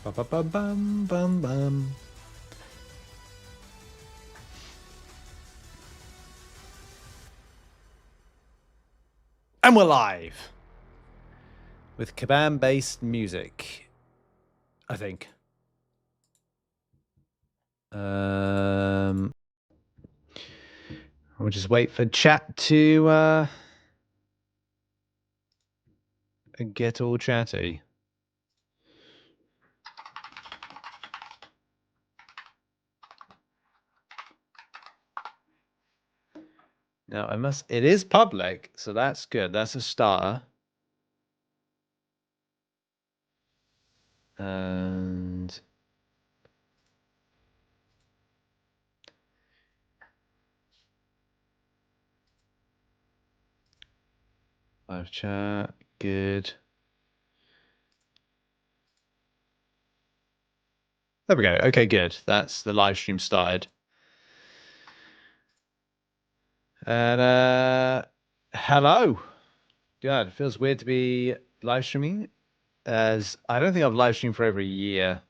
Ba ba ba bum bum bum. And we're live with Kabam-based music, I think. We'll just wait for chat to get all chatty. Now it is public, so that's good. That's a starter. And live chat, good. There we go. Okay, good. That's the live stream started. And hello. God, it feels weird to be live streaming, as I don't think I've live streamed for over a year.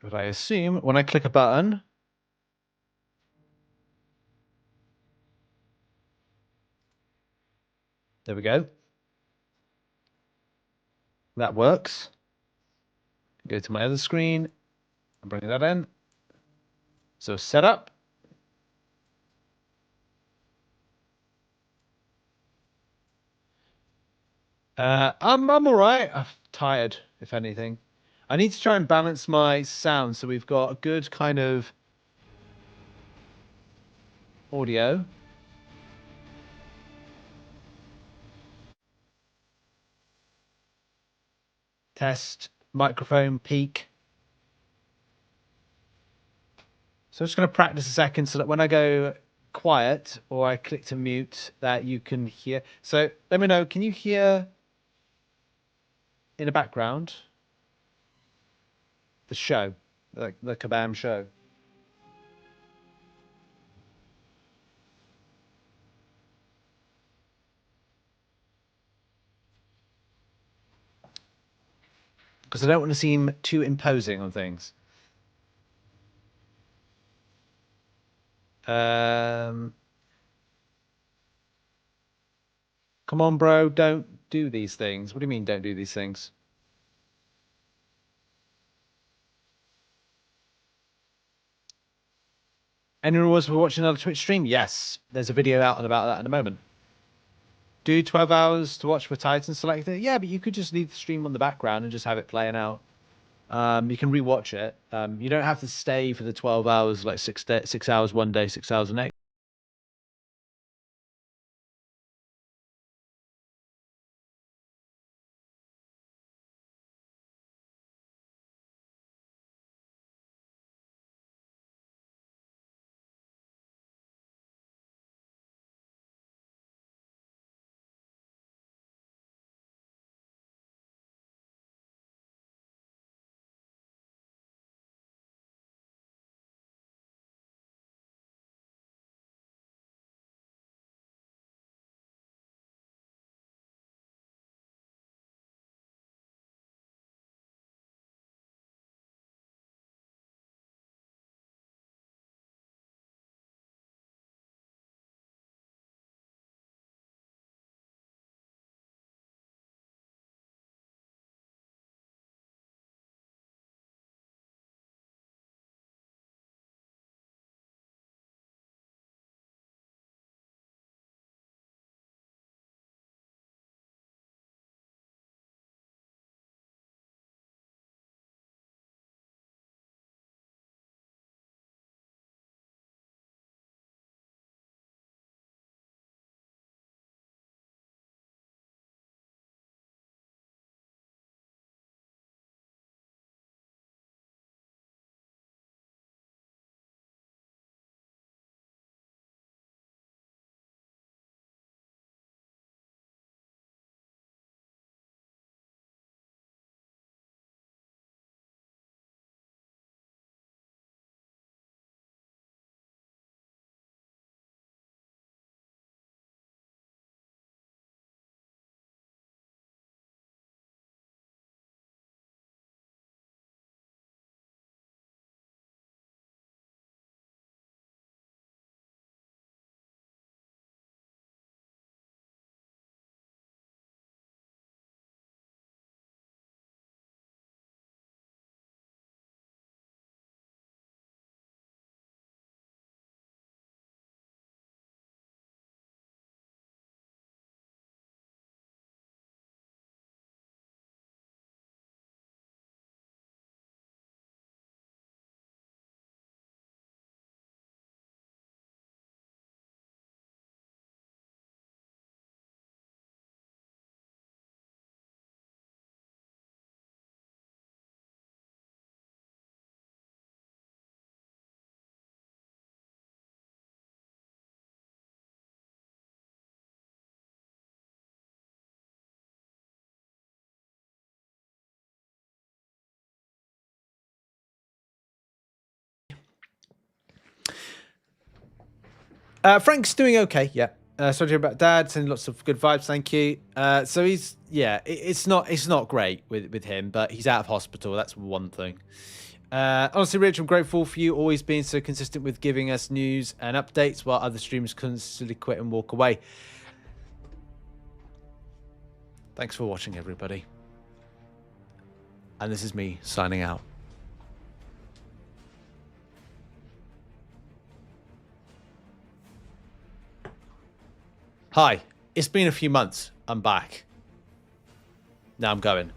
But I assume when I click a button, there we go. That works. Go to my other screen and bring that in. So setup. I'm all right. I'm tired, if anything. I need to try and balance my sound so we've got a good kind of audio. Test microphone peak. So I'm just going to practice a second so that when I go quiet or I click to mute, that you can hear. So let me know, can you hear in the background the show, the Kabam show? Because I don't want to seem too imposing on things. Come on, bro, don't do these things. What do you mean, don't do these things? Any rewards for watching another Twitch stream? Yes, there's a video out about that in a moment. Do 12 hours to watch for Titan selected? Yeah, but you could just leave the stream on the background and just have it playing out. You can rewatch it. You don't have to stay for the 12 hours, like 6 hours one day, 6 hours the next. Frank's doing okay. Yeah. Sorry to hear about Dad. Sending lots of good vibes. Thank you. So he's it's not great with him, but he's out of hospital. That's one thing. Honestly, Rich, I'm grateful for you always being so consistent with giving us news and updates while other streamers constantly quit and walk away. Thanks for watching, everybody. And this is me signing out. Hi, it's been a few months. I'm back. Now I'm going.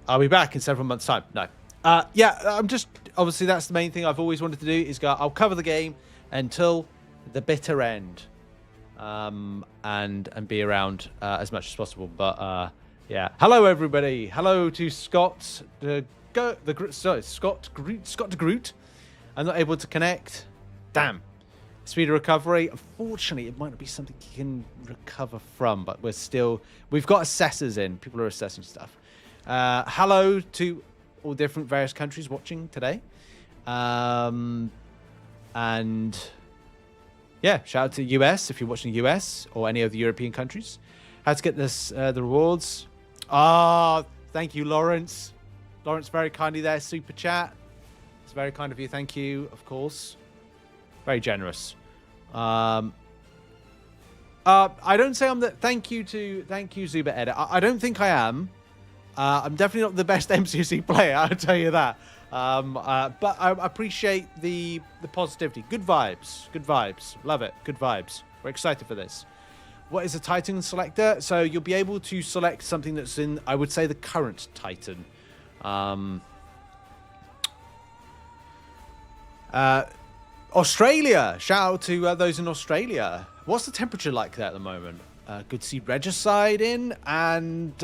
I'll be back in several months' time. No. Yeah, I'm just... Obviously, that's the main thing I've always wanted to do is go... I'll cover the game until the bitter end. And be around as much as possible. But, yeah. Hello, everybody. Hello to Scott. Scott de Groot. I'm not able to connect. Damn. Speed of recovery. Unfortunately, it might not be something you can recover from, but we've got assessors in. People are assessing stuff. Hello to all different various countries watching today. And yeah, shout out to US if you're watching US or any of the European countries. How to get this the rewards. Thank you, Lawrence. Lawrence very kindly there, super chat. It's very kind of you. Thank you, of course. Very generous. I don't say I'm the... Thank you, Zuba Edit. I don't think I am. I'm definitely not the best MCOC player, I'll tell you that. But I appreciate the positivity. Good vibes. Good vibes. Love it. Good vibes. We're excited for this. What is a Titan selector? So you'll be able to select something that's in, I would say, the current Titan. Australia. Shout out to those in Australia. What's the temperature like there at the moment? Good to see Regicide in, and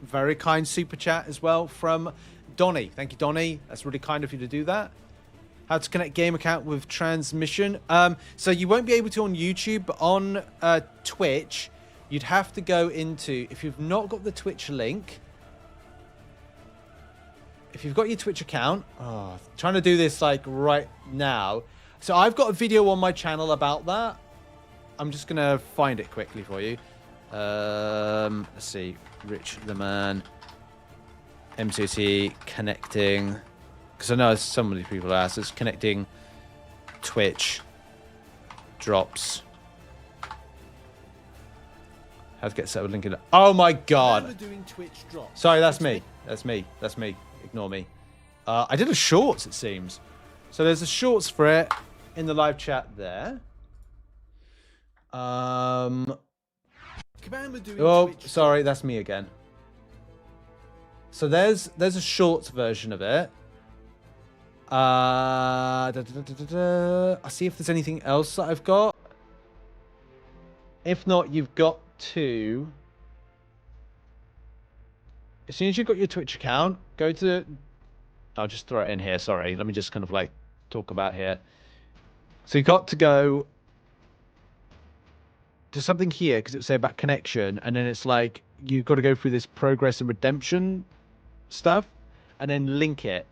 very kind super chat as well from Donny. Thank you, Donny. That's really kind of you to do that. How to connect game account with transmission. So you won't be able to on YouTube, but on Twitch, you'd have to go into, if you've not got the Twitch link, if you've got your Twitch account, trying to do this like right now. So I've got a video on my channel about that. I'm just going to find it quickly for you. Let's see. RichTheMan. MCOC connecting. Because I know some of these people ask. It's connecting Twitch drops. How to get set with link in. Oh my god. Doing Twitch drops. Sorry, that's me. That's me. That's me. Ignore me. I did a shorts, it seems. So there's a shorts for it in the live chat there. Oh, sorry, that's me again. So there's a shorts version of it. I'll see if there's anything else that I've got. If not, you've got to... As soon as you've got your Twitch account, go to... I'll just throw it in here, sorry. Let me just kind of like talk about here. So you've got to go to something here, because it would say about connection, and then it's like, you've got to go through this progress and redemption stuff, and then link it.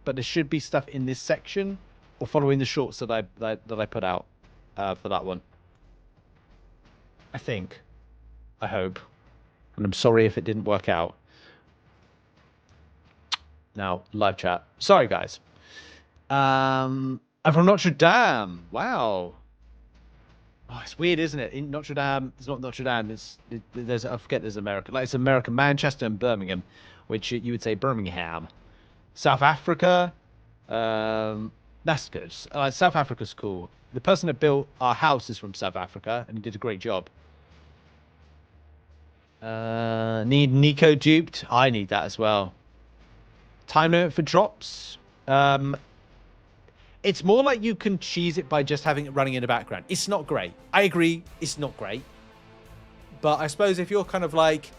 But there should be stuff in this section, or following the shorts that I put out for that one. I think. I hope. And I'm sorry if it didn't work out. Now, live chat. Sorry, guys. I'm from Notre Dame. Wow. Oh, it's weird, isn't it? In Notre Dame, it's not Notre Dame. There's I forget there's America. Like it's America, Manchester and Birmingham, which you would say Birmingham. South Africa. That's good. South Africa's cool. The person that built our house is from South Africa, and he did a great job. Need Nico duped? I need that as well. Time limit for drops. It's more like you can cheese it by just having it running in the background. It's not great. I agree, it's not great. But I suppose if you're kind of like...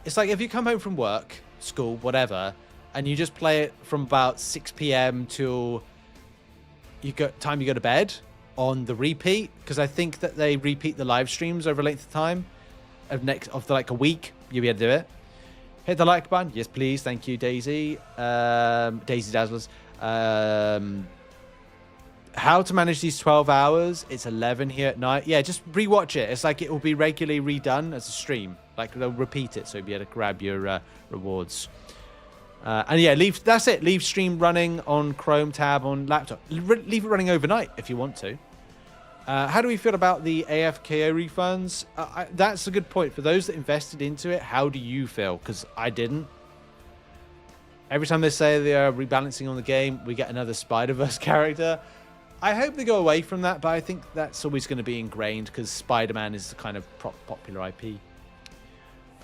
It's like if you come home from work, school, whatever, and you just play it from about 6 p.m. till time you go to bed on the repeat, because I think that they repeat the live streams over a length of time of like a week. You'll be able to do it. Hit the like button. Yes, please. Thank you, Daisy. Daisy Dazzlers. How to manage these 12 hours? It's 11 here at night. Yeah, just rewatch it. It's like it will be regularly redone as a stream. Like they'll repeat it, so you'll be able to grab your rewards. And yeah, that's it. Leave stream running on Chrome tab on laptop. Leave it running overnight if you want to. How do we feel about the AFKO refunds? That's a good point. For those that invested into it, how do you feel? Because I didn't. Every time they say they are rebalancing on the game, we get another Spider-Verse character. I hope they go away from that, but I think that's always going to be ingrained because Spider-Man is the kind of popular IP.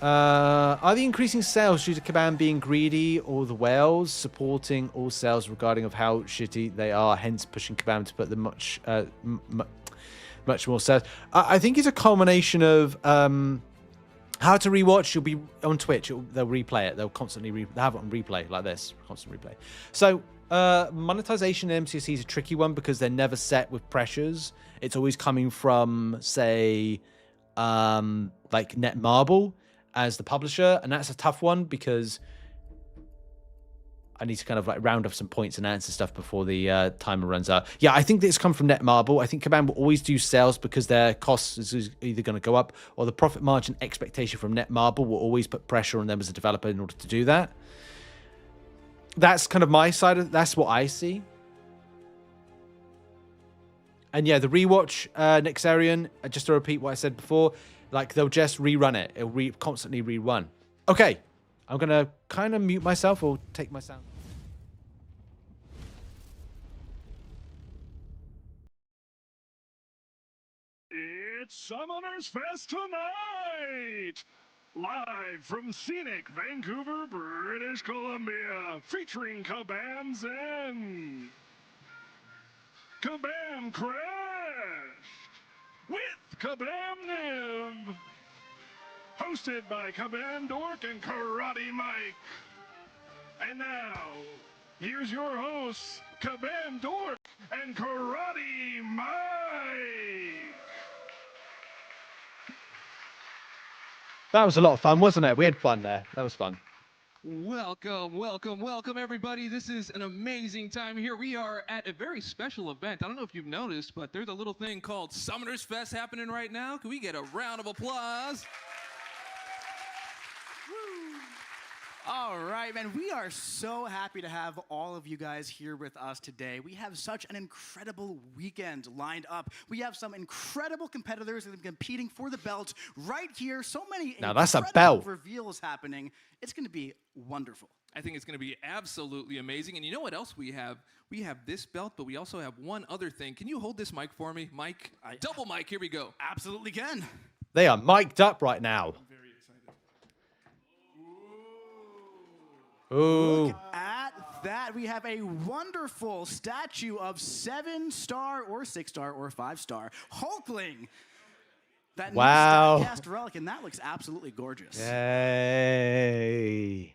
Are the increasing sales due to Kabam being greedy or the whales supporting all sales regarding of how shitty they are, hence pushing Kabam to put them much more sales? I think it's a culmination of how to rewatch. You'll be on Twitch. They'll replay it. They'll constantly they have it on replay like this, constant replay. So monetization in MCOC is a tricky one because they're never set with pressures. It's always coming from, say, like Netmarble as the publisher, and that's a tough one because I need to kind of like round up some points and answer stuff before the timer runs out. Yeah, I think this comes from Netmarble. I think Kabam will always do sales because their costs is either going to go up or the profit margin expectation from Netmarble will always put pressure on them as a developer in order to do that. That's kind of my side of that's what I see. And yeah, the rewatch Nexarian, just to repeat what I said before, like they'll just rerun it. It'll constantly rerun. Okay, I'm going to kind of mute myself or take my sound. It's Summoners Fest tonight! Live from scenic Vancouver, British Columbia, featuring Kabam Zen, Kabam Crash, with Kabam Nim, hosted by Kabam Dork and Karate Mike. And now, here's your hosts, Kabam Dork and Karate Mike. That was a lot of fun, wasn't it? We had fun there. That was fun. Welcome, welcome, welcome, everybody. This is an amazing time here. We are at a very special event. I don't know if you've noticed, but there's a little thing called Summoners Fest happening right now. Can we get a round of applause? All right, man, we are so happy to have all of you guys here with us today. We have such an incredible weekend lined up. We have some incredible competitors that are competing for the belt right here. So many now that's a belt reveals happening. It's going to be wonderful. I think it's going to be absolutely amazing. And you know what else we have? We have this belt, but we also have one other thing. Can you hold this mic for me? Mike, double mic, here we go. Absolutely can. They are mic'd up right now. Ooh. Look at that. We have a wonderful statue of 7-star or 6-star or 5-star Hulkling. That new StatCast relic, and that looks absolutely gorgeous. Yay.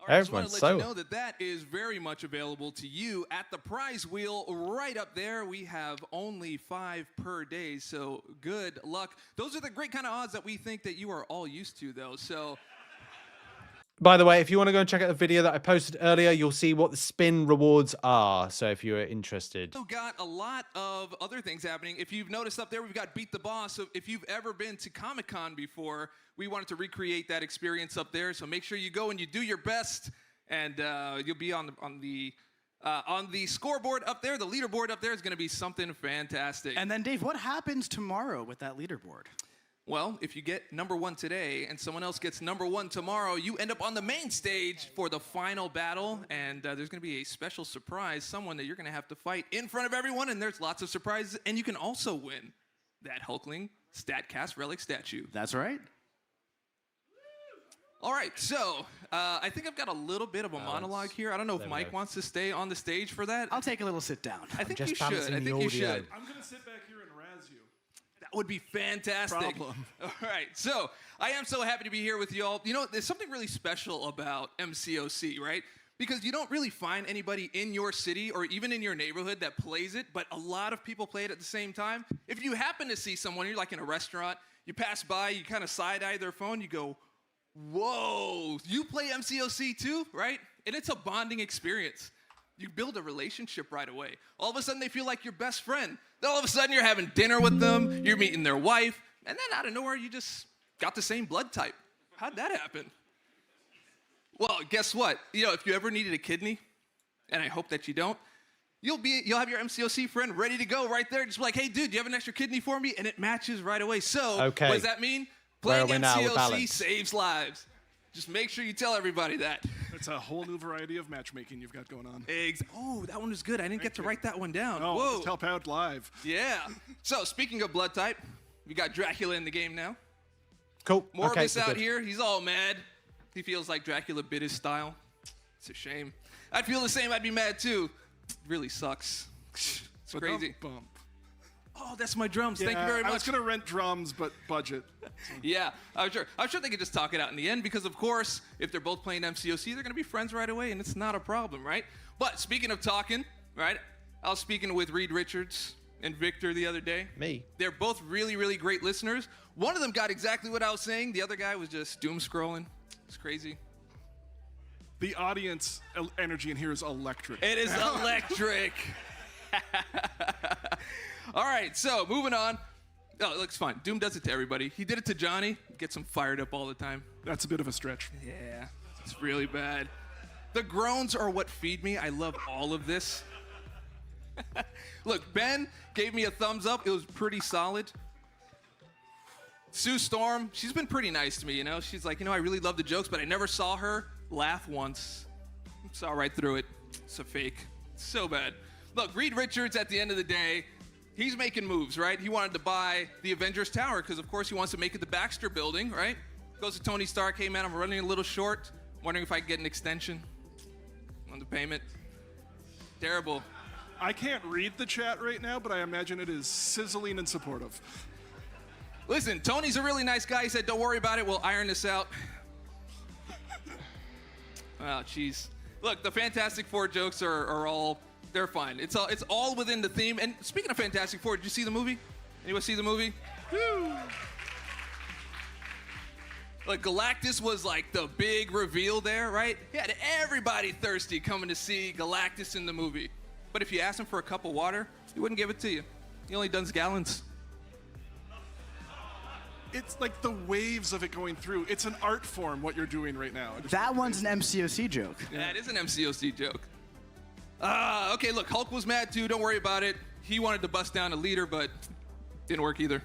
All right, I just want to let you know that that is very much available to you at the prize wheel right up there. We have only 5 per day, so good luck. Those are the great kind of odds that we think that you are all used to, though, so... By the way, if you want to go and check out the video that I posted earlier, you'll see what the spin rewards are. So if you're interested. We've got a lot of other things happening. If you've noticed up there, we've got Beat the Boss. So if you've ever been to Comic-Con before, we wanted to recreate that experience up there. So make sure you go and you do your best, and you'll be on the scoreboard up there. The leaderboard up there is going to be something fantastic. And then, Dave, what happens tomorrow with that leaderboard? Well, if you get #1 today and someone else gets #1 tomorrow, you end up on the main stage for the final battle, and there's going to be a special surprise, someone that you're going to have to fight in front of everyone, and there's lots of surprises, and you can also win that Hulkling StatCast Relic statue. That's right. All right, so I think I've got a little bit of a monologue here. I don't know if Mike wants to stay on the stage for that. I'll take a little sit down. I think you should. I think you should. I'm going to sit back here and razz you. That would be fantastic. Problem. All right, so I am so happy to be here with you all. You know, there's something really special about MCOC, right? Because you don't really find anybody in your city or even in your neighborhood that plays it, but a lot of people play it at the same time. If you happen to see someone, you're like in a restaurant, you pass by, you kind of side-eye their phone, you go, whoa, you play MCOC too, right? And it's a bonding experience. You build a relationship right away. All of a sudden, they feel like your best friend. Then all of a sudden, you're having dinner with them, you're meeting their wife, and then out of nowhere, you just got the same blood type. How'd that happen? Well, guess what? If you ever needed a kidney, and I hope that you don't, you'll have your MCOC friend ready to go right there. Just be like, hey, dude, do you have an extra kidney for me? And it matches right away. So, Okay. what does that mean? Where Playing are we now with MCOC balance? saves lives. Just make sure you tell everybody that. It's a whole new variety of matchmaking you've got going on. Oh, that one was good. I didn't get to write that one down. Oh, Whoa. just help out live. Yeah. So, speaking of blood type, we got Dracula in the game now. Cool. Morbius we're out good. here. He's all mad. He feels like Dracula bit his style. It's a shame. I'd feel the same. I'd be mad too. It really sucks. It's crazy. Bump. Oh, that's my drums. Thank you Yeah, very much. I was gonna rent drums, but budget. Yeah, I'm sure they could just talk it out in the end because, of course, if they're both playing MCOC, they're going to be friends right away, and it's not a problem, right? But speaking of talking, right, I was speaking with Reed Richards and Victor the other day. Me. They're both really, really great listeners. One of them got exactly what I was saying. The other guy was just doom scrolling. It's crazy. The audience energy in here is electric. It is electric. All right, so moving on. Oh, it looks fine. Doom does it to everybody. He did it to Johnny. Gets him fired up all the time. That's a bit of a stretch. Yeah, it's really bad. The groans are what feed me. I love all of this. Look, Ben gave me a thumbs up. It was pretty solid. Sue Storm, she's been pretty nice to me, She's like, I really love the jokes, but I never saw her laugh once. Saw right through it. It's a fake. It's so bad. Look, Reed Richards, at the end of the day, he's making moves, right? He wanted to buy the Avengers Tower because, of course, he wants to make it the Baxter building, right? Goes to Tony Stark, hey, man, I'm running a little short. Wondering if I can get an extension on the payment. Terrible. I can't read the chat right now, but I imagine it is sizzling and supportive. Listen, Tony's a really nice guy. He said, don't worry about it. We'll iron this out. Oh, jeez. Look, the Fantastic Four jokes are all, they're fine. It's all within the theme. And speaking of Fantastic Four, did you see the movie? Anyone see the movie? Woo! Like, Galactus was like the big reveal there, right? He had everybody thirsty coming to see Galactus in the movie. But if you asked him for a cup of water, he wouldn't give it to you. He only does gallons. It's like the waves of it going through. It's an art form, what you're doing right now. That one's an MCOC joke. Yeah, it is an MCOC joke. Okay, look, Hulk was mad too. Don't worry about it. He wanted to bust down a leader, but didn't work either.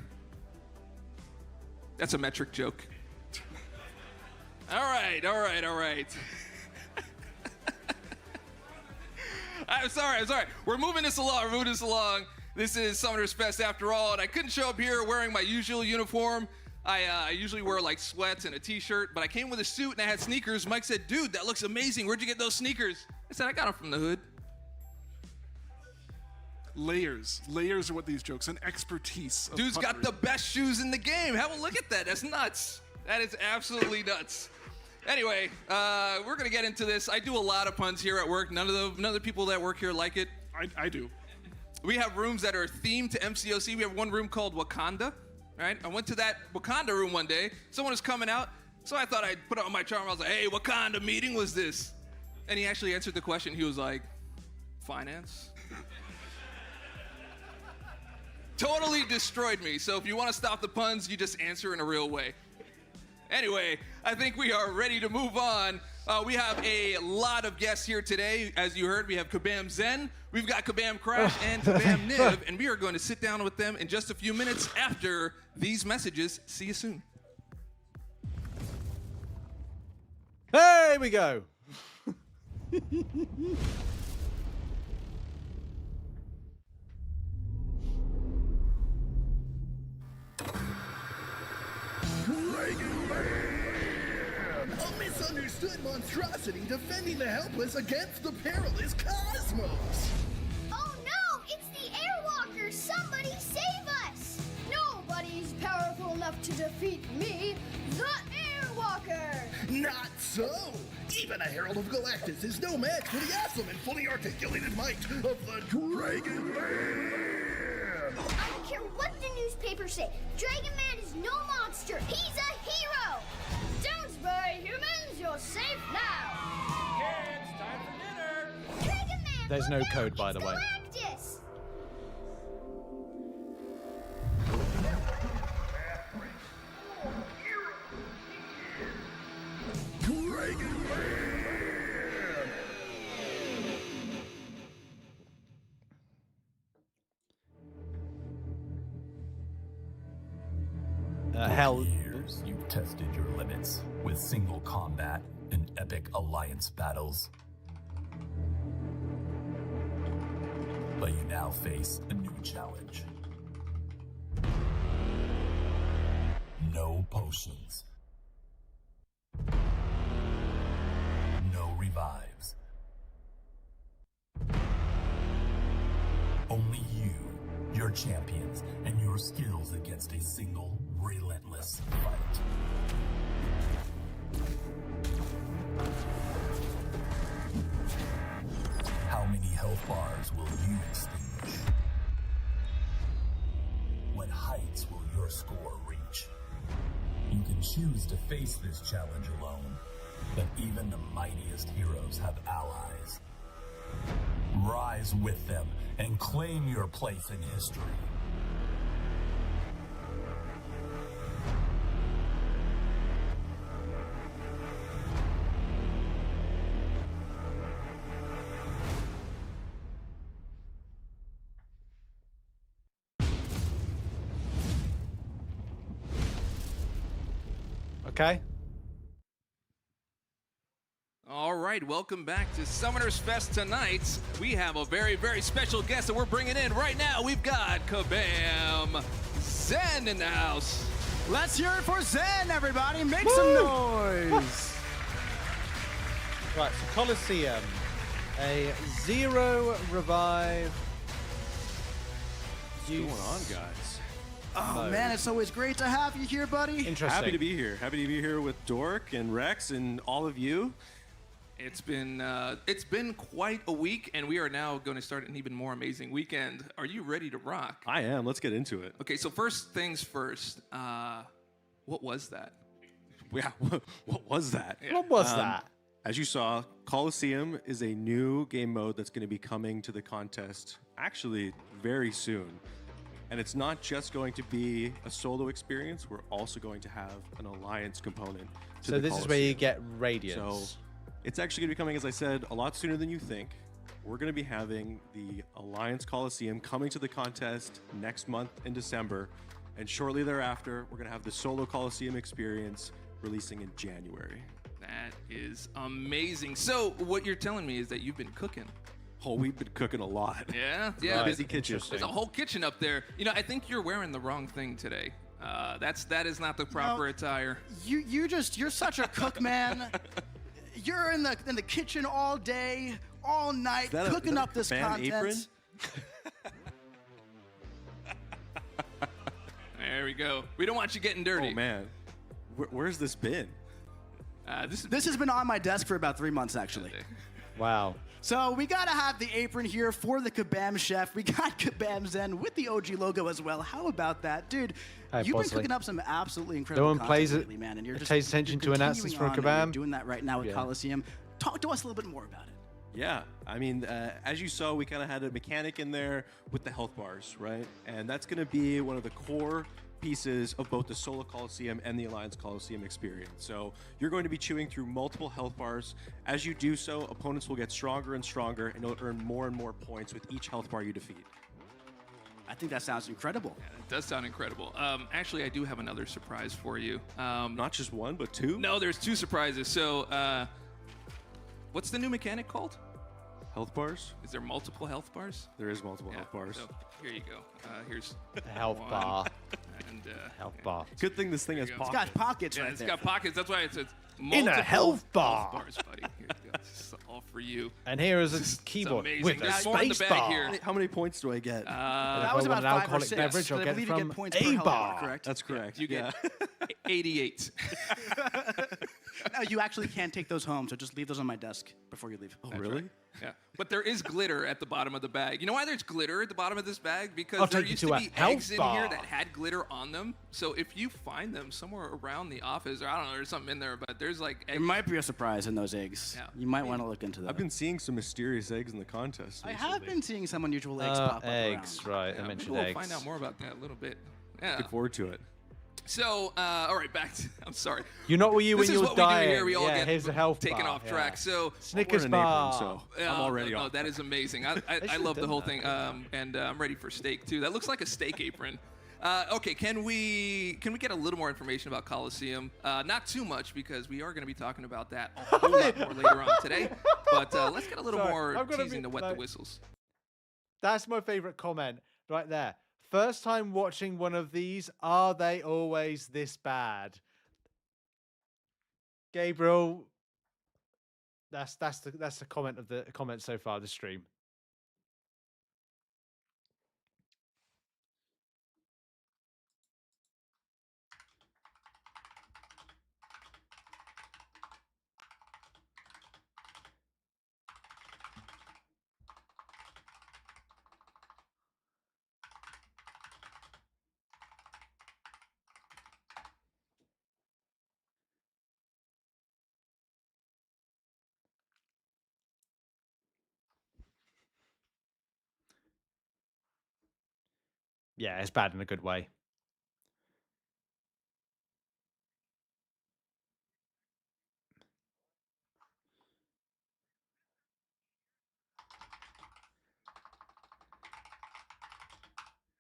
That's a metric joke. All right. I'm sorry. We're moving this along. This is Summoner's Fest after all, and I couldn't show up here wearing my usual uniform. I usually wear like sweats and a t-shirt, but I came with a suit and I had sneakers. Mike said, dude, that looks amazing. Where'd you get those sneakers? I said, I got them from the hood. Layers are what these jokes, and expertise. Dude's got the best shoes in the game. Have a look at that. That's nuts. That is absolutely nuts. Anyway, we're gonna get into this. I do a lot of puns here at work. None of the people that work here like it. I do. We have rooms that are themed to MCOC. We have one room called Wakanda, right? I went to that Wakanda room one day. Someone was coming out, so I thought I'd put it on my charm. I was like, hey, what kind of meeting was this? And he actually answered the question. He was like, finance? Totally destroyed me. So if you want to stop the puns, you just answer in a real way. Anyway, I think we are ready to move on. We have a lot of guests here today. As you heard, we have Kabam Zen, we've got Kabam Crash, and Kabam Niv, and we are going to sit down with them in just a few minutes after these messages. See you soon. There we go. A misunderstood monstrosity defending the helpless against the perilous cosmos. Oh no! It's the Airwalker! Somebody save us! Nobody's powerful enough to defeat me, the Airwalker! Not so! Even a Herald of Galactus is no match for the awesome and fully articulated might of the Dragon Man! I don't care what the newspapers say. Dragon Man is no monster. He's a hero! Don't worry, humans. You're safe now. Kids, time for dinner. Dragon Man, There's no code, by the way. Practice. Dragon Man! Hell, Years you've tested your limits with single combat and epic alliance battles. But you now face a new challenge. No potions. No revives. Only you, your champions, and your skills against a single relentless fight. How many health bars will you extinguish? What heights will your score reach? You can choose to face this challenge alone, but even the mightiest heroes have allies. Rise with them and claim your place in history. okay. All right, welcome back to Summoners Fest tonight. We have a very, very special guest that we're bringing in right now. We've got Kabam Zen in the house. Let's hear it for Zen, everybody. Make some noise. Right, so Coliseum, a 0 revive. What's going on, guys? Oh, man, it's always great to have you here, buddy. Interesting. Happy to be here. Happy to be here with Dork and Rex and all of you. It's been quite a week, and we are now going to start an even more amazing weekend. Are you ready to rock? I am. Let's get into it. Okay, so first things first. What was that? Yeah, what was that? What was that? As you saw, Coliseum is a new game mode that's going to be coming to the contest actually very soon. And it's not just going to be a solo experience, we're also going to have an alliance component to So the this is where you Coliseum. get Radiance. So it's actually going to be coming, as I said, a lot sooner than you think. We're going to be having the Alliance Coliseum coming to the contest next month in December. And shortly thereafter, we're going to have the Solo Coliseum experience releasing in January. That is amazing. So what you're telling me is that you've been cooking. Oh, we've been cooking a lot. Yeah, yeah. Right. Busy kitchen. There's a whole kitchen up there. You know, I think you're wearing the wrong thing today. That is not the proper attire. You're such a cook, man. You're in the kitchen all day, all night, cooking up this content. Apron? There we go. We don't want you getting dirty. Oh man, where's this been? This has been on my desk for about 3 months, actually. Wow. So we gotta have the apron here for the Kabam Chef. We got Kabam Zen with the OG logo as well. How about that, dude? Hi, You've been Bosley. cooking up some absolutely incredible No one content plays it- lately, man, and you're just pays attention you're to announcements continuing for on, and Kabam. You're doing that right now with Yeah. Coliseum. Talk to us a little bit more about it. Yeah, I mean, as you saw, we kind of had a mechanic in there with the health bars, right? And that's going to be one of the core pieces of both the Solo Coliseum and the Alliance Coliseum experience. So you're going to be chewing through multiple health bars. As you do so, opponents will get stronger and stronger, and you'll earn more and more points with each health bar you defeat. I think that sounds incredible. It does sound incredible. Actually, I do have another surprise for you. Not just one, but two? No, there's two surprises. So, what's the new mechanic called? Health bars? Is there multiple health bars? There is multiple health bars. So here you go. Here's A health one, bar. and Health bar. Good thing this thing has There you go. It's pockets. got pockets Yeah, right it's there. got pockets. That's why it's In a health bar. bars, buddy. Here you go. This is all for you. And here is It's a keyboard amazing. with a There's more in the space bag bar. here. How many points do I get? That I was want about an 5 or alcoholic 6. beverage, I'll but I get believe from you get points a per health bar. bar, correct? That's correct. You get yeah. 88. Now, you actually can't take those home, so just leave those on my desk before you leave. Oh, really? Yeah, but there is glitter at the bottom of the bag. You know why there's glitter at the bottom of this bag? I'll Because there take you used to to a be health eggs in bar. here that had glitter on them. So if you find them somewhere around the office, or I don't know, there's something in there, but there's like There egg. might be a surprise in those eggs. Yeah. You might want to look into that. I've been seeing some mysterious eggs in the contest. I have been seeing some unusual eggs Uh, pop up eggs, around. right? I Yeah, maybe mentioned we'll eggs. find out more about that a little bit. Yeah. Looking forward to it. So, all right, back to. I'm sorry. You're not what you This when is you're what dying. we do here. We all yeah, get here's a health taken bar, off track. yeah. So, Snickers We're an bar. apron, so I'm already no, off. that is amazing. I should've love the done whole that. thing, and I'm ready for steak too. That looks like a steak apron. Okay, can we get a little more information about Coliseum? Not too much because we are going to be talking about that a whole lot more later on today. But let's get a little Sorry, more I've gotta teasing be- to wet the like- whistles. That's my favorite comment right there. First time watching one of these. Are they always this bad? Gabriel, that's the comment of the comment so far this stream. Yeah, it's bad in a good way.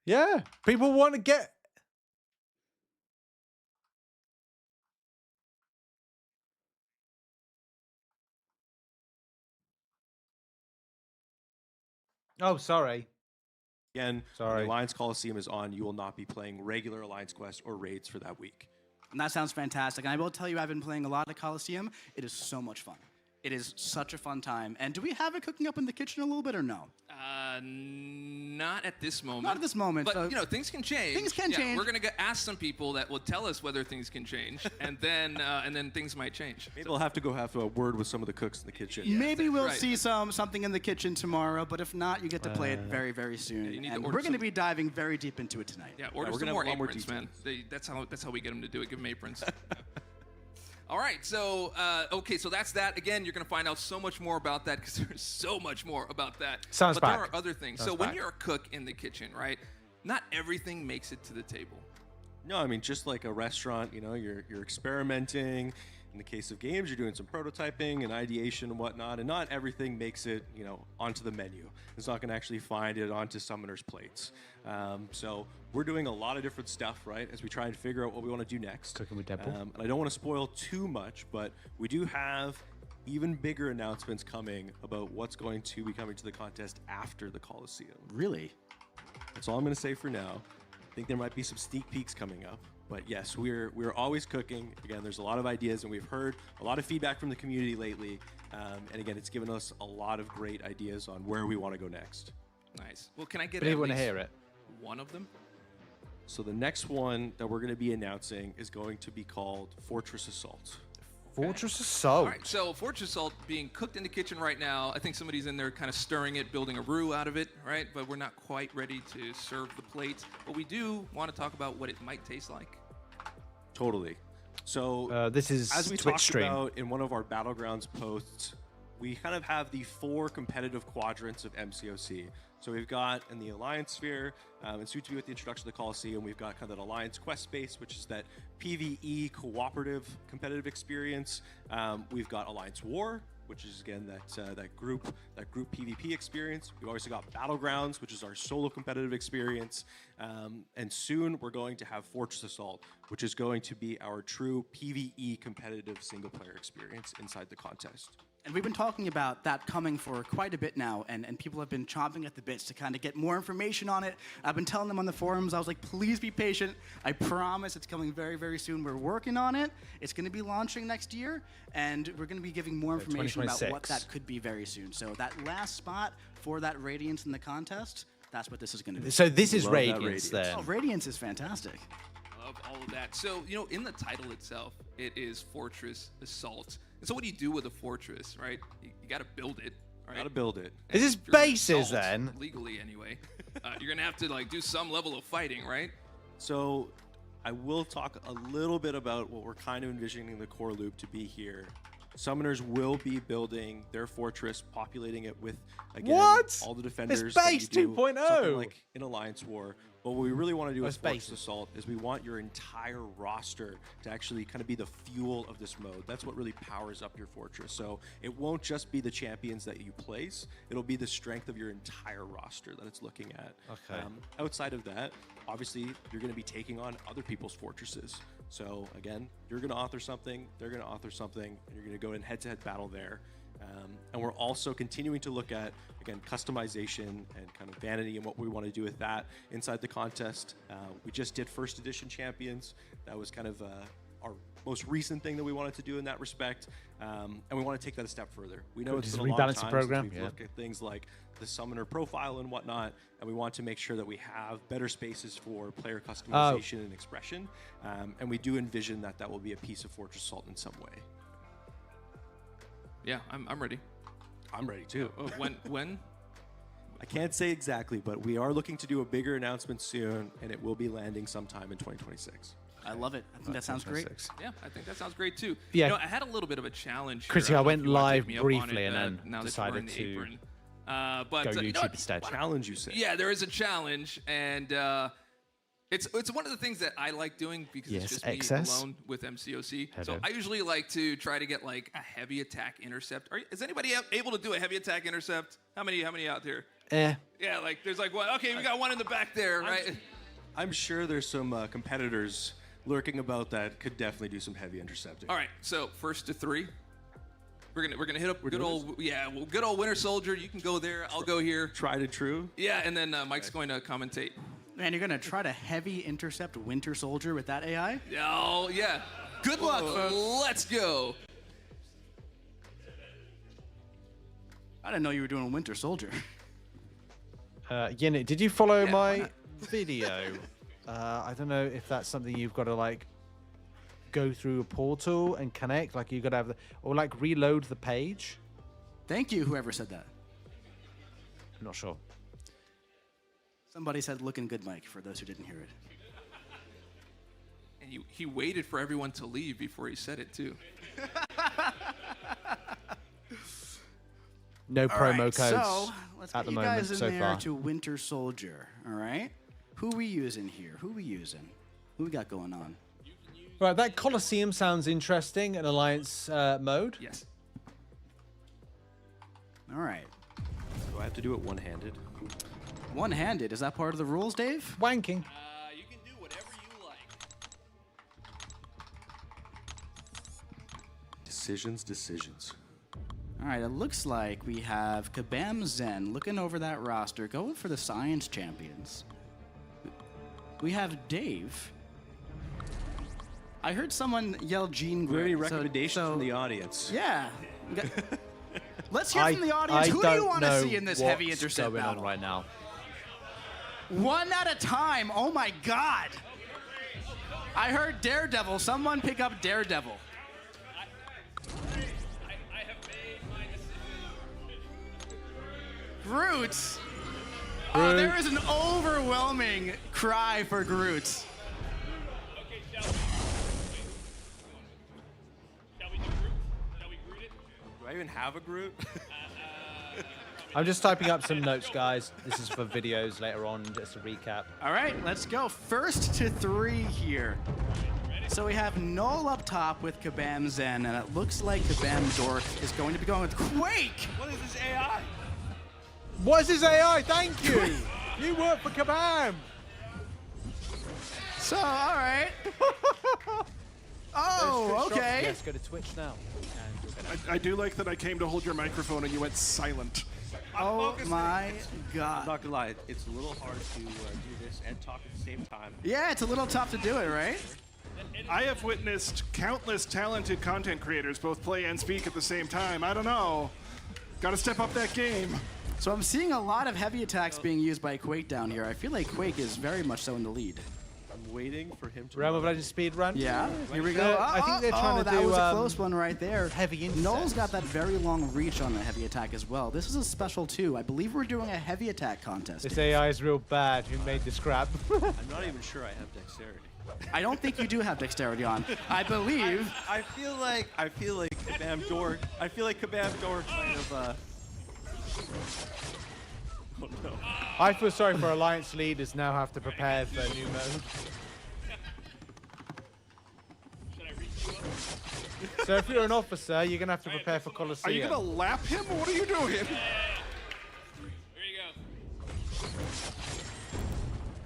Yeah, people want to get. Oh, sorry. Again, when Sorry. the Alliance Coliseum is on, you will not be playing regular Alliance Quest or raids for that week. And that sounds fantastic. And I will tell you, I've been playing a lot of Coliseum. It is so much fun. It is such a fun time. And do we have it cooking up in the kitchen a little bit or no? Not at this moment. Not at this moment, But so- you know, things can change. Things can change. We're gonna ask some people that will tell us whether things can change, and then things might change. Maybe I'll have to go have a word with some of the cooks in the kitchen. Maybe we'll right. see something in the kitchen tomorrow, but if not, you get to play it very, very soon. you need to And order we're going to some- be diving very deep into it tonight. Yeah, order we're some gonna more have a lot more aprons, man. details. That's how we get them to do it. Give them aprons. All right, so okay, so that's that. Again, you're gonna find out so much more about that because there's so much more about that. Sounds but back. there are other things. Sounds so when back. you're a cook in the kitchen, right? Not everything makes it to the table. No, I mean, just like a restaurant, you know, you're experimenting. In the case of games, you're doing some prototyping and ideation and whatnot, and not everything makes it, you know, onto the menu. It's not going to actually find it onto summoners' plates. So we're doing a lot of different stuff, right, as we try and figure out what we want to do next. Cooking with Deadpool. And I don't want to spoil too much, but we do have even bigger announcements coming about what's going to be coming to the contest after the Coliseum. Really? That's all I'm going to say for now. I think there might be some sneak peeks coming up. But yes, we're always cooking. Again, there's a lot of ideas, and we've heard a lot of feedback from the community lately. And again, it's given us a lot of great ideas on where we want to go next. Nice. Well, can I get People at want to least hear it. one of them? So the next one that we're going to be announcing is going to be called Fortress Assault. Fortress Assault. All right, so Fortress Assault being cooked in the kitchen right now. I think somebody's in there kind of stirring it, building a roux out of it, right? But we're not quite ready to serve the plates. But we do want to talk about what it might taste like. Totally. So This is as we Twitch talked stream. about in one of our Battlegrounds posts, we kind of have the 4 competitive quadrants of MCOC. So we've got in the Alliance sphere, and soon to be with the introduction of the Coliseum, we've got kind of that Alliance quest space, which is that PvE cooperative competitive experience. We've got Alliance War, which is again that group PvP experience. We've also got Battlegrounds, which is our solo competitive experience. And soon we're going to have Fortress Assault, which is going to be our true PvE competitive single player experience inside the contest. And we've been talking about that coming for quite a bit now, and people have been chomping at the bits to kind of get more information on it. I've been telling them on the forums, I was like, please be patient. I promise it's coming very, very soon. We're working on it. It's going to be launching next year, and we're going to be giving more information about what 2026. that could be very soon. So that last spot for that Radiance in the contest, that's what this is going to be. So this is Love that Radiance Radiance. then. Oh, Radiance is fantastic. of all of that. So, you know, in the title itself, it is Fortress Assault. And so what do you do with a fortress, right? You got to build it, right? Got to build it. Is this If you're gonna bases assault, then? legally anyway, you're going to have to like do some level of fighting, right? So I will talk a little bit about what we're kind of envisioning the core loop to be here. Summoners will be building their fortress, populating it with, again, What? all the defenders. It's that base you do, 2.0. something like in Alliance War. But what we really want to do with it's Fortress base. Assault is we want your entire roster to actually kind of be the fuel of this mode. That's what really powers up your fortress. So it won't just be the champions that you place. It'll be the strength of your entire roster that it's looking at. Okay. Outside of that, obviously, you're going to be taking on other people's fortresses. So again, you're going to author something, they're going to author something, and you're going to go in head-to-head battle there. And we're also continuing to look at, again, customization and kind of vanity and what we want to do with that inside the contest. We just did first edition champions. That was kind of our most recent thing that we wanted to do in that respect. And we want to take that a step further. We know it's Just been a long rebalance the time program, since we've yeah. looked at things like the summoner profile and whatnot, and we want to make sure that we have better spaces for player customization and expression. And we do envision that that will be a piece of Fortress Assault in some way. Yeah, I'm ready. I'm ready too. Oh, when? I can't say exactly, but we are looking to do a bigger announcement soon, and it will be landing sometime in 2026. I love it. I think that sounds great. Yeah, I think that sounds great too. Yeah. You know, I had a little bit of a challenge. Here. Chrissy, I don't know if went you wanna take live me up on briefly it, and then now that you're wearing decided the to apron. But go you know YouTube what? instead. Challenge, you say? Yeah, there is a challenge, and it's one of the things that I like doing because Yes, it's just me excess. alone with MCOC. So Hello. I usually like to try to get like a heavy attack intercept. Is anybody able to do a heavy attack intercept? How many out there? Yeah, like there's like one. Okay, we got one in the back there, right? I'm sure there's some competitors lurking about that could definitely do some heavy intercepting. All right, so first to three. We're gonna hit up good old Winter Soldier. You can go there. I'll go here. Tried and true. Yeah, and then Mike's going to commentate. Man, you're going to try to heavy intercept Winter Soldier with that AI? Oh yeah. Good luck, folks. Let's go. I didn't know you were doing Winter Soldier. Yinit, did you follow Yeah, why my not? video? I don't know if that's something you've got to like go through a portal and connect. Like you got to have or like reload the page. Thank you, whoever said that. I'm not sure. Somebody said looking good, Mike, for those who didn't hear it. And he waited for everyone to leave before he said it too. No All promo right, codes so let's at get the you moment guys in so there far. to Winter Soldier, all right? Who we using here? Who we using? Who we got going on? Right, that Colosseum sounds interesting in Alliance mode. Yes. All right. Do I have to do it one-handed? One-handed, is that part of the rules, Dave? Wanking. You can do whatever you like. Decisions. All right, it looks like we have Kabam Zen looking over that roster, going for the Science Champions. We have Dave. I heard someone yell Jean Do we have any Grey. recommendations from the audience? Yeah. Let's hear from the audience. Who do you want to see in this heavy intercept going battle? on right now? One at a time. Oh my God. I heard Daredevil. Someone pick up Daredevil. I have made my decision. Groot. Oh, there is an overwhelming cry for Groot. Okay, shall we do Groot? Shall we Groot it? Do I even have a Groot? I'm just typing up some notes, guys. This is for videos later on, just a recap. All right, let's go. First to three here. So we have Null up top with Kabam Zen, and it looks like Kabam Dork is going to be going with Quake. What is this AI? What is his AI? Thank you. You work for Kabam. So, all right. Oh, okay. Yes, go to Twitch now. I do like that I came to hold your microphone and you went silent. Oh my I'm God. not gonna lie, it's a little hard to do this and talk at the same time. Yeah, it's a little tough to do it, right? I have witnessed countless talented content creators both play and speak at the same time. I don't know. Gotta step up that game. So I'm seeing a lot of heavy attacks being used by Quake down here. I feel like Quake is very much so in the lead. I'm waiting for him to. Realm of Legends speed run. Yeah, here we go. I think they're trying to that do was a close one right there. heavy insects. Noel's got that very long reach on the heavy attack as well. This is a special too. I believe we're doing a heavy attack contest. This AI is real bad. Who made this crap? I'm not even sure I have dexterity. I don't think you do have dexterity on. I believe. I feel like Kabam Dork. I feel like Kabam Dork kind of. Oh no. I feel sorry for Alliance leaders now have to prepare for a new mode. So if you're an officer, you're gonna have to prepare for Colosseum. Are you gonna lap him? What are you doing?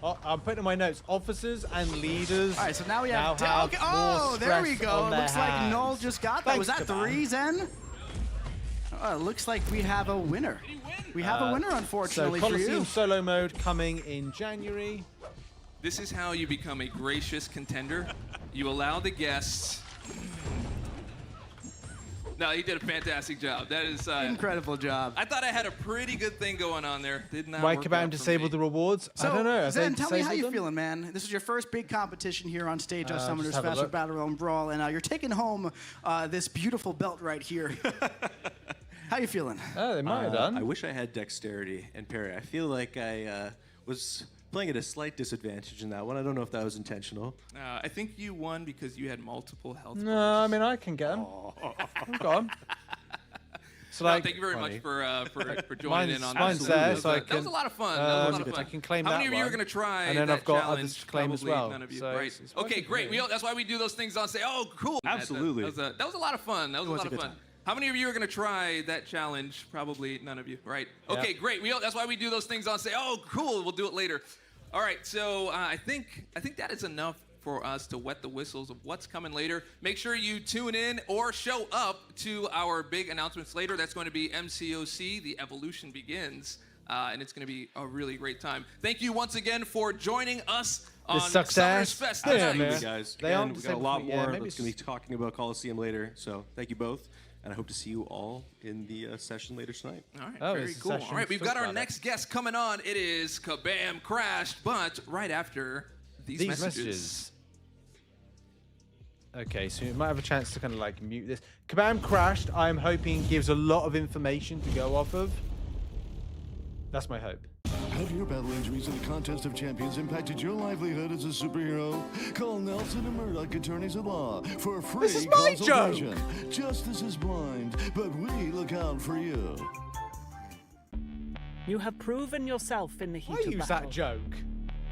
Oh, I'm putting in my notes. Officers and leaders. All right, so now we have. okay, oh, there we go. It Looks like Noel just got that. Was that Thanks, Kabam. 3, Zen? Oh, it looks like we have a winner. We have a winner, So unfortunately, for Colosseum you. solo mode coming in January. This is how you become a gracious contender. You allow the guests. No, he did a fantastic job. That is Incredible job. I thought I had a pretty good thing going on there. Did not Why work Kabam out for disabled me. the rewards? So, I don't know. Have Zen, they tell me how disabled you them? feeling, man. This is your first big competition here on Stage of Summoners just have a Special look. Battle Realm Brawl, and you're taking home this beautiful belt right here. How you feeling? Oh, they might have done. I wish I had dexterity and parry. I feel like I was playing at a slight disadvantage in that one. I don't know if that was intentional. I think you won because you had multiple health. No, I mean I can get them. Go on. So No, like, thank you very funny. much for joining in on mine's that. there, That was so I that was can, a lot of fun. That was a lot of I fun. can claim How that many of you are one. going to try And then that I've got challenge? others to claim as Probably well. none of you, So right? it's Okay, working great. for me. That's why we do those things on say, oh, cool. Absolutely. That was a lot of fun. That was a lot of good fun. time. How many of you are going to try that challenge? Probably none of you, right? Yeah. Okay, great. That's why we do those things on say, oh, cool. We'll do it later. All right. So I think that is enough for us to wet the whistles of what's coming later. Make sure you tune in or show up to our big announcements later. That's going to be MCOC, The Evolution Begins, and it's going to be a really great time. Thank you once again for joining us on sucks Summer's ass. Fest Yeah, tonight. Absolutely, man. guys. They Again, aren't we got a the lot same- yeah, more maybe that's going to be it's- talking about Coliseum later. So thank you both, and I hope to see you all in the session later tonight. All right, Oh, very it's a cool. session. All right, we've Talk got our about it. next guest coming on. It is Kabam Crashed, but right after these messages. Okay, so you might have a chance to kind of like mute this. Kabam Crashed, I'm hoping gives a lot of information to go off of. That's my hope. Have your battle injuries in the Contest of Champions impacted your livelihood as a superhero? Call Nelson and Murdoch Attorneys at Law for a free This is my consultation. Justice is blind, but we look out for you. You have proven yourself in the heat I of use battle. that joke.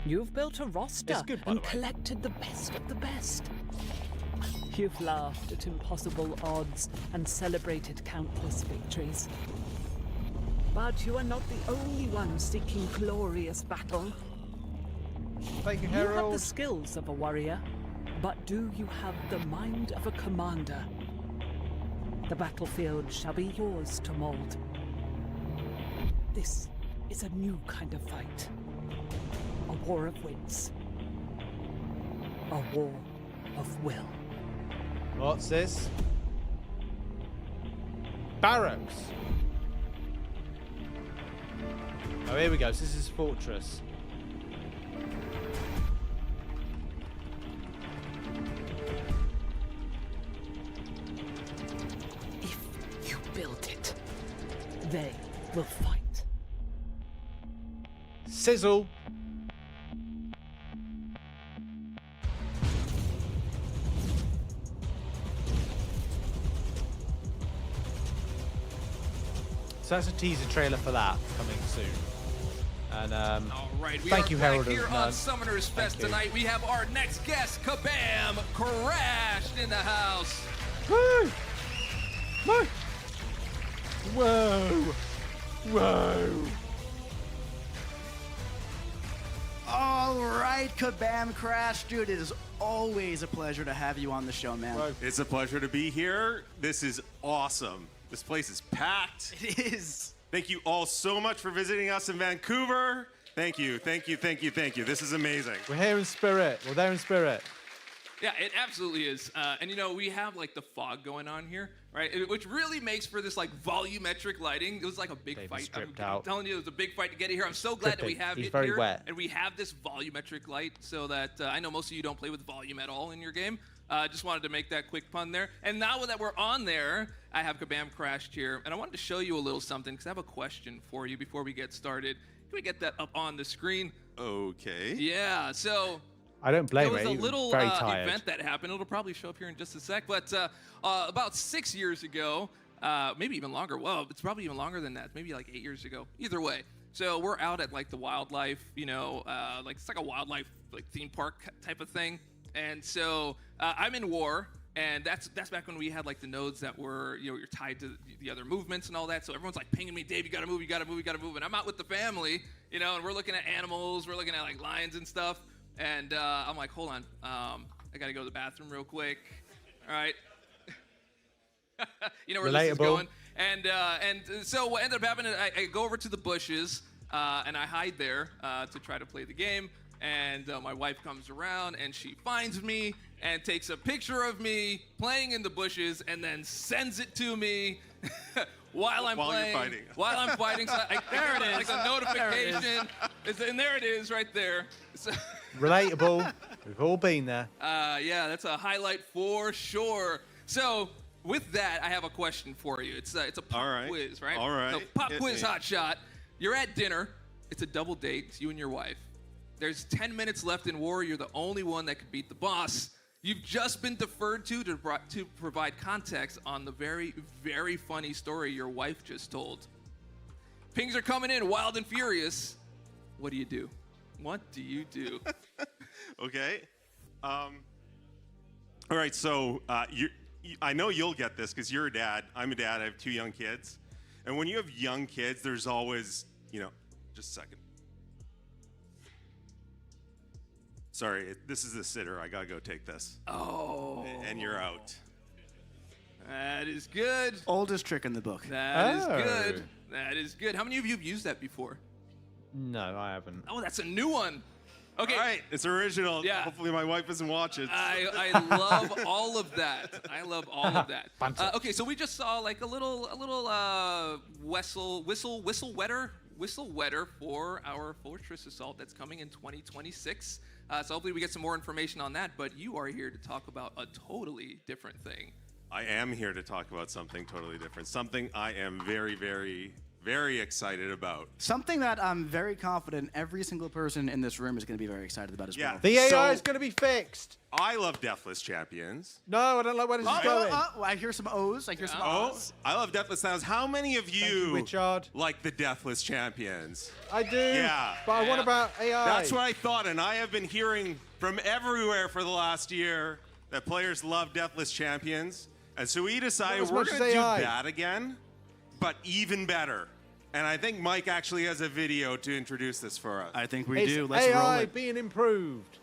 You've built a roster It's good, by and the way. collected the best of the best. You've laughed at impossible odds and celebrated countless victories. But you are not the only one seeking glorious battle. Thank you, You have the Harold. skills of a warrior, but do you have the mind of a commander? The battlefield shall be yours to mold. This is a new kind of fight. A war of wits. A war of will. What's this? Barrows. Oh, here we go. So this is Fortress. If you build it, they will fight. Sizzle. So that's a teaser trailer for that coming soon. And All right, we thank are you, back Harold. here of on None. Summoners Fest you. tonight. We have our next guest, Kabam Crashed, in the house. Woo! Woo! Whoa! Whoa! All right, Kabam Crash, dude, it is always a pleasure to have you on the show, man. It's a pleasure to be here. This is awesome. This place is packed. It is. Thank you all so much for visiting us in Vancouver. Thank you, thank you, thank you, thank you. This is amazing. We're here in spirit. We're there in spirit. Yeah, it absolutely is. And you know, we have like the fog going on here, right? Which really makes for this like volumetric lighting. It was like a big fight. I'm telling you, it was a big fight to get here. I'm so glad that we have it very here. wet. And we have this volumetric light so that I know most of you don't play with volume at all in your game. Just wanted to make that quick pun there. And now that we're on there, I have Kabam Crashed here. And I wanted to show you a little something because I have a question for you before we get started. Can we get that up on the screen? Okay. Yeah, so... I don't blame There was you. a little Very tired. event that happened. It'll probably show up here in just a sec. But about 6 years ago, maybe even longer. Well, it's probably even longer than that. Maybe like 8 years ago. Either way. So we're out at like the wildlife, you know, like it's like a wildlife like theme park type of thing. And so I'm in war. And that's back when we had like the nodes that were, you know, you're tied to the other movements and all that. So everyone's like pinging me, Dave, you gotta move, you gotta move, you gotta move. And I'm out with the family, you know, and we're looking at animals, we're looking at like lions and stuff. And I'm like, hold on, I gotta go to the bathroom real quick. All right. You know where this is going. And so what ended up happening, I go over to the bushes and I hide there to try to play the game. And my wife comes around and she finds me and takes a picture of me playing in the bushes and then sends it to me while I'm playing. You're fighting. While I'm fighting. So There it is. Like a notification. And there it is right there. So, Relatable. We've all been there. yeah, that's a highlight for sure. So with that, I have a question for you. It's a pop quiz, right? All right. So pop quiz hot shot. You're at dinner. It's a double date. It's you and your wife. There's 10 minutes left in war. You're the only one that can beat the boss. You've just been deferred to provide context on the very, very funny story your wife just told. Pings are coming in wild and furious. What do you do? What do you do? Okay. All right. So I know you'll get this because you're a dad. I'm a dad. I have 2 young kids. And when you have young kids, there's always, you know, just a second. Sorry, this is the sitter. I gotta go take this. Oh. And you're out. That is good. Oldest trick in the book. That is good. That is good. How many of you have used that before? No, I haven't. Oh, that's a new one. Okay. All right, it's original. Yeah. Hopefully my wife doesn't watch it. I love all of that. I love all of that. Okay, so we just saw like a little whistle wetter for our Fortress Assault that's coming in 2026. So hopefully we get some more information on that. But you are here to talk about a totally different thing. I am here to talk about something totally different. Something I am very, very, very excited about. Something that I'm very confident every single person in this room is going to be very excited about as well. The AI is going to be fixed. I love Deathless Champions. No, I don't like where this is going. I hear some O's. I hear some O's. I love Deathless Sounds. How many of you Richard. like the Deathless Champions? I do. Yeah. But I want about AI. That's what I thought, and I have been hearing from everywhere for the last year that players love Deathless Champions. And so we decided we're going to do that again, but even better. And I think Mike actually has a video to introduce this for us. I think we do. Let's roll AI it. being improved.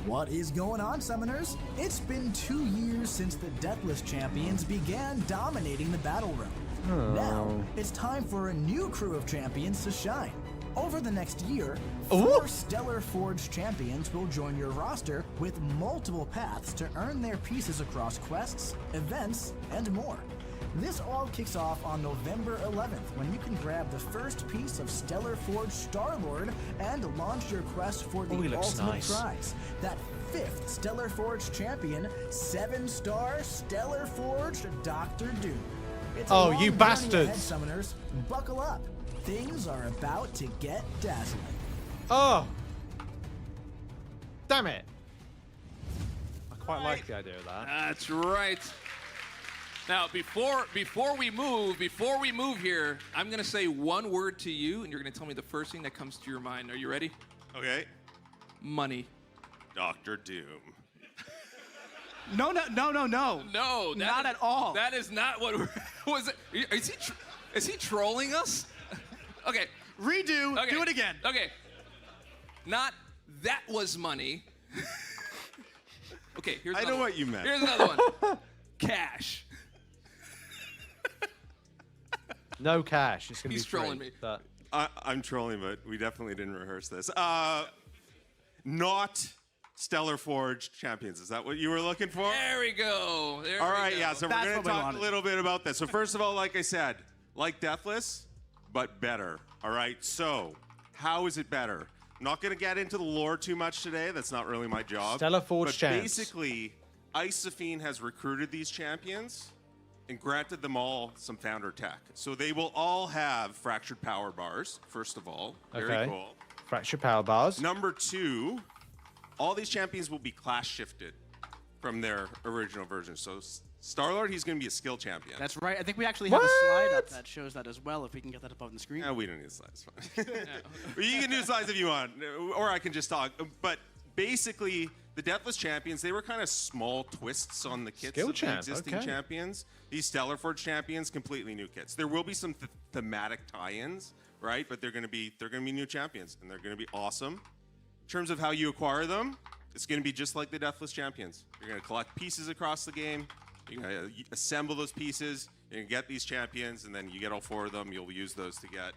What is going on, Summoners? It's been 2 years since the Deathless Champions began dominating the battle realm. Now, it's time for a new crew of champions to shine. Over the next year, 4 Stellar Forged champions will join your roster with multiple paths to earn their pieces across quests, events, and more. This all kicks off on November 11th when you can grab the first piece of Stellar Forged Star-Lord and launch your quest for the ultimate prize. That 5th Stellar Forged champion, 7-star Stellar Forged Dr. Doom. It's a long you journey bastards. ahead, Summoners. Buckle up. Things are about to get dazzling. Oh. Damn it. I quite like the idea of that. That's right. Now, before we move here, I'm gonna say one word to you, and you're gonna tell me the first thing that comes to your mind. Are you ready? Okay. Money. Dr. Doom. No. No, not at all. That is not what was it. Is he trolling us? Okay. Redo. Okay. Do it again. Okay. Not that was money. Okay, here's I another know one. what you meant. Here's another one. Cash. No cash. It's going to be He's free, trolling me. But I'm trolling, but we definitely didn't rehearse this. Not Stellar Forge champions. Is that what you were looking for? There we go. All right, yeah, so we're going to talk a little bit about this. So first of all, like I said, like Deathless, but better. All right, so how is it better? I'm not going to get into the lore too much today. That's not really my job. Stellar Forge but champs. Basically, Isophene has recruited these champions and granted them all some founder tech. So they will all have fractured power bars, first of all. Very cool. Fractured power bars. Number 2, all these champions will be class shifted from their original version. So Star-Lord, he's going to be a skill champion. That's right. I think we actually have a slide up that shows that as well, if we can get that up on the screen. No, we don't need slides. It's fine. You can do slides if you want, or I can just talk. But basically, the Deathless champions, they were kind of small twists on the kits of the existing champions. These Stellar Forge champions, completely new kits. There will be some thematic tie-ins, right? But they're going to be new champions, and they're going to be awesome. In terms of how you acquire them, it's going to be just like the Deathless champions. You're going to collect pieces across the game. You're going to assemble those pieces. You're going to get these champions, and then you get all 4 of them. You'll use those to get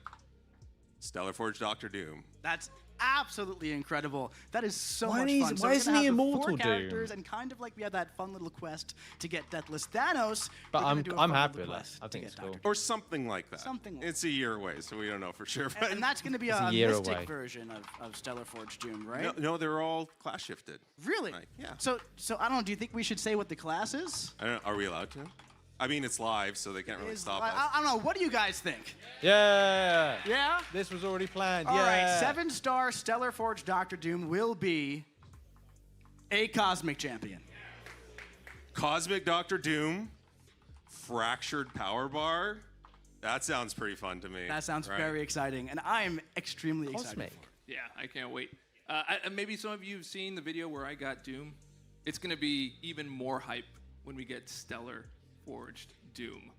Stellar Forge Dr. Doom. That's absolutely incredible. That is so much fun. Why isn't he immortal, 4 Doom? characters, and kind of like we had that fun little quest to get Deathless Thanos. But we're gonna do a I'm fun happy little with that. quest I to think get it's cool. Dr. Or something like that. Something like It's a year away, so we don't know for sure. But And that's going to be a year mystic away. version of Stellar Forge Doom, right? no, they're all class shifted. Really? Yeah. So I don't know. Do you think we should say what the class is? I don't know, are we allowed to? I mean, it's live, so they can't really stop us. I don't know. What do you guys think? Yeah. Yeah? This was already planned. All yeah. right, 7-star Stellar Forge Dr. Doom will be a Cosmic Champion. Cosmic Dr. Doom, Fractured Power Bar. That sounds pretty fun to me. That sounds very exciting, and I am extremely excited. for it. Yeah, I can't wait. Maybe some of you have seen the video where I got Doom. It's going to be even more hype when we get Stellar Forged Doom.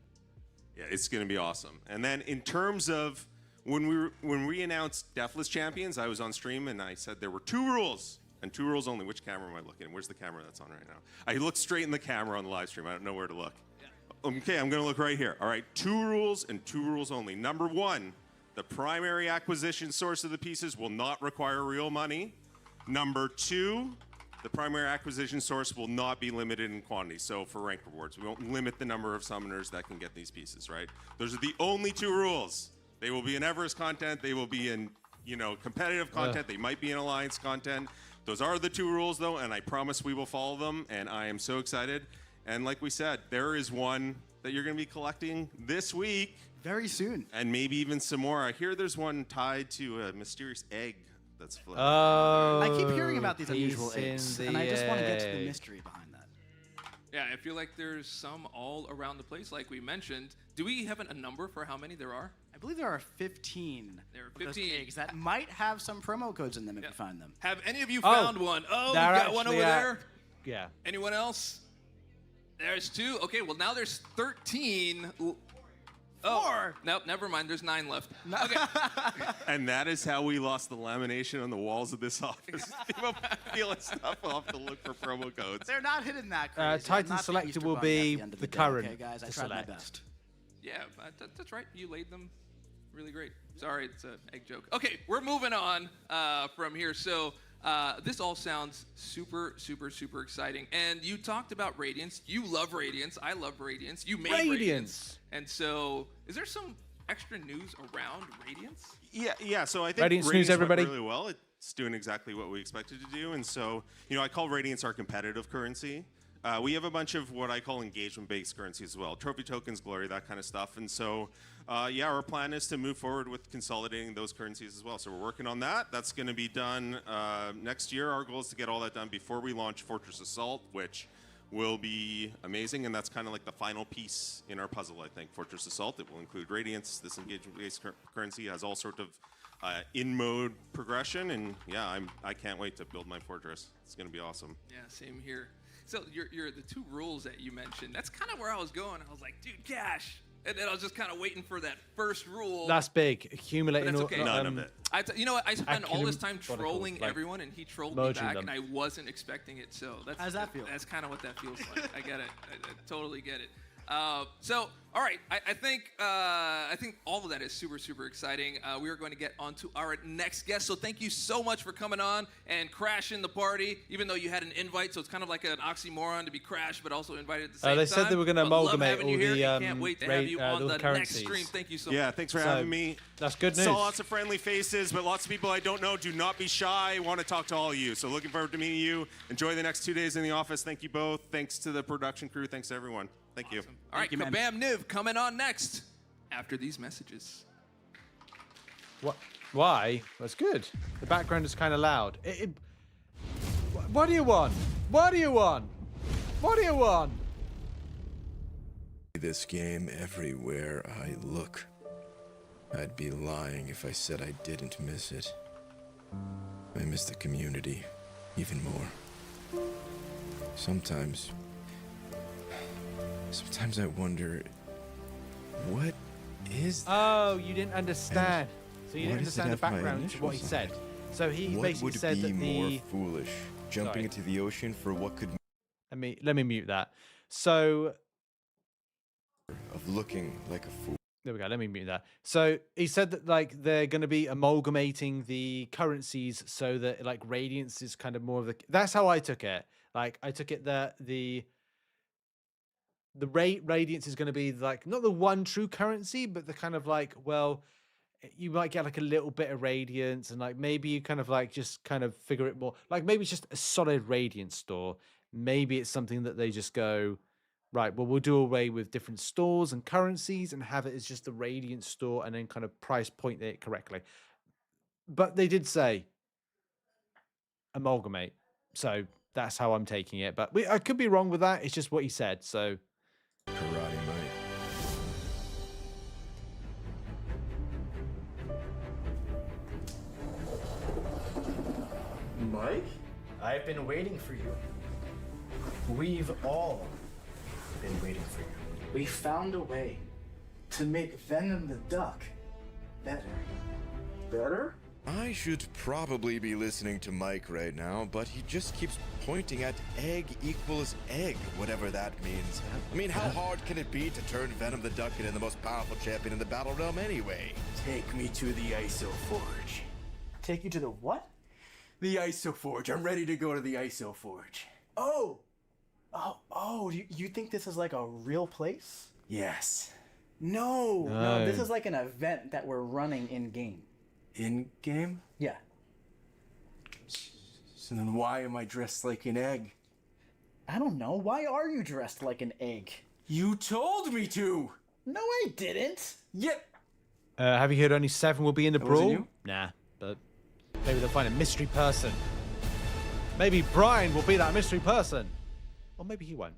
Yeah, it's going to be awesome. And then in terms of when we announced Deathless Champions, I was on stream and I said there were 2 rules. And 2 rules only. Which camera am I looking at? Where's the camera that's on right now? I look straight in the camera on the live stream. I don't know where to look. Okay, I'm going to look right here. All right, 2 rules and 2 rules only. Number 1, the primary acquisition source of the pieces will not require real money. Number 2, the primary acquisition source will not be limited in quantity. So for rank rewards, we won't limit the number of summoners that can get these pieces, right? Those are the only 2 rules. They will be in Everest content. They will be in, competitive content. They might be in Alliance content. Those are the 2 rules, though, and I promise we will follow them, and I am so excited. And like we said, there is one that you're going to be collecting this week. Very soon. And maybe even some more. I hear there's one tied to a mysterious egg that's floating. I keep hearing about these unusual eggs, and I just want to get to the egg. mystery behind that. Yeah, I feel like there's some all around the place, like we mentioned. Do we have a number for how many there are? I believe there are 15. There are of those 15. eggs that might have some promo codes in them if you find them. Have any of you found one? Oh, we they're got one over actually at- there. Yeah. Anyone else? There's 2. Okay, well now there's 13. Oh, nope, never mind. There's 9 left. Okay. And that is how we lost the lamination on the walls of this office. People feeling stuff. We'll have to look for promo codes. They're not hidden that crazy. I'm Titan not the Selector Easter will Bunny at be the end of the day, current Okay, guys, I to tried my select. best. Yeah, that's right. You laid them really great. Sorry, it's an egg joke. Okay, we're moving on from here. So this all sounds super, super, super exciting. And you talked about Radiance. You love Radiance. I love Radiance. You made Radiance. And so is there some extra news around Radiance? Yeah. So I think Radiance news, went everybody. really well. It's doing exactly what we expected to do. And so, I call Radiance our competitive currency. We have a bunch of what I call engagement-based currencies as well. Trophy tokens, glory, that kind of stuff. And so, our plan is to move forward with consolidating those currencies as well. So we're working on that. That's going to be done next year. Our goal is to get all that done before we launch Fortress Assault, which will be amazing. And that's kind of like the final piece in our puzzle, I think. Fortress Assault, it will include Radiance. This engagement-based currency has all sorts of in-mode progression. And yeah, I can't wait to build my fortress. It's going to be awesome. Yeah, same here. So you're the 2 rules that you mentioned. That's kind of where I was going. I was like, dude, cash. And then I was just kind of waiting for that first rule. That's big. Accumulating. But that's okay. None of it. You know what? I spent all this time what are they called? trolling Like, everyone, and he trolled me merging back, them. and I wasn't expecting it. So that's How does that feel? That's kind of what that feels like. I get it. I totally get it. So, all right, I think all of that is super, super exciting. We are going to get on to our next guest. So thank you so much for coming on and crashing the party, even though you had an invite. So it's kind of like an oxymoron to be crashed, but also invited at the same time. They said they were going to amalgamate all the Can't wait to have you on the next stream. Thank you so much. Yeah, thanks for having me. That's good news. Saw lots of friendly faces, but lots of people I don't know. Do not be shy. Want to talk to all of you. So looking forward to meeting you. Enjoy the next 2 days in the office. Thank you both. Thanks to the production crew. Thanks to everyone. Thank you. All right, Kabam Niv coming on next after these messages. What? Why? That's good. The background is kind of loud. What do you want? What do you want? What do you want? This game everywhere I look. I'd be lying if I said I didn't miss it. I miss the community even more. Sometimes I wonder, what is that? Oh, you didn't understand. So you Why didn't does it understand the have my background to what he initials on said. So he What basically would said be that more the... foolish? Jumping into the ocean for what could... Let me mute that. So... Of looking like a fool. There we go. Let me mute that. So he said that like they're going to be amalgamating the currencies so that like Radiance is kind of more of the... That's how I took it. Like I took it that the Radiance is going to be like not the one true currency, but the kind of like, well, you might get like a little bit of Radiance and like maybe you kind of like just kind of figure it more. Like maybe it's just a solid Radiance store. Maybe it's something that they just go, right, well, we'll do away with different stores and currencies and have it as just the Radiant store and then kind of price point it correctly. But they did say amalgamate. So that's how I'm taking it. But I could be wrong with that. It's just what he said. So Karate Mike? I've been waiting for you. We've all been waiting for you. We found a way to make Venom the Duck better. Better? I should probably be listening to Mike right now, but he just keeps pointing at egg equals egg, whatever that means. I mean, how hard can it be to turn Venom the Duck into the most powerful champion in the Battle Realm anyway? Take me to the ISO Forge. Take you to the what? The ISO Forge. I'm ready to go to the ISO Forge. Oh! You think this is like a real place? Yes. No, this is like an event that we're running in-game. In-game? Yeah. So then why am I dressed like an egg? I don't know. Why are you dressed like an egg? You told me to! No, I didn't. Yep. have you heard only 7 will be in the wasn't brawl? you? Nah, but maybe they'll find a mystery person. Maybe Brian will be that mystery person. Or maybe he won't.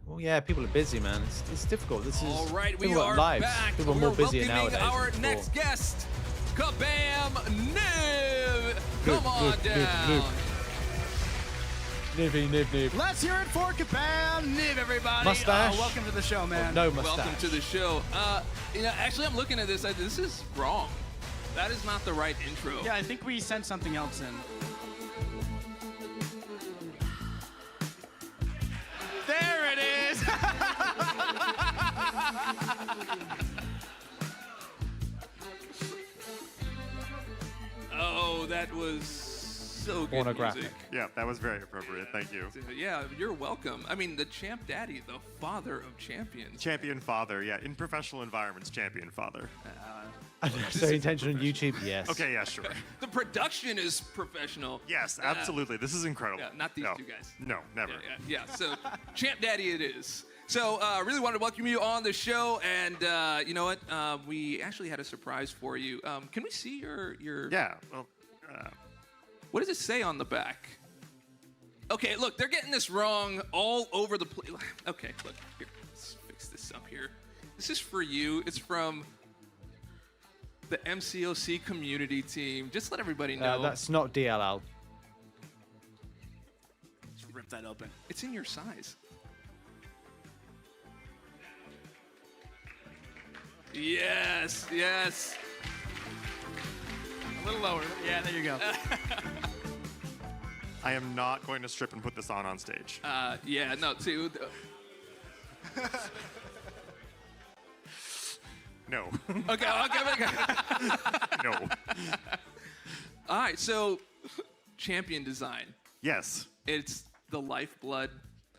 Well, yeah, people are busy, man. It's difficult. This is all right. We people are lives. back. People are We're more busy welcoming nowadays. our than next before. guest, Kabam Niv. Come on down. Niv. Let's hear it for Kabam Niv, everybody. Mustache. Welcome to the show, man. No mustache. Welcome to the show. Actually, I'm looking at this. This is wrong. That is not the right intro. Yeah, I think we sent something else in. There it is. Oh, that was so good Pornographic. music. Yeah, that was very appropriate. Thank you. Yeah, you're welcome. I mean, the Champ Daddy, the father of champions. Champion father, yeah. In professional environments, champion father. So intention on YouTube, yes. Okay, yeah, sure. The production is professional. Yes, absolutely. This is incredible. Yeah, not these No. two guys. No, never. Yeah. So, Champ Daddy it is. So, really wanted to welcome you on the show, and you know what? We actually had a surprise for you. Can we see your? Yeah. Well, What does it say on the back? Okay, look, they're getting this wrong all over the place. Okay, look, here, let's fix this up here. This is for you. It's from the MCOC community team. Just let everybody know. That's not DLL. Let's rip that open. It's in your size. Yes. A little lower. Yeah, there you go. I am not going to strip and put this on stage. Yeah, no, too. No. Okay. No. All right, so champion design. Yes. It's the lifeblood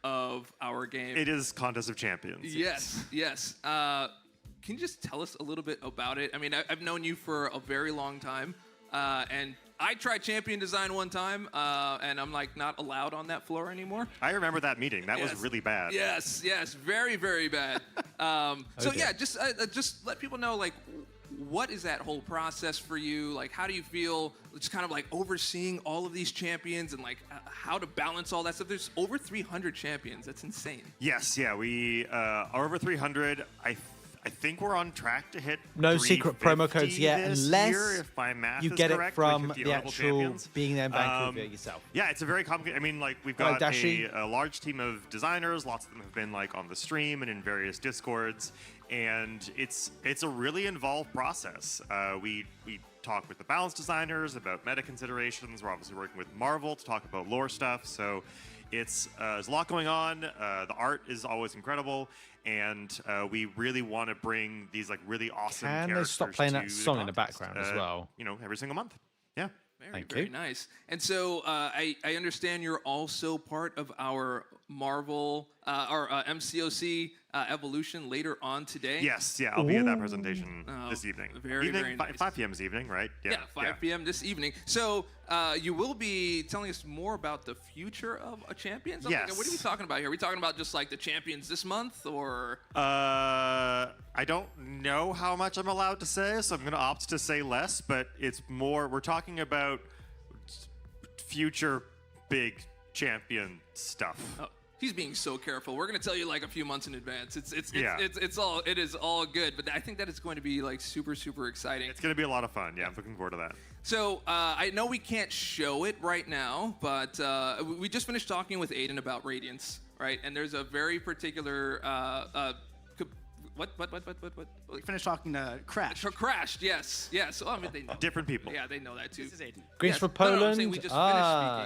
of our game. It is Contest of Champions. Yes. Can you just tell us a little bit about it? I mean, I've known you for a very long time, and I tried champion design one time, and I'm like not allowed on that floor anymore. I remember that meeting. That was really bad. Yes, very, very bad. So yeah, just let people know, like, what is that whole process for you? Like, how do you feel just kind of like overseeing all of these champions and like how to balance all that stuff? There's over 300 champions. That's insane. Yes, yeah, we are over 300. I think we're on track to hit No secret promo codes yet, this unless year, if my math you is get correct, it from 50 the honorable actual champions. being there in Vancouver yourself. Yeah, it's a very complicated. I mean, like we've Hello, got Dashi. a large team of designers. Lots of them have been like on the stream and in various discords, and it's a really involved process. We talk with the balance designers about meta considerations. We're obviously working with Marvel to talk about lore stuff. So there's a lot going on. The art is always incredible. And we really want to bring these like really awesome Can they characters stop playing to that song in the contest, background as well? You know, every single month. Yeah. Very nice. And so I understand you're also part of our Marvel, our MCOC evolution later on today. Yes, yeah, I'll be at that presentation this evening. Very evening, nice. 5 p.m. this evening, right? Yeah, 5 p.m. this evening. So you will be telling us more about the future of a Champions? Yes. What are we talking about here? Are we talking about just like the Champions this month, or? I don't know how much I'm allowed to say, so I'm going to opt to say less, but it's more, we're talking about future big champion stuff. Oh, he's being so careful. We're gonna tell you like a few months in advance. It is all good, but I think that it's going to be like super exciting. It's going to be a lot of fun. Yeah, I'm looking forward to that. So I know we can't show it right now, but we just finished talking with Aiden about Radiance, right? And there's a very particular what? We finished talking to Crash. Crashed, yes. Oh, I mean, they know. Different people. Yeah, they know that too. This is Aiden. Greece for Poland. I'm saying we just finished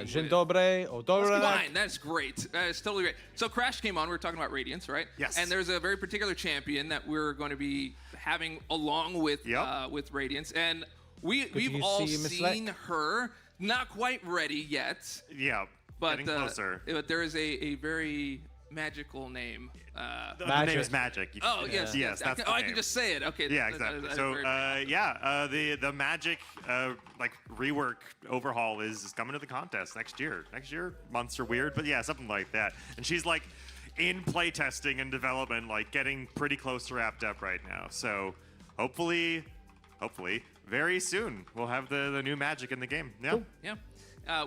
Dzień speaking dobry, with- Fine, that's great. That's totally great. So Crash came on. We were talking about Radiance, right? Yes. And there's a very particular champion that we're going to be having along with with Radiance, and we've all seen her. Not quite ready yet. Yeah, but getting closer. But there is a very magical name. The name is Magic. Yes. That's the I name. can just say it. Okay. Yeah, exactly. So the Magic like rework overhaul is coming to the contest next year. Next year, months are weird, but yeah, something like that. And she's like in playtesting and development, like getting pretty close to wrapped up right now. So hopefully, very soon we'll have the new Magic in the game. Yeah. Cool. Yeah.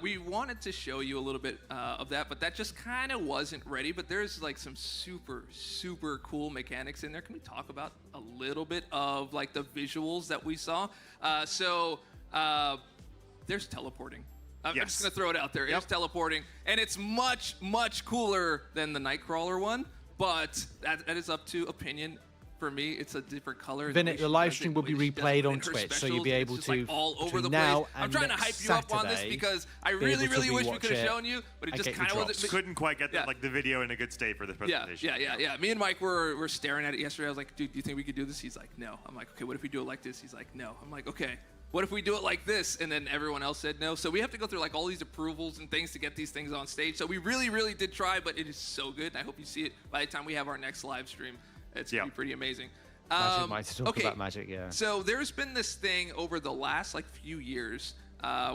We wanted to show you a little bit of that, but that just kind of wasn't ready. But there's like some super cool mechanics in there. Can we talk about a little bit of like the visuals that we saw? There's teleporting. I'm just gonna throw it out there. It's teleporting, and it's much cooler than the Nightcrawler one. But that is up to opinion. For me, it's a different color. Vinit, the live stream will be replayed on Twitch, so you'll be able to like all over the now place. I'm and trying to next hype you up on this Saturday, because I be able really to wish we rewatch could have it shown you, but it and just get your kind of wasn't. Couldn't quite get the video in a good state for this presentation. Yeah. Me and Mike were staring at it yesterday. I was like, dude, do you think we could do this? He's like, no. I'm like, okay, what if we do it like this? He's like, no. I'm like, okay. What if we do it like this? And then everyone else said no. So we have to go through like all these approvals and things to get these things on stage. So we really did try, but it is so good. And I hope you see it by the time we have our next live stream. It's going to be pretty amazing. Magic might talk about Magic, yeah. So there's been this thing over the last like few years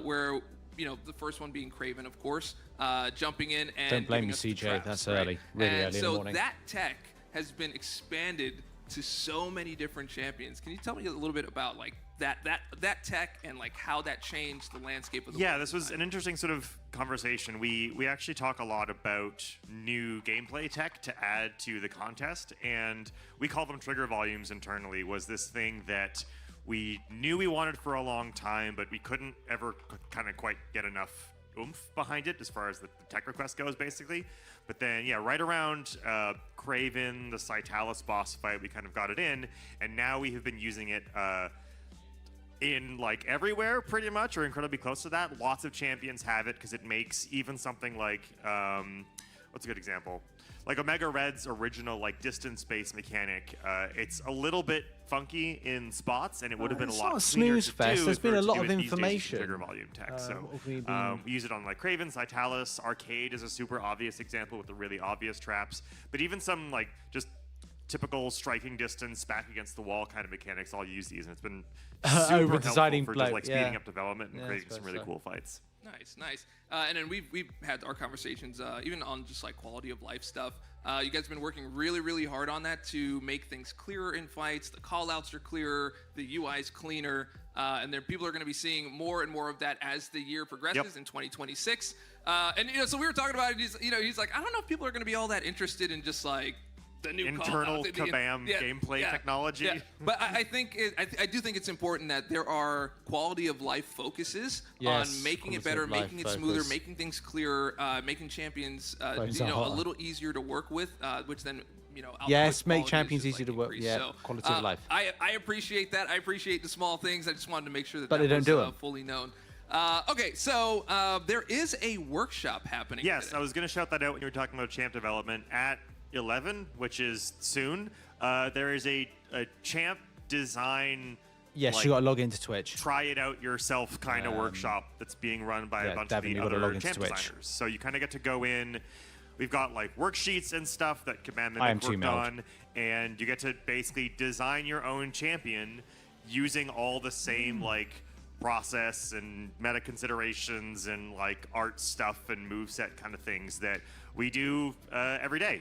where, you know, the first one being Craven, of course, jumping in and don't blame giving me, us the CJ. traps, That's right? early, really and early in the morning. So that tech has been expanded to so many different champions. Can you tell me a little bit about like that tech and like how that changed the landscape of the Yeah, this was an interesting sort of conversation. We actually talk a lot about new gameplay tech to add to the contest, and we call them trigger volumes internally. Was this thing that we knew we wanted for a long time, but we couldn't ever kind of quite get enough oomph behind it as far as the tech request goes, basically. But then, yeah, right around Craven, the Citalis boss fight, we kind of got it in, and now we have been using it in like everywhere pretty much, or incredibly close to that. Lots of champions have it because it makes even something like what's a good example? Like Omega Red's original like distance-based mechanic, it's a little bit funky in spots, and it would have been a lot cleaner snooze to fest. do There's if been we a were to lot do of it these days with information. Trigger volume tech. We been... use it on like Cravens, Italis, Arcade is a super obvious example with the really obvious traps, but even some like just typical striking distance back against the wall kind of mechanics all use these, and it's been super helpful for just like speeding up development and creating some really cool fights. Nice, nice. And then we've had our conversations even on just like quality of life stuff. You guys have been working really, really hard on that to make things clearer in fights. The call-outs are clearer, the UI's cleaner, and then people are going to be seeing more and more of that as the year progresses in 2026. And so we were talking about it. He's like, I don't know if people are going to be all that interested in just like the new internal kabam gameplay technology. Yeah. But I think I do think it's important that there are quality of life focuses on making it better, making it smoother, making things clearer, making champions a little easier to work with, which then make champions easier to work. Yeah, so, quality of life. I appreciate that. I appreciate the small things. I just wanted to make sure that they don't do it fully known. Okay, so there is a workshop happening. Yes, today. I was going to shout that out when you were talking about champ development at 11, which is soon. There is a champ design. Yes, you got to log into Twitch. Try it out yourself kind of workshop that's being run by a bunch of the other champ designers. So you kind of get to go in. We've got like worksheets and stuff that Kabam worked on, and you get to basically design your own champion using all the same like process and meta considerations and like art stuff and moveset kind of things that we do every day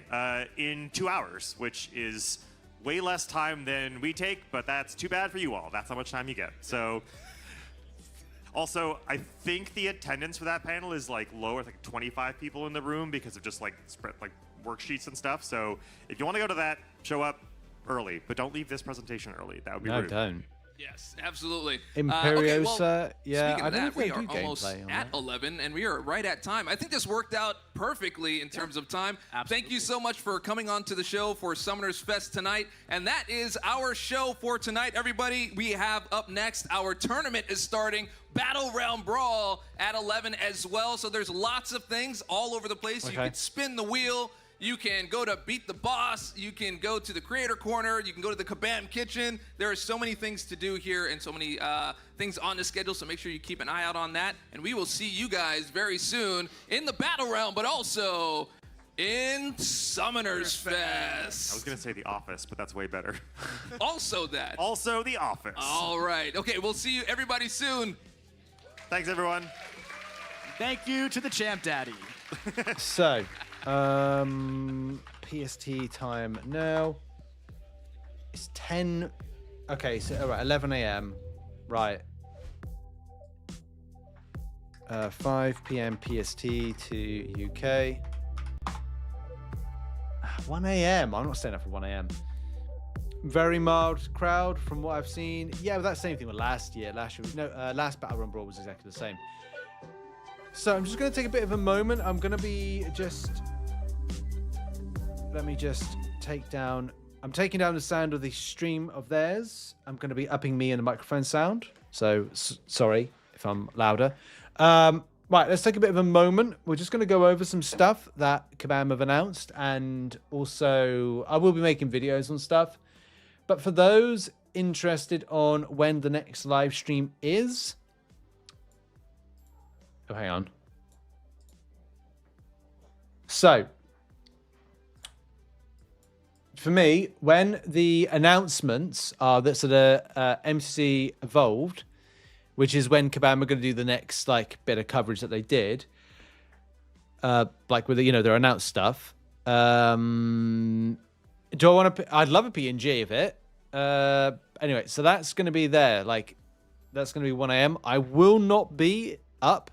in 2 hours, which is way less time than we take, but that's too bad for you all. That's how much time you get. So also, I think the attendance for that panel is like lower, like 25 people in the room because of just like spread like worksheets and stuff. So if you want to go to that, show up early, but don't leave this presentation early. That would be rude. Don't. Yes, absolutely. Imperiosa, speaking of that, we are almost at 11, and we are right at time. I think this worked out perfectly in terms of time. Absolutely. Thank you so much for coming on to the show for Summoners Fest tonight. And that is our show for tonight, everybody. We have up next, our tournament is starting, Battle Realm Brawl at 11 as well. So there's lots of things all over the place. You can spin the wheel. You can go to Beat the Boss. You can go to the Creator Corner. You can go to the Kabam Kitchen. There are so many things to do here and so many things on the schedule, so make sure you keep an eye out on that. And we will see you guys very soon in the Battle Realm, but also in Summoners Fest. I was going to say The Office, but that's way better. Also that. Also The Office. All right. Okay, we'll see you everybody soon. Thanks, everyone. Thank you to the Champ Daddy. So... PST time now. It's 10. Okay, so all right, 11 a.m. Right. 5 p.m. PST to UK. 1 a.m. I'm not staying up for 1 a.m. Very mild crowd from what I've seen. Yeah, but that's the same thing with last year. Last Battle Run Brawl was exactly the same. So I'm just going to take a bit of a moment. I'm going to be just... Let me just take down... I'm taking down the sound of the stream of theirs. I'm going to be upping me and the microphone sound. So, sorry if I'm louder. Right, let's take a bit of a moment. We're just going to go over some stuff that Kabam have announced. And also, I will be making videos on stuff. But for those interested on when the next live stream is... Oh, hang on. So, for me, when the announcements are that sort of MCC Evolved, which is when Kabam are going to do the next like bit of coverage that they did, like with their announced stuff. Do I want to? I'd love a PNG of it. Anyway, so that's going to be there. Like, that's going to be 1 a.m. I will not be up.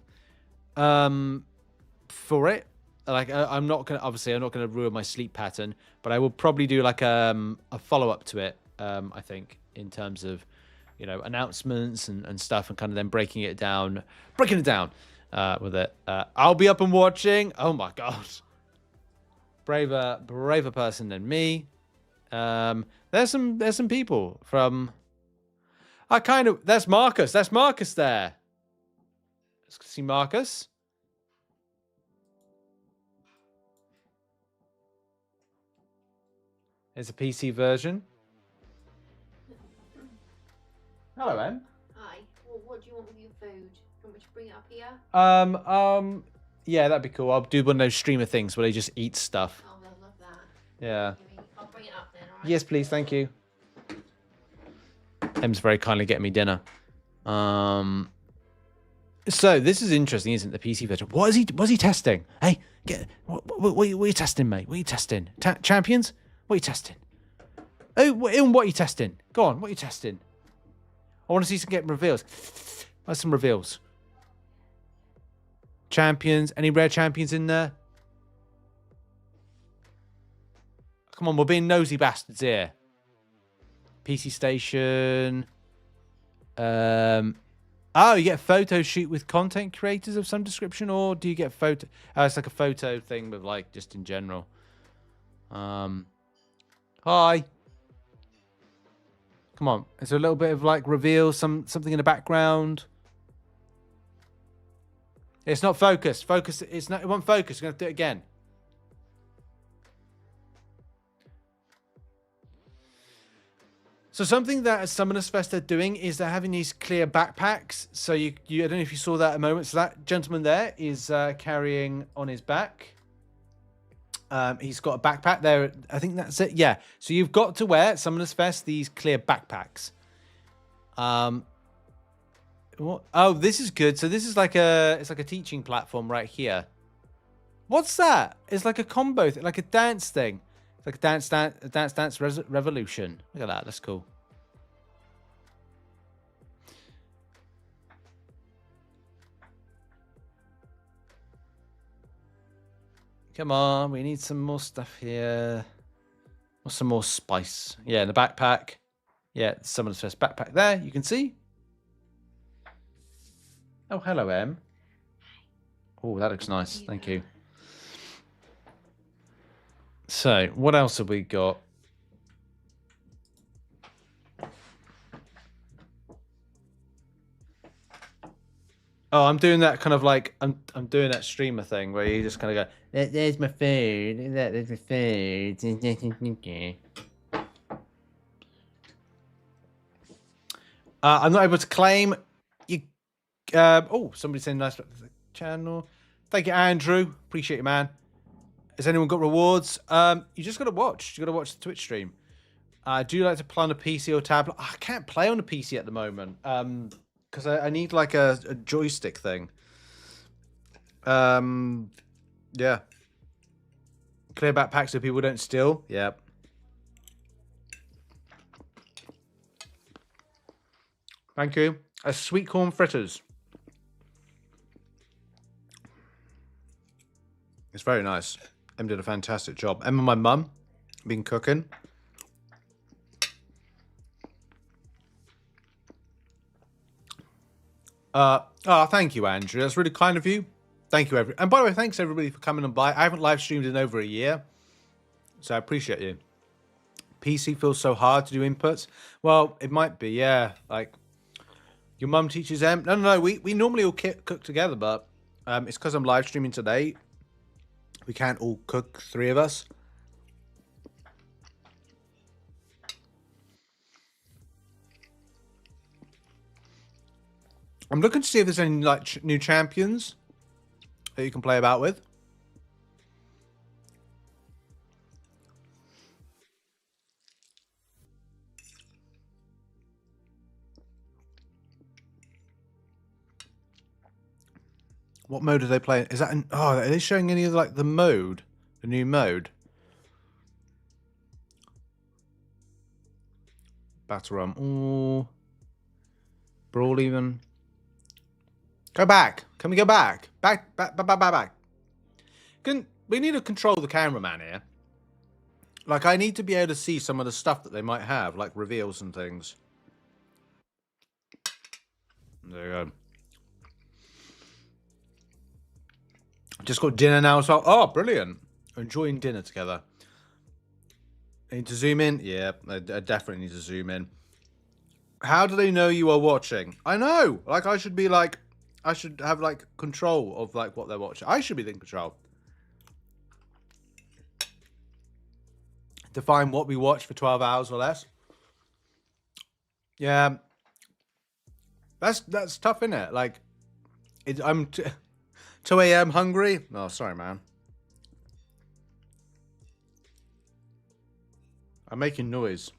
For it, like I'm not gonna ruin my sleep pattern, but I will probably do like a follow-up to it. I think in terms of announcements and stuff, and kind of then breaking it down with it. I'll be up and watching. Oh my god, braver person than me. There's some people from. I kind of... That's Marcus. That's Marcus there. Let's see Marcus. There's a PC version. Hello, Em. Hi. Well, what do you want with your food? Do you want me to bring it up here? Yeah, that'd be cool. I'll do one of those streamer things where they just eat stuff. Oh, they'll love that. Yeah. I'll bring it up then, alright? Yes, please. Thank you. Em's very kindly getting me dinner. So this is interesting, isn't it? The PC version. What is he testing? Hey, what are you testing, mate? What are you testing? Champions? What are you testing? Oh, what are you testing? Go on, what are you testing? I want to see some get reveals. Where's some reveals? Champions? Any rare champions in there? Come on, we're being nosy bastards here. PC station. Oh, you get a photo shoot with content creators of some description, or do you get photo? It's like a photo thing, but like just in general. Hi. Come on. Is there a little bit of like reveal, something in the background? It's not focused. Focus. It's not. It won't focus. We're gonna have to do it again. So something that at Summoners Fest they're doing is they're having these clear backpacks. So you I don't know if you saw that a moment. So that gentleman there is carrying on his back. He's got a backpack there. I think that's it. Yeah. So you've got to wear at Summoners Fest these clear backpacks. What? Oh, this is good. So this is like it's like a teaching platform right here. What's that? It's like a combo, like a dance thing. It's like a dance revolution. Look at that. That's cool. Come on, we need some more stuff here. Or some more spice. Yeah, in the backpack. Yeah, Summoners Fest backpack there. You can see. Oh, hello, Em. Oh, that looks nice. Thank you. So, what else have we got? Oh, I'm doing that kind of like I'm doing that streamer thing where you just kind of go, "There's my food. There's my food." I'm not able to claim. You. Oh, somebody saying nice about the channel. Thank you, Andrew. Appreciate you, man. Has anyone got rewards? You just got to watch. You got to watch the Twitch stream. Do you like to play on a PC or tablet? I can't play on a PC at the moment. Because I need like a joystick thing. Yeah. Clear backpack so people don't steal. Yep. Thank you. Sweet corn fritters. It's very nice. Em did a fantastic job. Em and my mum been cooking. Thank you, Andrew. That's really kind of you. Thank you, everyone. And by the way, thanks everybody for coming and by. I haven't live streamed in over a year, so I appreciate you. PC feels so hard to do inputs. Well, it might be, yeah. Like your mum teaches Em. No. We normally all cook together, but it's because I'm live streaming today. We can't all cook, 3 of us. I'm looking to see if there's any like new champions that you can play about with. What mode are they playing? Is that an, oh, are they showing any of like the mode? The new mode? Battle Realm. Ooh. Brawl even. Go back. Can we go back? Back. We need to control the cameraman here. Like, I need to be able to see some of the stuff that they might have, like reveals and things. There you go. Just got dinner now, so oh, brilliant! Enjoying dinner together. I need to zoom in. Yeah, I definitely need to zoom in. How do they know you are watching? I know. Like, I should be like, I should have like control of like what they're watching. I should be in control. Define what we watch for 12 hours or less. Yeah. That's tough, isn't it? Like, I'm 2 a.m. hungry. Oh, sorry, man. I'm making noise.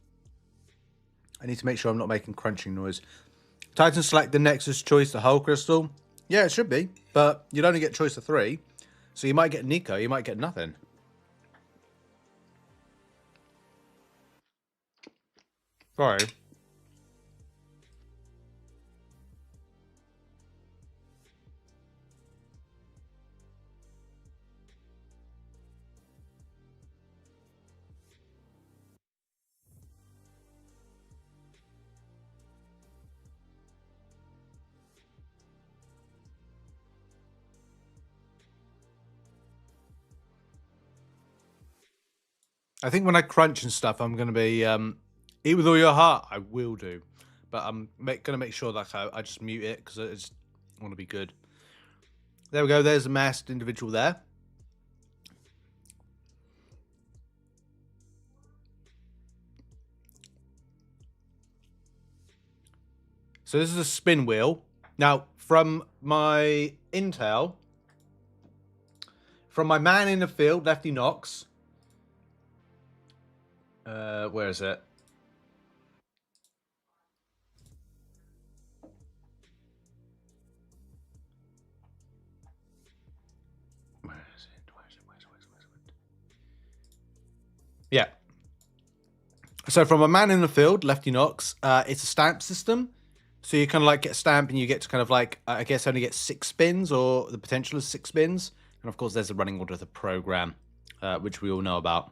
I need to make sure I'm not making crunching noise. Titan select the Nexus choice, the Hull Crystal. Yeah, it should be, but you'd only get choice of 3. So you might get Nico, you might get nothing. Sorry. I think when I crunch and stuff, I'm going to be, eat with all your heart. I will do. But I'm going to make sure that I just mute it because I just want to be good. There we go. There's a masked individual there. So this is a spin wheel. Now, from my intel, from my man in the field, Lefty Knox. Where is it? Where is it? Yeah. So from a man in the field, Lefty Knox, it's a stamp system. So you kind of like get a stamp and you get to kind of like, I guess only get 6 spins, or the potential is 6 spins. And of course there's a running order of the program, which we all know about.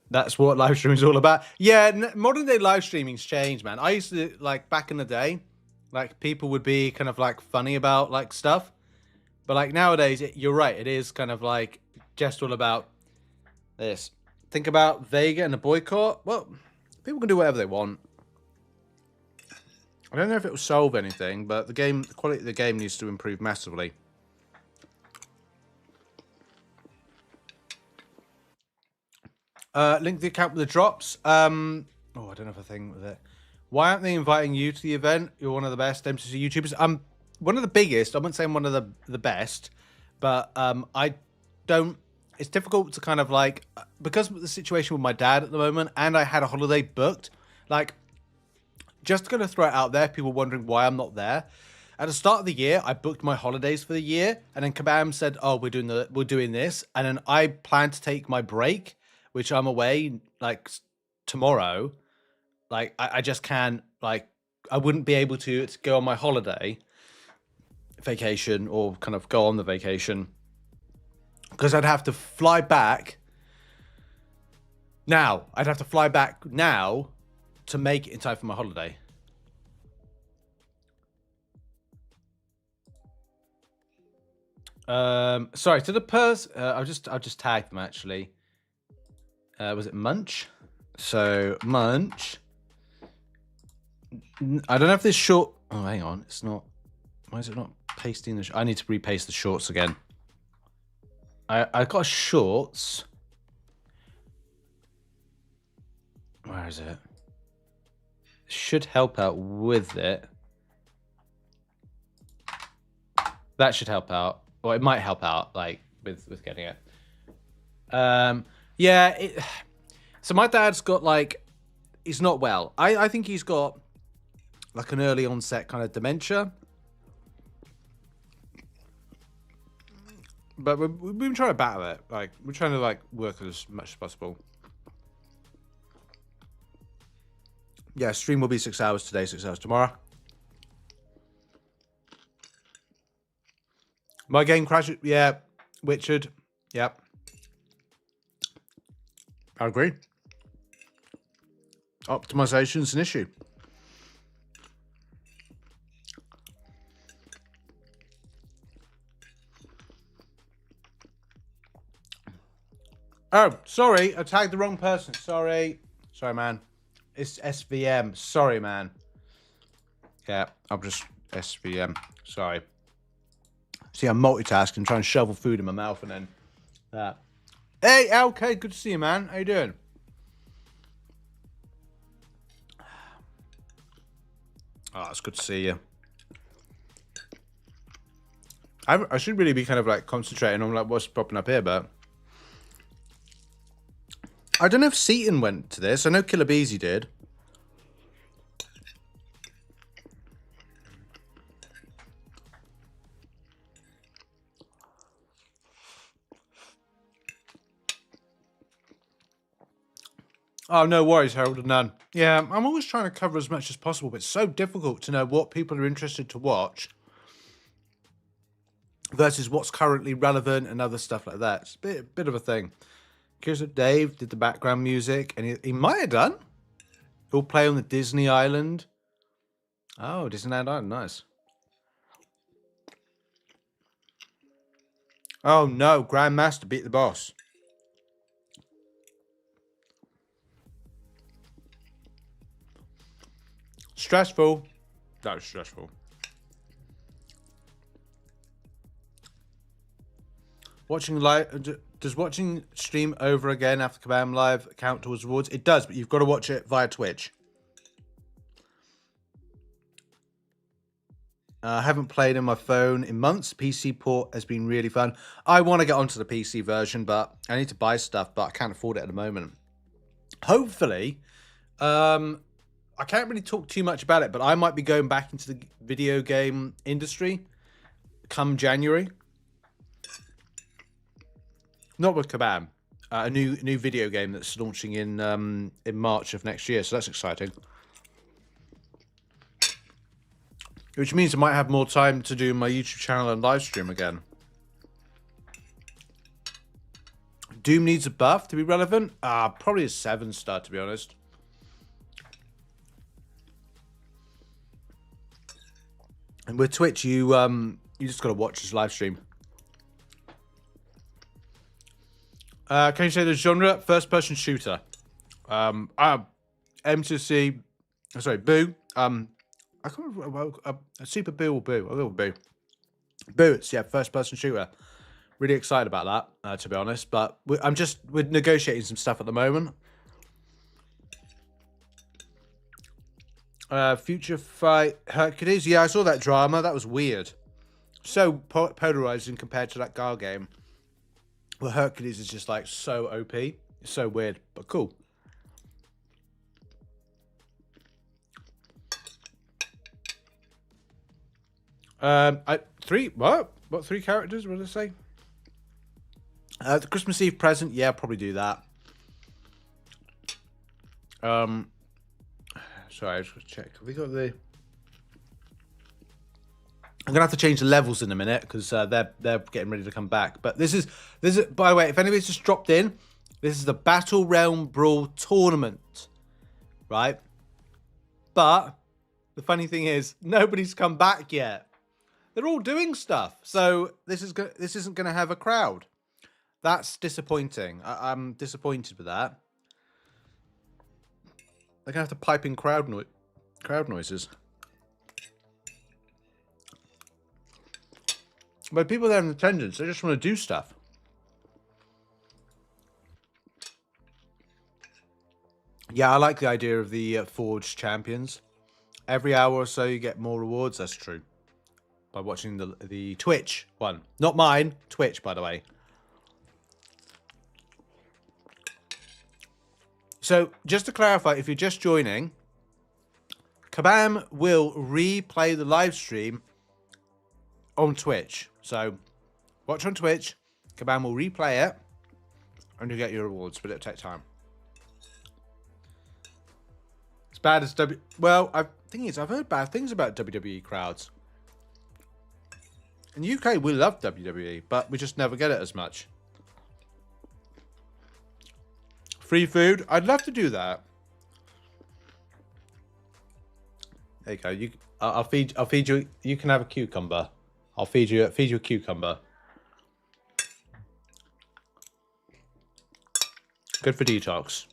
That's what live streaming is all about. Yeah, modern day live streaming's changed, man. I used to, like, back in the day, like, people would be kind of like funny about like stuff. But like nowadays, you're right, it is kind of like just all about this. Think about Vega and the boycott. Well, people can do whatever they want. I don't know if it will solve anything, but the quality of the game needs to improve massively. Link the account with the drops. Oh, I don't have a thing with it. Why aren't they inviting you to the event? You're one of the best MCC YouTubers. I'm one of the biggest. I wouldn't say I'm one of the best, but I don't. It's difficult to kind of like, because of the situation with my dad at the moment, and I had a holiday booked. Like, just going to throw it out there, people wondering why I'm not there. At the start of the year, I booked my holidays for the year, and then Kabam said, "Oh, we're doing this," and then I plan to take my break, which I'm away like tomorrow. Like, I just can't, like, I wouldn't be able to go on my holiday vacation or kind of go on the vacation because I'd have to fly back now. I'd have to fly back now to make it in time for my holiday. Sorry, to the person, I'll just tag them actually. Was it Munch? So Munch. I don't know if this short. Oh, hang on, it's not. Why is it not pasting the? I need to repaste the shorts again. I got shorts. Where is it? Should help out with it. That should help out. Or it might help out, like, with getting it. Yeah. So my dad's got, like, he's not well. I think he's got, like, an early onset kind of dementia. But we've been trying to battle it. Like, we're trying to, like, work as much as possible. Yeah, stream will be 6 hours today, 6 hours tomorrow. My game crashed. Yeah, Richard. Yep. I agree. Optimization's an issue. Oh, sorry. I tagged the wrong person. Sorry. Sorry, man. It's SVM. Sorry, man. Yeah, I'm just SVM. Sorry. See, I'm multitasking, trying to shovel food in my mouth and then that. Hey, LK, good to see you, man. How you doing? Oh, it's good to see you. I should really be kind of like concentrating on like what's popping up here, but I don't know if Seaton went to this. I know Killer Beezy did. Oh, no worries, Harold and None. Yeah, I'm always trying to cover as much as possible, but it's so difficult to know what people are interested to watch versus what's currently relevant and other stuff like that. It's a bit of a thing. Here's what Dave did the background music, and he might have done. He'll play on the Disney Island. Oh, Disneyland Island, nice. Oh no, Grandmaster beat the boss. Stressful. That was stressful. Watching live, does watching stream over again after Kabam Live count towards rewards? It does, but you've got to watch it via Twitch. I haven't played on my phone in months. PC port has been really fun. I want to get onto the PC version, but I need to buy stuff, but I can't afford it at the moment. Hopefully, I can't really talk too much about it, but I might be going back into the video game industry come January. Not with Kabam. A new video game that's launching in March of next year, so that's exciting. Which means I might have more time to do my YouTube channel and live stream again. Doom needs a buff to be relevant? Probably a 7-star, to be honest. And with Twitch, you just got to watch this live stream. Can you say the genre? First-person shooter. MCOC. Sorry, Boo. I can't remember. Super Boo or Boo? I'll go with Boo. Boo. It's first-person shooter. Really excited about that, to be honest. But we're negotiating some stuff at the moment. Future Fight Hercules. Yeah, I saw that drama. That was weird. So polarizing compared to that Gar game. Well, Hercules is just like so OP. It's so weird, but cool. What 3 characters? What did I say? The Christmas Eve present. Yeah, I'll probably do that. Sorry, I just want to check. Have we got the? I'm gonna have to change the levels in a minute because they're getting ready to come back. But this is by the way, if anybody's just dropped in, this is the Battle Realm Brawl tournament, right? But the funny thing is, nobody's come back yet. They're all doing stuff, so this isn't gonna have a crowd. That's disappointing. I'm disappointed with that. They're gonna have to pipe in crowd noises. But people there in attendance, they just want to do stuff. Yeah, I like the idea of the Forge Champions. Every hour or so you get more rewards, that's true. By watching the Twitch one. Not mine, Twitch, by the way. So, just to clarify, if you're just joining, Kabam will replay the live stream on Twitch. So, watch on Twitch, Kabam will replay it, and you get your rewards, but it'll take time. As bad as Well, I've heard bad things about WWE crowds. In the UK, we love WWE, but we just never get it as much. Free food? I'd love to do that. There you go. I'll feed you. You can have a cucumber. I'll feed you a cucumber. good for detox.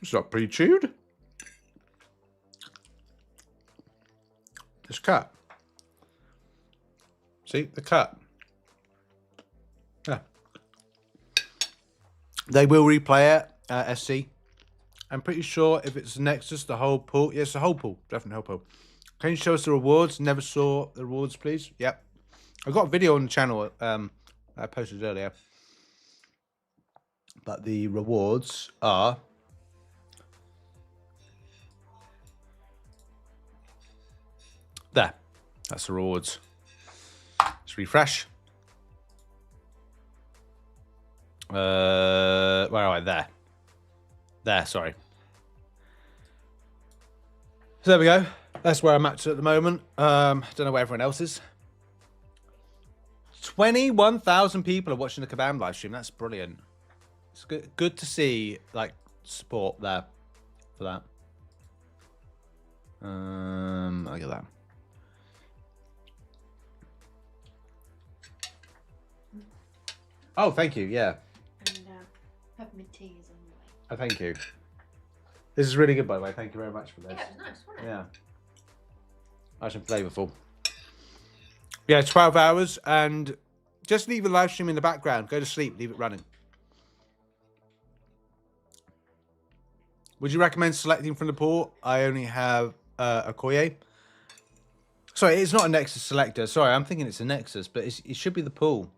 It's not pre-chewed. It's cut. See the cut. Yeah. They will replay it at SC. I'm pretty sure if it's Nexus, the whole pool. Yes, the whole pool. Definitely whole pool. Can you show us the rewards? Never saw the rewards, please. Yep. I've got a video on the channel I posted earlier. But the rewards are... there. That's the rewards. Let's refresh. Where are I? There. There, sorry. So there we go. That's where I'm at the moment. Don't know where everyone else is. 21,000 people are watching the Kabam live stream. That's brilliant. It's good to see like support there for that. I'll get that. Oh, thank you. Yeah. And peppermint tea is on the way. Oh, thank you. This is really good, by the way. Thank you very much for this. Yeah, it was nice, wasn't it? Yeah. Nice and flavourful. Yeah, 12 hours, and just leave the live stream in the background. Go to sleep, leave it running. Would you recommend selecting from the pool? I only have a Koye. Sorry, it's not a Nexus selector. Sorry, I'm thinking it's a Nexus, but it should be the pool.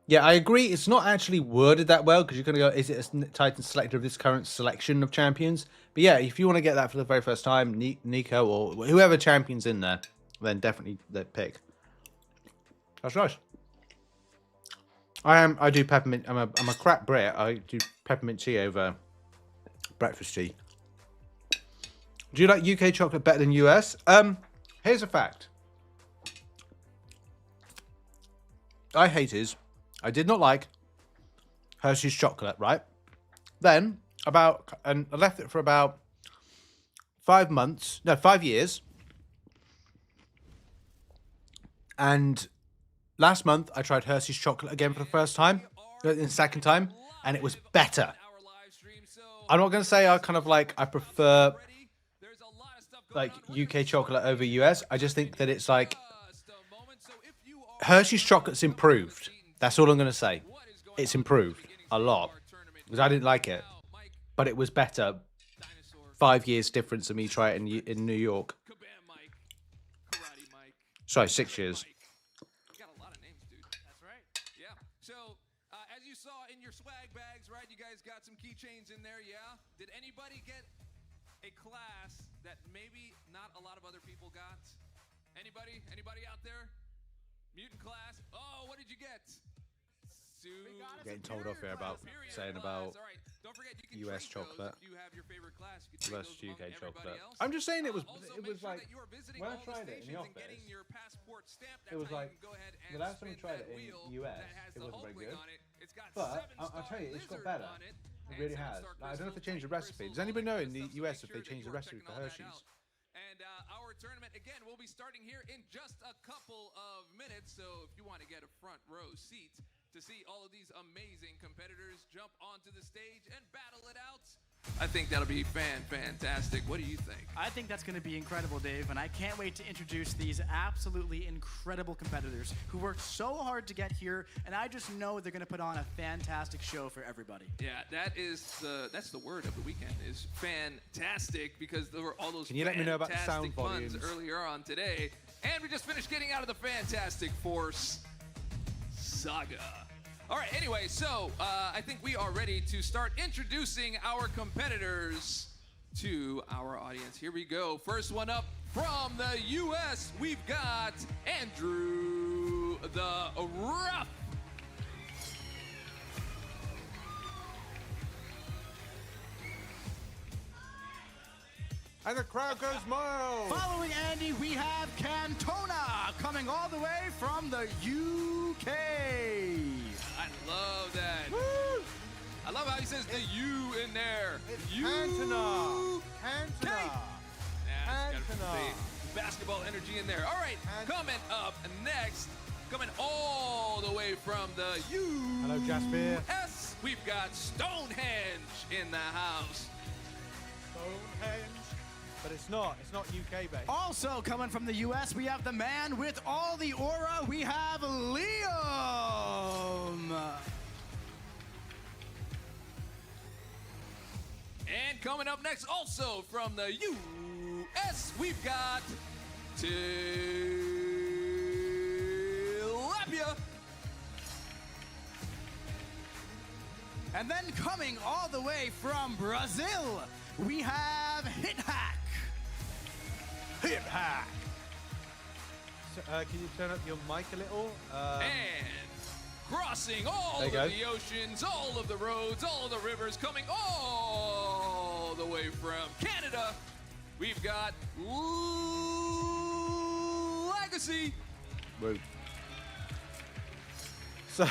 Yeah, I agree. It's not actually worded that well because you're going to go, is it a Titan selector of this current selection of champions? But yeah, if you want to get that for the very first time, Nico or whoever champion's in there, then definitely pick. That's nice. I do peppermint. I'm a crap Brit. I do peppermint tea over breakfast tea. Do you like UK chocolate better than US? Here's a fact. I did not like Hershey's chocolate, right? Then I left it for about 5 years. And last month I tried Hershey's chocolate again for the first time, the second time, and it was better. I'm not going to say I prefer like UK chocolate over US. I just think that it's like Hershey's chocolate's improved. That's all I'm going to say. It's improved a lot because I didn't like it, but it was better. 5 years difference of me trying it in New York. Sorry, 6 years. As you saw in your swag bags, right? You guys got some keychains in there, yeah? Did anybody get a class that maybe not a lot of other people got? Anybody? Anybody out there? Mutant class. Oh, what did you get? Getting told off here about saying about US chocolate. US UK chocolate. I'm just saying it was like when I tried it in the office. It was like the last time we tried it in US, it wasn't very good. But I'll tell you, it's got better. It really has. Like, I don't know if they changed the recipe. Does anybody know in the US if they changed the recipe for Hershey's? And our tournament, again, will be starting here in just a couple of minutes. So if you want to get a front row seat to see all of these amazing competitors jump onto the stage and battle it out, I think that'll be fantastic. What do you think? I think that's going to be incredible, Dave, and I can't wait to introduce these absolutely incredible competitors who worked so hard to get here, and I just know they're going to put on a fantastic show for everybody. Yeah, that's the word of the weekend is fantastic, because there were all those Can you let me know about the sound volumes earlier on today, and we just finished getting out of the Fantastic Force saga. All right, anyway, so I think we are ready to start introducing our competitors to our audience. Here we go. First one up from the U.S., we've got Andrew the Rough. And the crowd goes mild. Following Andy, we have Cantona coming all the way from the UK. I love that. Woo! I love how he says the U in there. It's Cantona. Cantona. Gotta put the basketball energy in there. All right, coming up next, coming all the way from the Hello, Jasper. US, we've got Stonehenge in the house. Stonehenge. But it's not UK based. Also coming from the US, we have the man with all the aura. We have Liam. And coming up next, also from the US, we've got Tilapia. And then coming all the way from Brazil, we have HitHack. HitHack. So, can you turn up your mic a little? And crossing all of the oceans, all of the roads, all of the rivers, coming all the way from Canada, we've got Legacy. Woo. So.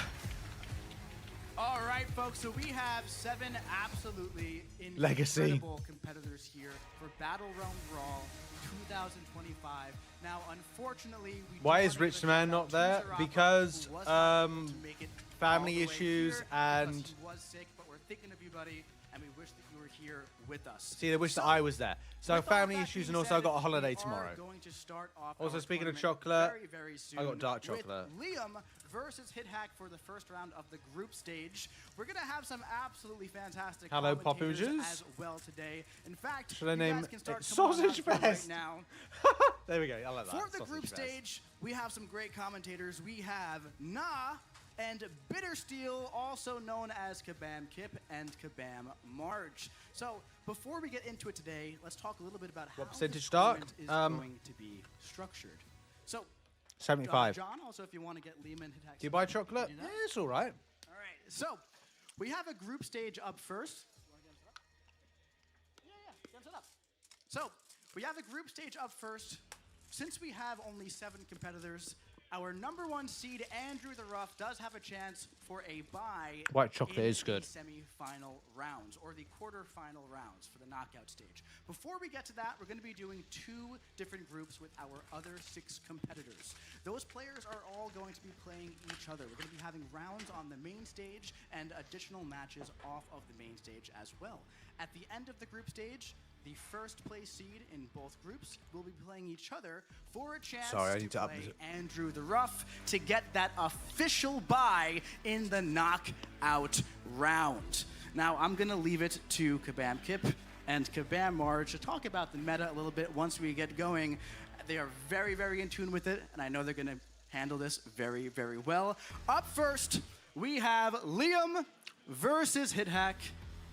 All right, folks, so we have 7 absolutely Legacy. incredible competitors here for Battle Realm Brawl 2025. Now, unfortunately, Why is RichTheMan not there? Because family issues and. He was sick, but we're thinking of you, buddy, and we wish that you were here with us. See, they wish that I was there. So family issues, and also I got a holiday tomorrow. Also, speaking of chocolate, very I got dark with chocolate. Liam versus HitHack for the first round of the group stage. We're gonna have some absolutely fantastic Hello, commentators Popooges. as well today. In fact, Should I you name guys can start it coming on Sausage out for Fest? right now. There we go. I like that. For the Sausage group Fest. stage, we have some great commentators. We have Na and Bittersteel, also known as Kabam Kip and Kabam Marge. So before we get into it today, let's talk a little bit about how percentage this dark? tournament is going to be structured. So 75. John, also if you want to get Liam and HitHack. Do you buy chocolate? Yeah, it's all right. All right, so we have a group stage up first. Get it up. So we have a group stage up first. Since we have only 7 competitors, our #1 seed, Andrew the Rough, does have a chance for a bye White chocolate in is good. the semi-final rounds, or the quarter-final rounds for the knockout stage. Before we get to that, we're going to be doing 2 different groups with our other 6 competitors. Those players are all going to be playing each other. We're going to be having rounds on the main stage and additional matches off of the main stage as well. At the end of the group stage, the first place seed in both groups will be playing each other for a chance to play Andrew the Rough to get that official bye in the knockout round. Now, I'm going to leave it to Kabam Kip and Kabam Marge to talk about the meta a little bit once we get going. They are very, very in tune with it, and I know they're going to handle this very, very well. Up first, we have Liam versus HitHack.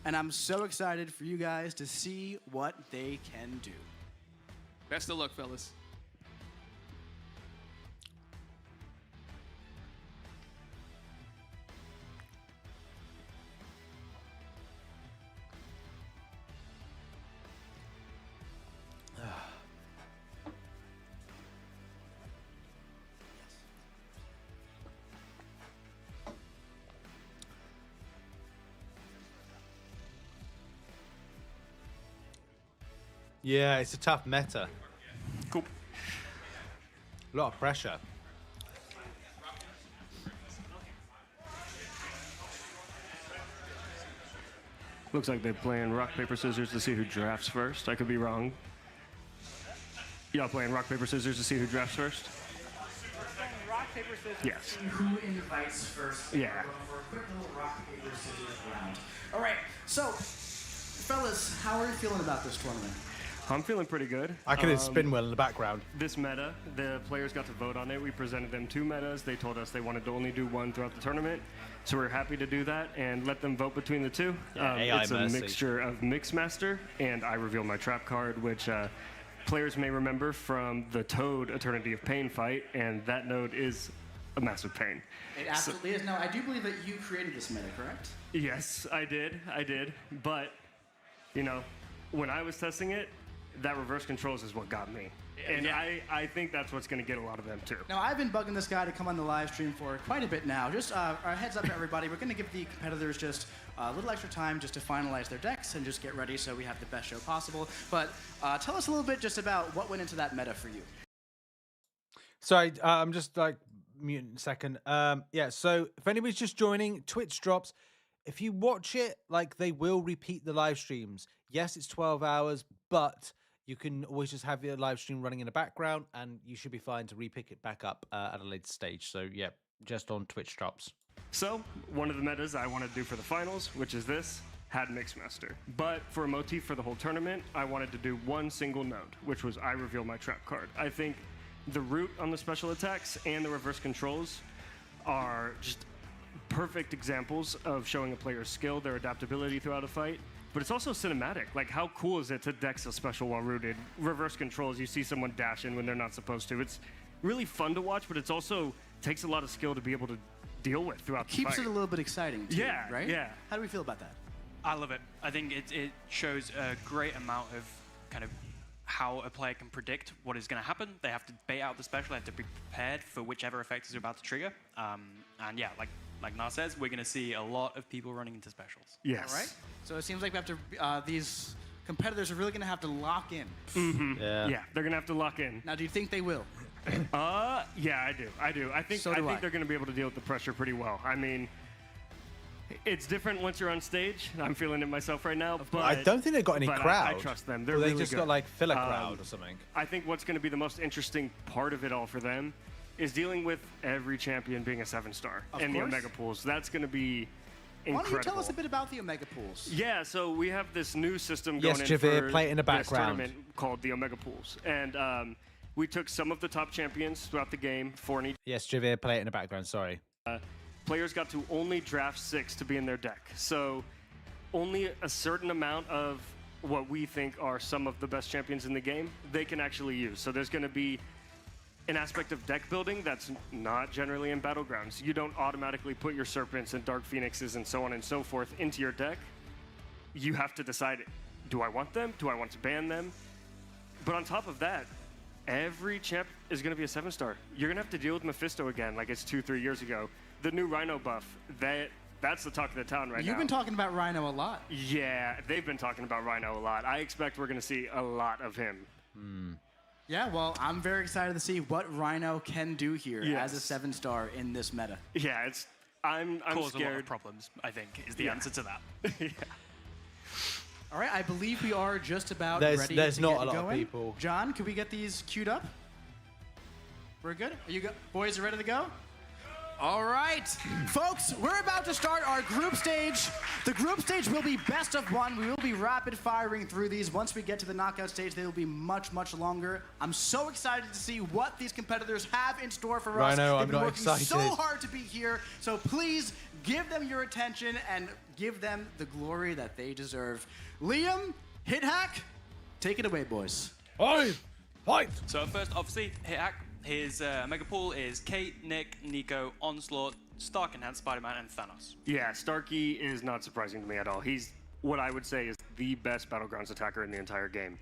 And I'm so excited for you guys to see what they can do. Best of luck, fellas. Yeah, it's a tough meta. Cool. A lot of pressure. Looks like they're playing rock, paper, scissors to see who drafts first. I could be wrong. Y'all playing rock, paper, scissors to see who drafts first? Rock, paper, scissors. Yes. Who invites first? Yeah. For a quick little rock, paper, scissors round. All right, so, fellas, how are you feeling about this tournament? I'm feeling pretty good. I can spin well in the background. This meta, the players got to vote on it. We presented them 2 metas. They told us they wanted to only do 1 throughout the tournament. So we're happy to do that and let them vote between the 2. It's a mixture of Mixmaster and I Reveal My Trap card, which players may remember from the Toad Eternity of Pain fight, and that node is a massive pain. It absolutely is. Now, I do believe that you created this meta, correct? Yes, I did. But, you know, when I was testing it, that reverse controls is what got me. And I think that's what's going to get a lot of them too. Now, I've been bugging this guy to come on the live stream for quite a bit now. Just a heads up to everybody, we're going to give the competitors just a little extra time just to finalize their decks and just get ready so we have the best show possible. But tell us a little bit just about what went into that meta for you. Sorry, I'm just like muting a second. Yeah, so if anybody's just joining, Twitch drops. If you watch it, like, they will repeat the live streams. Yes, it's 12 hours, but you can always just have your live stream running in the background, and you should be fine to repick it back up at a later stage. So, yeah, just on Twitch drops. So, one of the metas I want to do for the finals, which is this, had Mixmaster. But for a motif for the whole tournament, I wanted to do one single node, which was I reveal my trap card. I think the root on the special attacks and the reverse controls are just perfect examples of showing a player's skill, their adaptability throughout a fight. But it's also cinematic. Like, how cool is it to dex a special while rooted? Reverse controls, you see someone dash in when they're not supposed to. It's really fun to watch, but it's also takes a lot of skill to be able to deal with throughout the fight. Keeps it a little bit exciting, too, yeah, right? Yeah. How do we feel about that? I love it. I think it shows a great amount of kind of how a player can predict what is going to happen. They have to bait out the special. They have to be prepared for whichever effect is about to trigger. And yeah, like Nar says, we're going to see a lot of people running into specials. Yes. All right. So it seems like we have to. These competitors are really going to have to lock in. Mm-hmm. Yeah, they're going to have to lock in. Now, do you think they will? Yeah, I do. I think they're going to be able to deal with the pressure pretty well. I mean, it's different once you're on stage. I'm feeling it myself right now, but I don't think they've got any crowd. I trust them. They're Or they really just good. got like filler crowd or something. I think what's going to be the most interesting part of it all for them is dealing with every champion being a 7-star in the Omega pools. That's going to be incredible. Why don't you tell us a bit about the Omega pools? Yeah, so we have this new system Yes, going in Javier, for play it in the this background. tournament called the Omega Pools. And we took some of the top champions throughout the game, Forney. Yes, Javier, play it in the background. Sorry. Players got to only draft 6 to be in their deck. So only a certain amount of what we think are some of the best champions in the game, they can actually use. So there's going to be an aspect of deck building that's not generally in Battlegrounds. You don't automatically put your Serpents and Dark Phoenixes and so on and so forth into your deck. You have to decide, do I want them? Do I want to ban them? But on top of that, every champ is going to be a 7-star. You're going to have to deal with Mephisto again like it's 2-3 years ago. The new Rhino buff, that's the talk of the town right now. You've been talking about Rhino a lot. Yeah, they've been talking about Rhino a lot. I expect we're going to see a lot of him. Yeah, well, I'm very excited to see what Rhino can do here as a 7-star in this meta. Yeah, I'm Cause scared. a lot of problems, I think, is the answer to that. Yeah. All right, I believe we are just about ready there's to not get a lot going. of people. John, can we get these queued up? We're good? Are you boys ready to go? All right, folks, we're about to start our group stage. The group stage will be best of 1. We will be rapid firing through these. Once we get to the knockout stage, they will be much, much longer. I'm so excited to see what these competitors have in store for us. Rhino, They've I'm been not working excited. so hard to be here, so please give them your attention and give them the glory that they deserve. Liam, Hit Hack, take it away, boys. Fight! So first, obviously, Hit Hack. His Omega Pool is Kate, Nick, Nico, Onslaught, Stark Enhanced Spider-Man, and Thanos. Yeah, Starkey is not surprising to me at all. He's what I would say is the best Battlegrounds attacker in the entire game.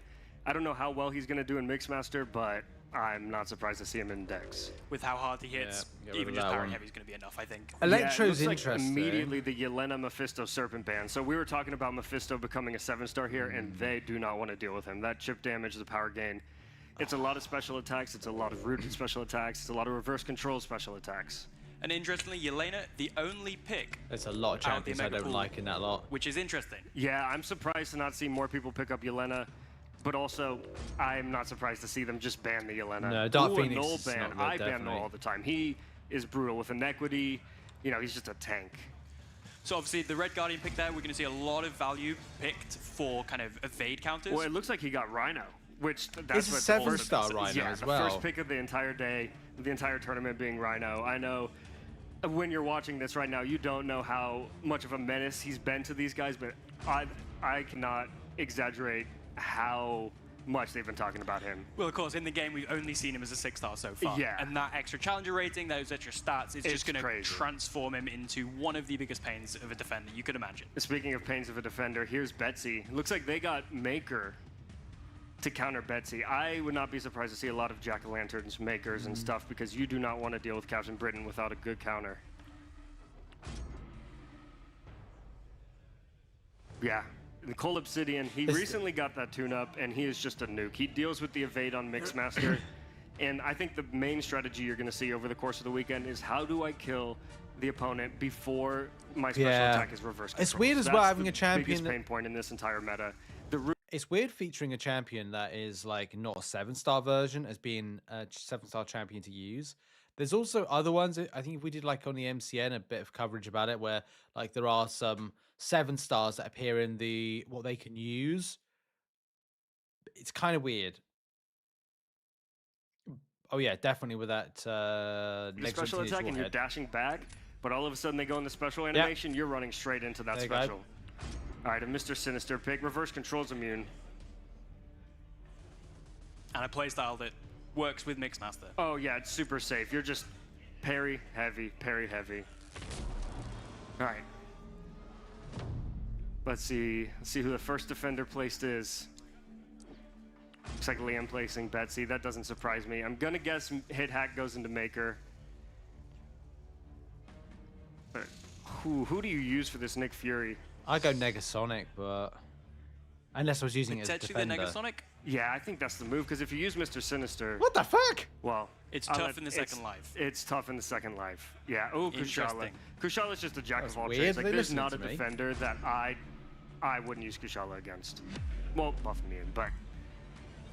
I don't know how well he's going to do in Mixmaster, but I'm not surprised to see him in Dex. With how hard he hits, even just parry heavy is going to be enough, I think. Electro's yeah, interesting. Immediately the Yelena Mephisto Serpent ban. So we were talking about Mephisto becoming a 7-star here, and they do not want to deal with him. That chip damage, the power gain. It's a lot of special attacks, it's a lot of rooted special attacks, it's a lot of reverse control special attacks. And interestingly, Yelena, the only pick. There's a lot of champions I don't like in that lot. Which is interesting. Yeah, I'm surprised to not see more people pick up Yelena, but also I'm not surprised to see them just ban the Yelena. No, Dark Phoenix Null is ban. not good, I ban definitely. Null all the time. He is brutal with inequity. You know, he's just a tank. So obviously, the Red Guardian pick there, we're going to see a lot of value picked for kind of evade counters. Well, it looks like he got Rhino. Which that's It's a what 7-star Rhino yeah, as the well. first pick of the entire day, the entire tournament being Rhino. I know when you're watching this right now, you don't know how much of a menace he's been to these guys, but I cannot exaggerate how much they've been talking about him. Well, of course, in the game, we've only seen him as a 6-star so far. Yeah. And that extra challenger rating, those extra stats, is just going to transform him into one of the biggest pains of a defender you could imagine. Speaking of pains of a defender, here's Betsy. It looks like they got Maker to counter Betsy. I would not be surprised to see a lot of jack-o'-lanterns, makers, and stuff, because you do not want to deal with Captain Britain without a good counter. Yeah, the Cole Obsidian, he recently got that tune-up, and he is just a nuke. He deals with the evade on Mixmaster, and I think the main strategy you're going to see over the course of the weekend is how do I kill the opponent before my special attack is reverse control. It's weird as well having a champion. Biggest pain point in this entire meta. It's weird featuring a champion that is like not a 7-star version as being a 7-star champion to use. There's also other ones. I think if we did like on the MCN a bit of coverage about it, where like there are some 7-stars that appear in the what they can use. It's kind of weird. Oh yeah, definitely with that special attack and you're dashing back, but all of a sudden they go in the special animation. You're running straight into that special. All right, a Mr. Sinister pick. Reverse control's immune. And a playstyle that works with Mixmaster. Oh yeah, it's super safe. You're just parry heavy, parry heavy. All right. Let's see who the first defender placed is. Looks like Liam placing Betsy. That doesn't surprise me. I'm gonna guess Hit Hack goes into Maker. But who do you use for this Nick Fury? I go Negasonic, but unless I was using it as a defender. The Negasonic? Yeah, I think that's the move, because if you use Mr. Sinister... What the fuck? Well... It's tough in the second life. It's tough in the second life. Yeah, oh, Kushala. Kushala's just a jack of all weird. trades. Like, there's not a defender that I wouldn't use Kushala against. Well, buff me in, but...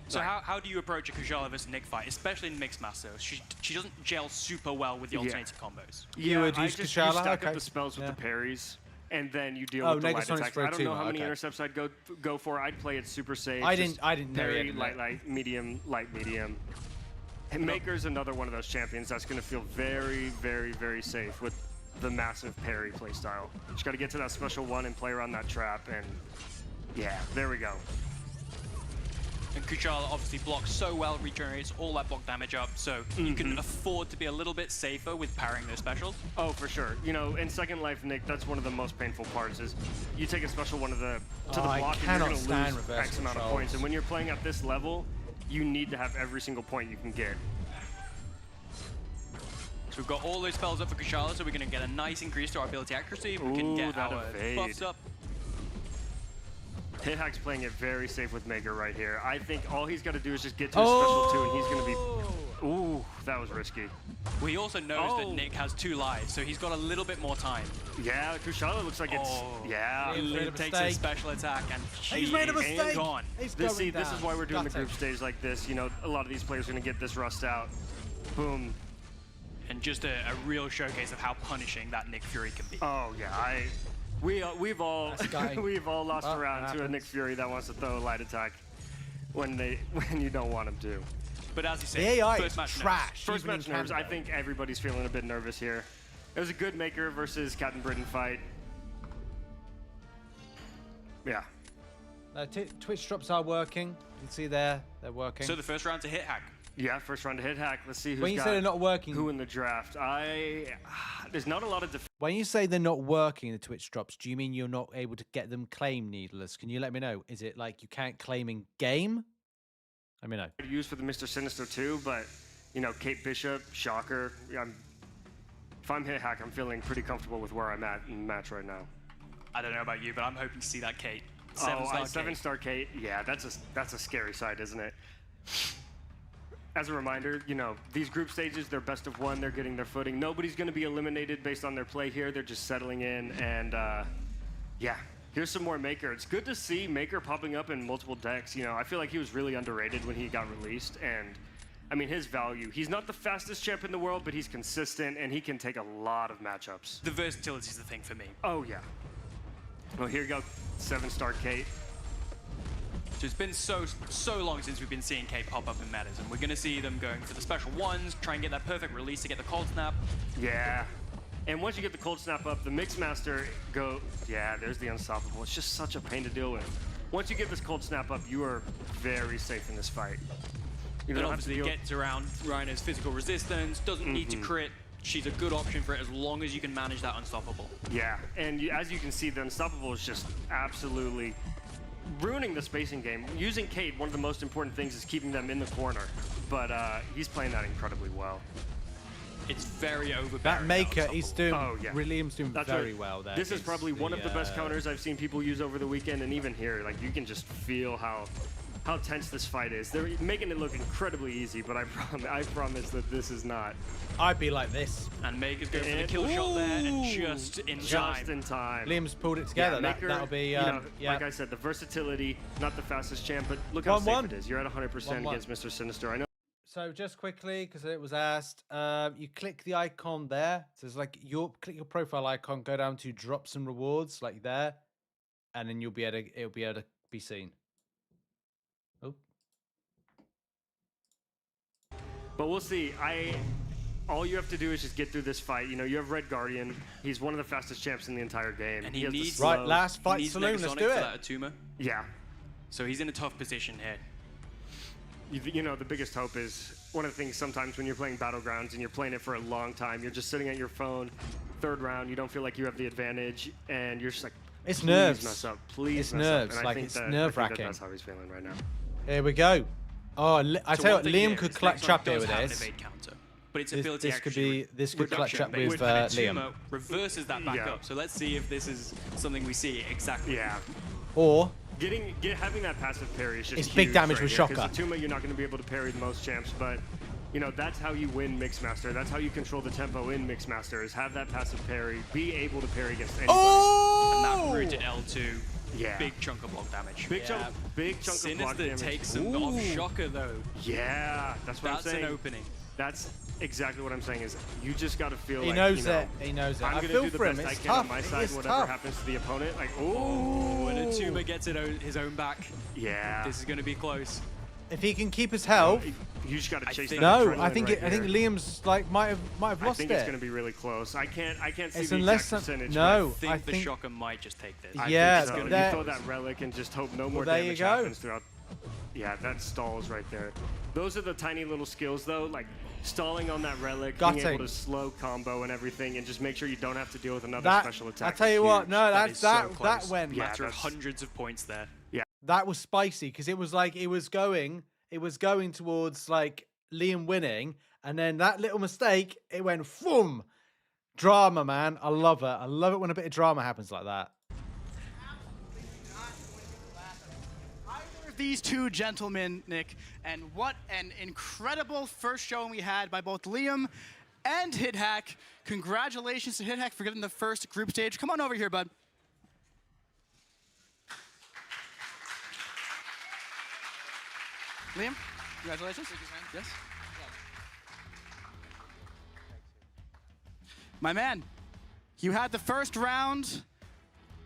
So how do you approach a Kushala versus Nick fight, especially in Mixmaster? She doesn't gel super well with the alternating combos. You would use Kushala? You stack up the spells with the parries, and then you deal with the light attacks. I don't know how many intercepts I'd go for. I'd play it super safe. I didn't parry, light, medium, light, medium. And Maker's another one of those champions that's going to feel very, very, very safe with the massive parry playstyle. Just got to get to that special one and play around that trap, and yeah, there we go. And Kushala obviously blocks so well, regenerates all that block damage up, so you can afford to be a little bit safer with parrying those specials. Oh, for sure. You know, in Second Life, Nick, that's one of the most painful parts is you take a special one to the block and you're going to lose X amount of points. And when you're playing at this level, you need to have every single point you can get. So we've got all those spells up for Kushala, so we're going to get a nice increase to our ability accuracy. We can get our buffs up. Hit Hack's playing it very safe with Maker right here. I think all he's got to do is just get to his special 2 and he's going to be... Ooh, that was risky. Well, he also knows that Nick has 2 lives, so he's got a little bit more time. Yeah, Kushala looks like it's... Yeah. Liam takes his special attack and he's made a mistake. Gone. This is why we're doing the group stage like this. You know, a lot of these players are going to get this rust out. Boom. And just a real showcase of how punishing that Nick Fury can be. Oh, yeah. We've all lost a round to a Nick Fury that wants to throw a light attack when you don't want him to. But as you say, the AI first match trash. First match nerves. I think everybody's feeling a bit nervous here. It was a good Maker versus Captain Britain fight. Yeah. Twitch drops are working. You can see they're working. So the first round to Hit Hack. Yeah, first round to Hit Hack. Let's see who's when you say they're not working, who in the draft. There's not a lot of. When you say they're not working, the Twitch drops, do you mean you're not able to get them claim needless? Can you let me know? Is it like you can't claim in game? Let me know. Used for the Mr. Sinister too, but you know, Kate Bishop, Shocker. If I'm Hit Hack, I'm feeling pretty comfortable with where I'm at in the match right now. I don't know about you, but I'm hoping to see that Kate. 7-star Kate. Yeah, that's a scary sight, isn't it? As a reminder, you know, these group stages, they're best of 1, they're getting their footing. Nobody's going to be eliminated based on their play here. They're just settling in, and yeah, here's some more Maker. It's good to see Maker popping up in multiple decks. You know, I feel like he was really underrated when he got released, and I mean, his value. He's not the fastest champ in the world, but he's consistent, and he can take a lot of matchups. The versatility is the thing for me. Oh, yeah. Well, here you go, 7-star Kate. So it's been so long since we've been seeing Kate pop up in metas, and we're going to see them going for the special ones, try and get that perfect release to get the cold snap. Yeah. And once you get the cold snap up, the Mixmaster yeah, there's the unstoppable. It's just such a pain to deal with. Once you get this cold snap up, you are very safe in this fight. You don't obviously gets around Rhino's physical resistance, doesn't need to crit. She's a good option for it as long as you can manage that unstoppable. Yeah, and as you can see, the unstoppable is just absolutely ruining the spacing game. Using Cade, one of the most important things is keeping them in the corner, but he's playing that incredibly well. It's very overbearing. That Maker, he's doing, Liam's doing That's very right. well there. This is probably one of the best counters I've seen people use over the weekend, and even here, like, you can just feel how tense this fight is. They're making it look incredibly easy, but I promise that this is not. I'd be like this. And Maker's going for the kill shot there, and just in time. Just in time. Liam's pulled it together. Yeah, Maker, that'll be, you know, like I said, the versatility, not the fastest champ, but look how safe it is. You're at 100% against Mr. Sinister. I know. So just quickly, because it was asked, you click the icon there. So it's like click your profile icon, go down to drops and rewards, like there, and then it'll be able to be seen. Oh. But we'll see. All you have to do is just get through this fight. You know, you have Red Guardian. He's one of the fastest champs in the entire game. And he needs last fight saloon. Let's do for it. that Atuma. Yeah. So he's in a tough position here. You know, the biggest hope is one of the things sometimes when you're playing Battlegrounds and you're playing it for a long time, you're just sitting at your phone, third round, you don't feel like you have the advantage, and you're just like, it's please nerves. Mess up, please it's mess nerves. up. And like I think it's that, nerve-wracking. That's how he's feeling right now. Here we go. Oh, I tell you what, Liam could clutch up here with this. But its ability This could clutch up with Liam. Reverses that back up. So let's see if this is something we see exactly. Yeah. Or having that passive parry is just it's big damage with Shocker. Because Atuma, you're not going to be able to parry most champs, but you know that's how you win Mixmaster. That's how you control the tempo in Mixmaster. Is have that passive parry, be able to parry against anybody. And that rooted L2. Yeah. Big chunk of block damage. Big chunk of block damage. Sinister takes some off Shocker though. Yeah, that's what I'm saying. That's an opening. That's exactly what I'm saying. Is you just got to feel he like knows you know, it. He knows it. I'm I gonna feel do the for him. best I It's can tough. on my It side, is whatever tough. happens to the opponent. Like, and Atuma gets his own back. Yeah. This is going to be close. If he can keep his health, you just got to chase that. No, I think right I think Liam's like might have lost it. I think it's going to be really close. I can't see it's the unless exact percentage. No, I think the Shocker might just take this. Yeah, so. You throw that relic and just hope no more there damage you go. happens throughout. Yeah, that stalls right there. Those are the tiny little skills though, like stalling on that relic, being able to slow combo and everything, and just make sure you don't have to deal with another special attack. I tell you what, no, that went. Yeah, matter of hundreds of points there. Yeah, that was spicy because it was like it was going towards like Liam winning, and then that little mistake, it went boom. Drama, man. I love it. I love it when a bit of drama happens like that. These two gentlemen, Nick, and what an incredible first showing we had by both Liam and HitHack. Congratulations to HitHack for getting the first group stage. Come on over here, bud. Liam, congratulations. Yes. My man, you had the first round.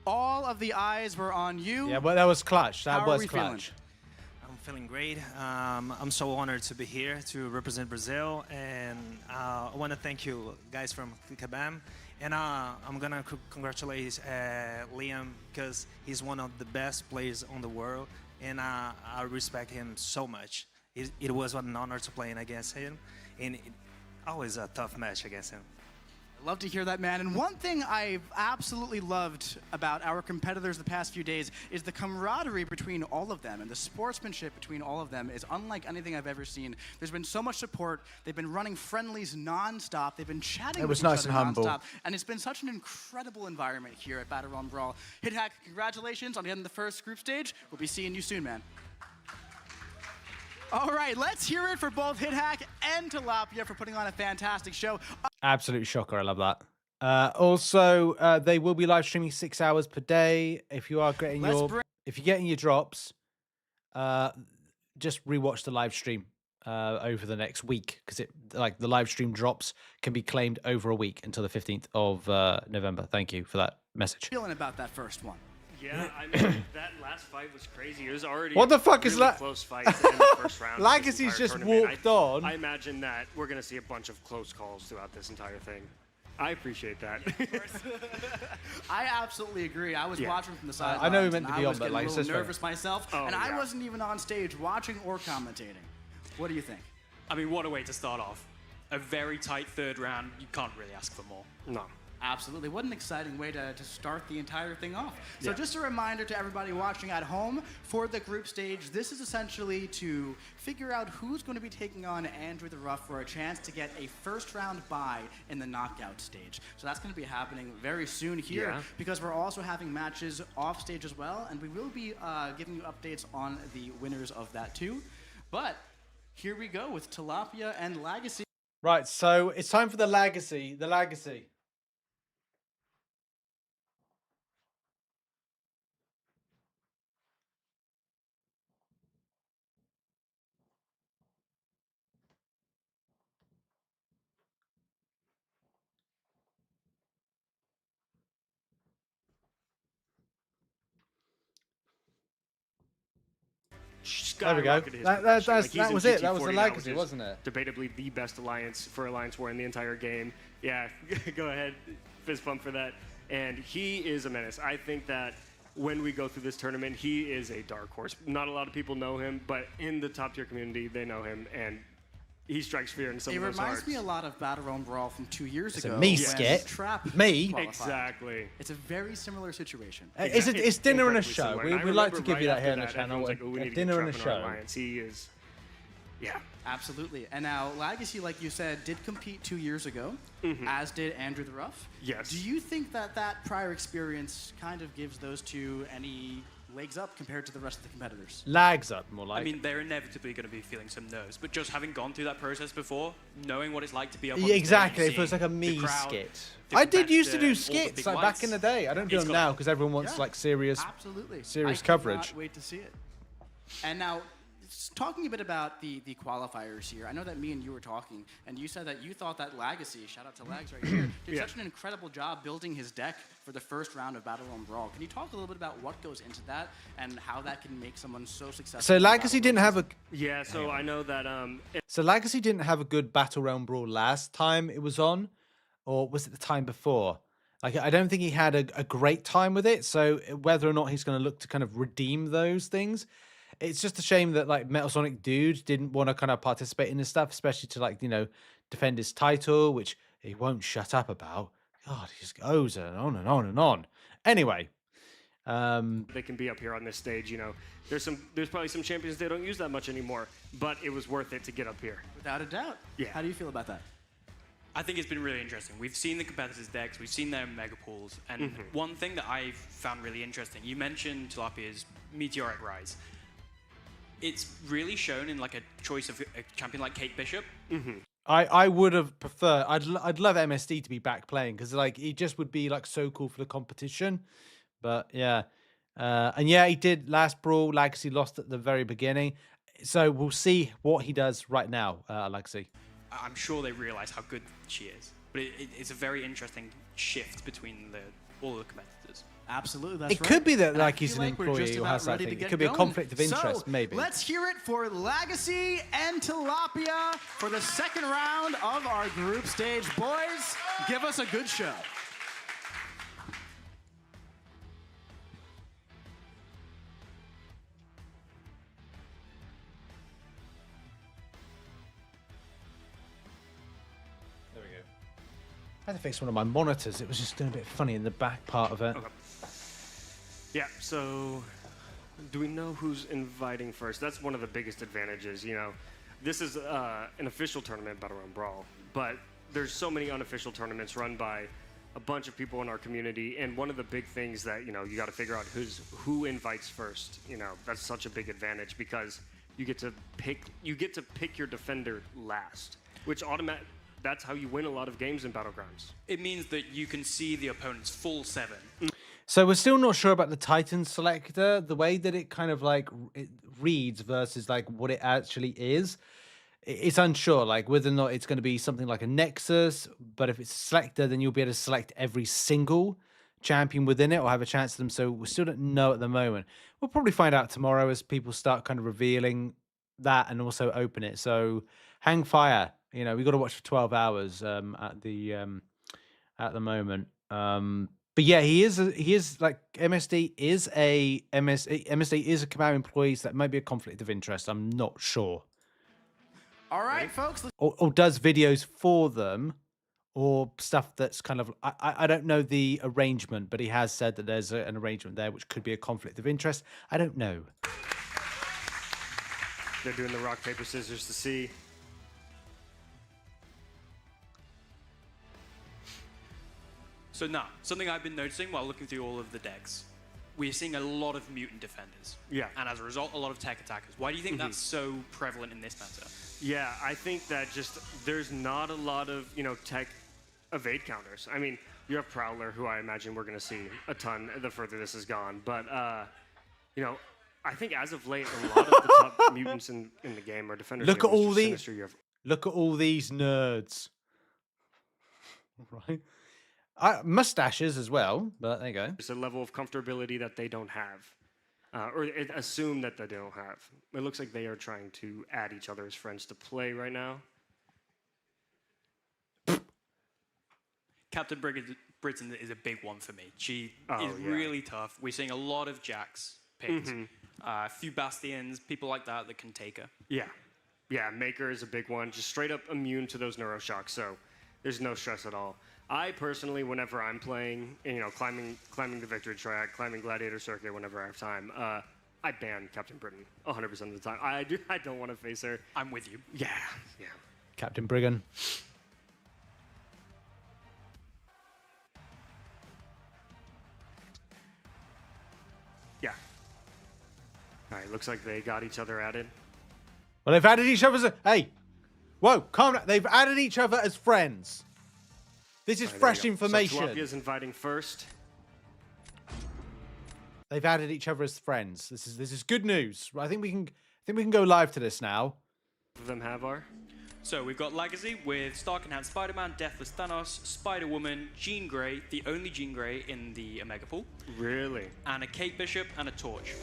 All of the eyes were on you. Yeah, well, that was clutch. That was clutch. Feeling? I'm feeling great. I'm so honored to be here to represent Brazil, and I want to thank you guys from Kabam. And I'm gonna congratulate Liam because he's one of the best players on the world, and I respect him so much. It was an honor to play against him, and always a tough match against him. Love to hear that, man. And one thing I've absolutely loved about our competitors the past few days is the camaraderie between all of them, and the sportsmanship between all of them is unlike anything I've ever seen. There's been so much support. They've been running friendlies nonstop. They've been chatting with each other nonstop. And it's been such an incredible environment here at Battle Realm Brawl. HitHack, congratulations on getting the first group stage. We'll be seeing you soon, man. All right, let's hear it for both HitHack and Tilapia for putting on a fantastic show. Absolute shocker. I love that. Also, they will be live streaming 6 hours per day. If you are getting if you're getting your drops, just rewatch the live stream over the next week, because the live stream drops can be claimed over a week until the 15th of November. Thank you for that message. Feeling about that first one. Yeah, I mean, that last fight was crazy. It was already what the fuck is that? Close fight in the first round. Legacy's just walked on. I imagine that we're going to see a bunch of close calls throughout this entire thing. I appreciate that. I absolutely agree. I was watching from the sidelines. I know we meant to be on, but but like, I was getting a little nervous myself, and I wasn't even on stage watching or commentating. What do you think? I mean, what a way to start off. A very tight third round. You can't really ask for more. No. Absolutely. What an exciting way to start the entire thing off. So just a reminder to everybody watching at home, for the group stage, this is essentially to figure out who's going to be taking on Andrew the Rough for a chance to get a first round bye in the knockout stage. So that's going to be happening very soon here because we're also having matches off stage as well, and we will be giving you updates on the winners of that too. But here we go with Tilapia and Legacy. Right, so it's time for the Legacy. The Legacy. There we go. That was it. That was the Legacy, wasn't it? Debatably the best alliance for Alliance War in the entire game. Yeah, go ahead. Fist bump for that. And he is a menace. I think that when we go through this tournament, he is a dark horse. Not a lot of people know him, but in the top tier community, they know him. And he strikes fear in some of those hearts. It reminds me a lot of Battle Realm Brawl from 2 years ago. Me skit. Me? Qualified. Exactly. It's a very similar situation. It's dinner and a show. Similar. We like to give right you that here on after the channel. Like, oh, we need to Dinner get and a Trap in our show. alliance. He is, yeah. Absolutely. And now, Legacy, like you said, did compete 2 years ago, as did Andrew the Rough. Yes. Do you think that prior experience kind of gives those two any legs up compared to the rest of the competitors? Lags up, more like. I mean, they're inevitably going to be feeling some nerves, but just having gone through that process before, knowing what it's like to be up on Yeah, exactly. the It feels like a me crowd, skit. the I did used to do competitor, all the skits big like back in the day. I don't do It's them got- now because everyone wants like serious coverage. I cannot wait to see it. And now, talking a bit about the qualifiers here, I know that me and you were talking, and you said that you thought that Legacy, shout out to Lags right here, did such an incredible job building his deck for the first round of Battle Realm Brawl. Can you talk a little bit about what goes into that and how that can make someone so successful? So Legacy didn't have a. Yeah, so I know that. So Legacy didn't have a good Battle Realm Brawl last time it was on, or was it the time before? Like, I don't think he had a great time with it. So whether or not he's going to look to kind of redeem those things, it's just a shame that like Metal Sonic Dude didn't want to kind of participate in this stuff, especially to like, you know, defend his title, which he won't shut up about. God, he just goes on and on and on. Anyway. They can be up here on this stage, you know. There's probably some champions they don't use that much anymore, but it was worth it to get up here. Without a doubt. Yeah. How do you feel about that? I think it's been really interesting. We've seen the competitors' decks, we've seen their mega pools, and one thing that I've found really interesting, you mentioned Tilapia's Meteoric Rise. It's really shown in like a choice of a champion like Kate Bishop. I would have preferred. I'd love MSD to be back playing because like he just would be like so cool for the competition. But yeah, and yeah, he did last brawl. Legacy lost at the very beginning, so we'll see what he does right now. Legacy. I'm sure they realize how good she is, but it's a very interesting shift between all the competitors. Absolutely, that's It right. could be that And I like he's feel an like we're employee just who about has that ready to thing. It get could be a going. conflict of interest, So, maybe. Let's hear it for Legacy and Tilapia for the second round of our group stage. Boys, give us a good show. There we go. I had to fix one of my monitors. It was just doing a bit funny in the back part of it. Okay. Yeah, so do we know who's inviting first? That's one of the biggest advantages, you know. This is an official tournament, Battle Realm Brawl, but there's so many unofficial tournaments run by a bunch of people in our community, and one of the big things that, you know, you got to figure out who invites first. You know, that's such a big advantage because you get to pick your defender last, which that's how you win a lot of games in Battlegrounds. It means that you can see the opponent's full 7. So we're still not sure about the Titan selector, the way that it kind of like it reads versus like what it actually is. It's unsure, like whether or not it's going to be something like a Nexus, but if it's a selector, then you'll be able to select every single champion within it or have a chance to them. So we still don't know at the moment. We'll probably find out tomorrow as people start kind of revealing that and also open it. So hang fire. You know, we got to watch for 12 hours at the moment. But yeah, he is like MSD is a Kabam employee, so that might be a conflict of interest. I'm not sure. All right, folks. Or does videos for them, or stuff that's kind of I don't know the arrangement, but he has said that there's an arrangement there which could be a conflict of interest. I don't know. They're doing the rock, paper, scissors to see. So now, something I've been noticing while looking through all of the decks, we're seeing a lot of mutant defenders. Yeah. And as a result, a lot of tech attackers. Why do you think that's so prevalent in this meta? Yeah, I think that just there's not a lot of, tech evade counters. I mean, you have Prowler, who I imagine we're going to see a ton the further this has gone. But, I think as of late, a lot of the top mutants in the game are defenders. Look at all these. Look at all these nerds. Right. Mustaches as well, but there you go. It's a level of comfortability that they don't have, or assume that they don't have. It looks like they are trying to add each other as friends to play right now. Captain Britain is a big one for me. She is really tough. We're seeing a lot of Jacks picked, a few Bastions, people like that can take her. Yeah, Maker is a big one. Just straight up immune to those neuroshocks, so there's no stress at all. I personally, whenever I'm playing, climbing the victory track, climbing Gladiator Circuit, whenever I have time, I ban Captain Britain 100% of the time. I don't want to face her. I'm with you. Yeah. Captain Brigham. Yeah. All right, looks like they got each other added. Well, they've added each other as hey, whoa, calm down. They've added each other as friends. This is fresh information. So Tilapia's inviting first. They've added each other as friends. This is good news. I think we can go live to this now. Both of them have our. So we've got Legacy with Stark Enhanced Spider-Man, Deathless Thanos, Spider-Woman, Jean Grey, the only Jean Grey in the Omega pool. Really? And a Kate Bishop and a Torch.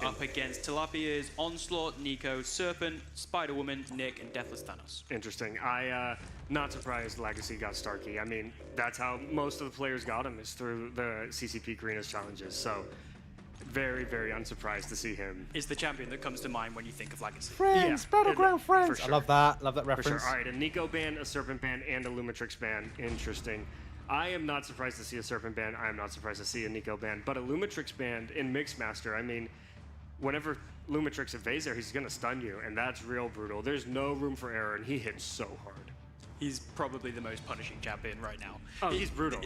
Up against Tilapia's Onslaught, Nico, Serpent, Spider-Woman, Nick, and Deathless Thanos. Interesting. Not surprised Legacy got Starkey. I mean, that's how most of the players got him, is through the CCP Greenest challenges. So, very, very unsurprised to see him. Is the champion that comes to mind when you think of Legacy. Friends, Battleground friends. Sure. I love that. Love that reference. For sure. All right, a Nico ban, a Serpent ban, and a Lumitrix ban. Interesting. I am not surprised to see a Serpent ban. I am not surprised to see a Nico ban. But a Lumitrix ban in Mixmaster, I mean, whenever Lumitrix evades there, he's going to stun you, and that's real brutal. There's no room for error, and he hits so hard. He's probably the most punishing champion right now. Oh, he's brutal.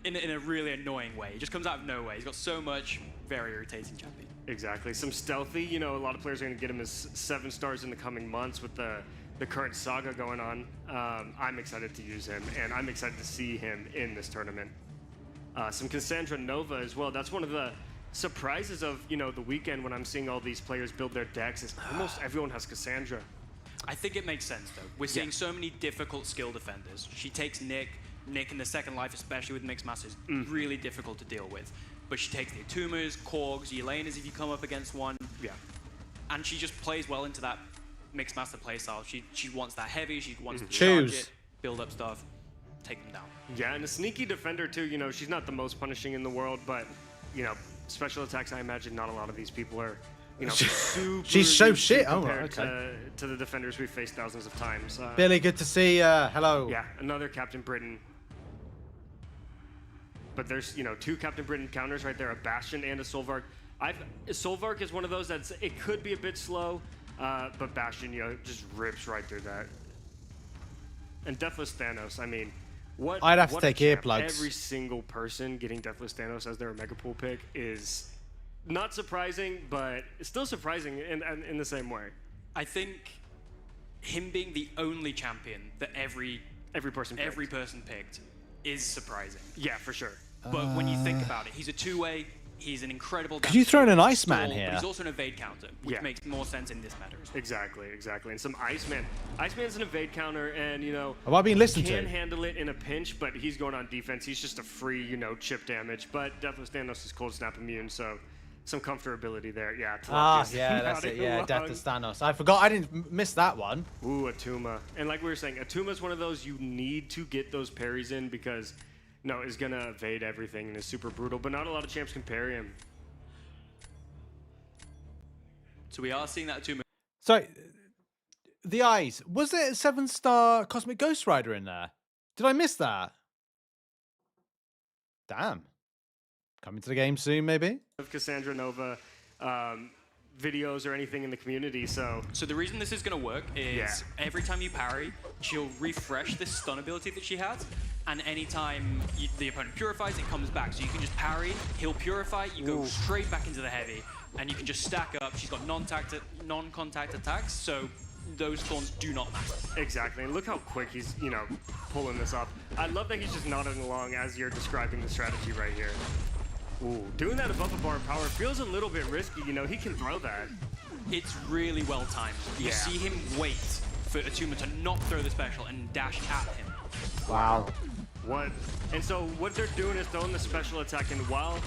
In a really annoying way. He just comes out of nowhere. He's got so much very irritating champion. Exactly. Some stealthy, a lot of players are going to get him as 7 stars in the coming months with the current saga going on. I'm excited to use him, and I'm excited to see him in this tournament. Some Cassandra Nova as well. That's one of the surprises of, the weekend when I'm seeing all these players build their decks is almost everyone has Cassandra. I think it makes sense, though. We're seeing so many difficult skill defenders. She takes Nick. Nick in the second life, especially with Mixed Masters, really difficult to deal with. But she takes the Atumas, Korgs, Yelenas if you come up against one. Yeah. And she just plays well into that Mixed Master playstyle. She wants that heavy, she wants to Choose. charge it, build up stuff, take them down. Yeah, and a sneaky defender, too. She's not the most punishing in the world, but, special attacks, I imagine not a lot of these people are, super She's so shit. Oh, compared okay. to the defenders we've faced thousands of times. Billy, good to see you. Hello. Yeah, another Captain Britain. But there's, 2 Captain Britain counters right there, a Bastion and a Solvark. Solvark is one of those it could be a bit slow, but Bastion, just rips right through that. And Deathless Thanos, I mean, I'd have to what take a champ. earplugs. Every single person getting Deathless Thanos as their Mega Pool pick is not surprising, but it's still surprising in the same way. I think him being the only champion that every person picked is surprising. Yeah, for sure. But when you think about it, he's a two-way. He's an incredible. Could you throw in an Iceman stall, here? But he's also an evade counter, which makes more sense in this meta. Exactly. And some Iceman. Iceman's an evade counter, and Am I being listened can to? handle it in a pinch, but he's going on defense. He's just a free, chip damage. But Deathless Thanos is cold snap immune, so some comfortability there. Yeah. Yeah, that's it. Yeah, Deathless Thanos. I forgot. I didn't miss that one. Ooh, Atuma. And like we were saying, Atuma's one of those you need to get those parries in because. No, is going to evade everything and is super brutal, but not a lot of champs can parry him. So we are seeing that too. So, the eyes. Was there a 7-star Cosmic Ghost Rider in there? Did I miss that? Damn. Coming to the game soon, maybe? Of Cassandra Nova videos or anything in the community, so the reason this is going to work is every time you parry, she'll refresh this stun ability that she has, and anytime the opponent purifies, it comes back. So you can just parry, he'll purify, you go straight back into the heavy, and you can just stack up. She's got non-contact attacks, so those thorns do not matter. Exactly, and look how quick he's, pulling this off. I love that he's just nodding along as you're describing the strategy right here. Ooh, doing that above a bar of power feels a little bit risky. He can throw that. It's really well timed. You see him wait for Atuma to not throw the special and dash at him. Wow. And so what they're doing is throwing the special attack, and while,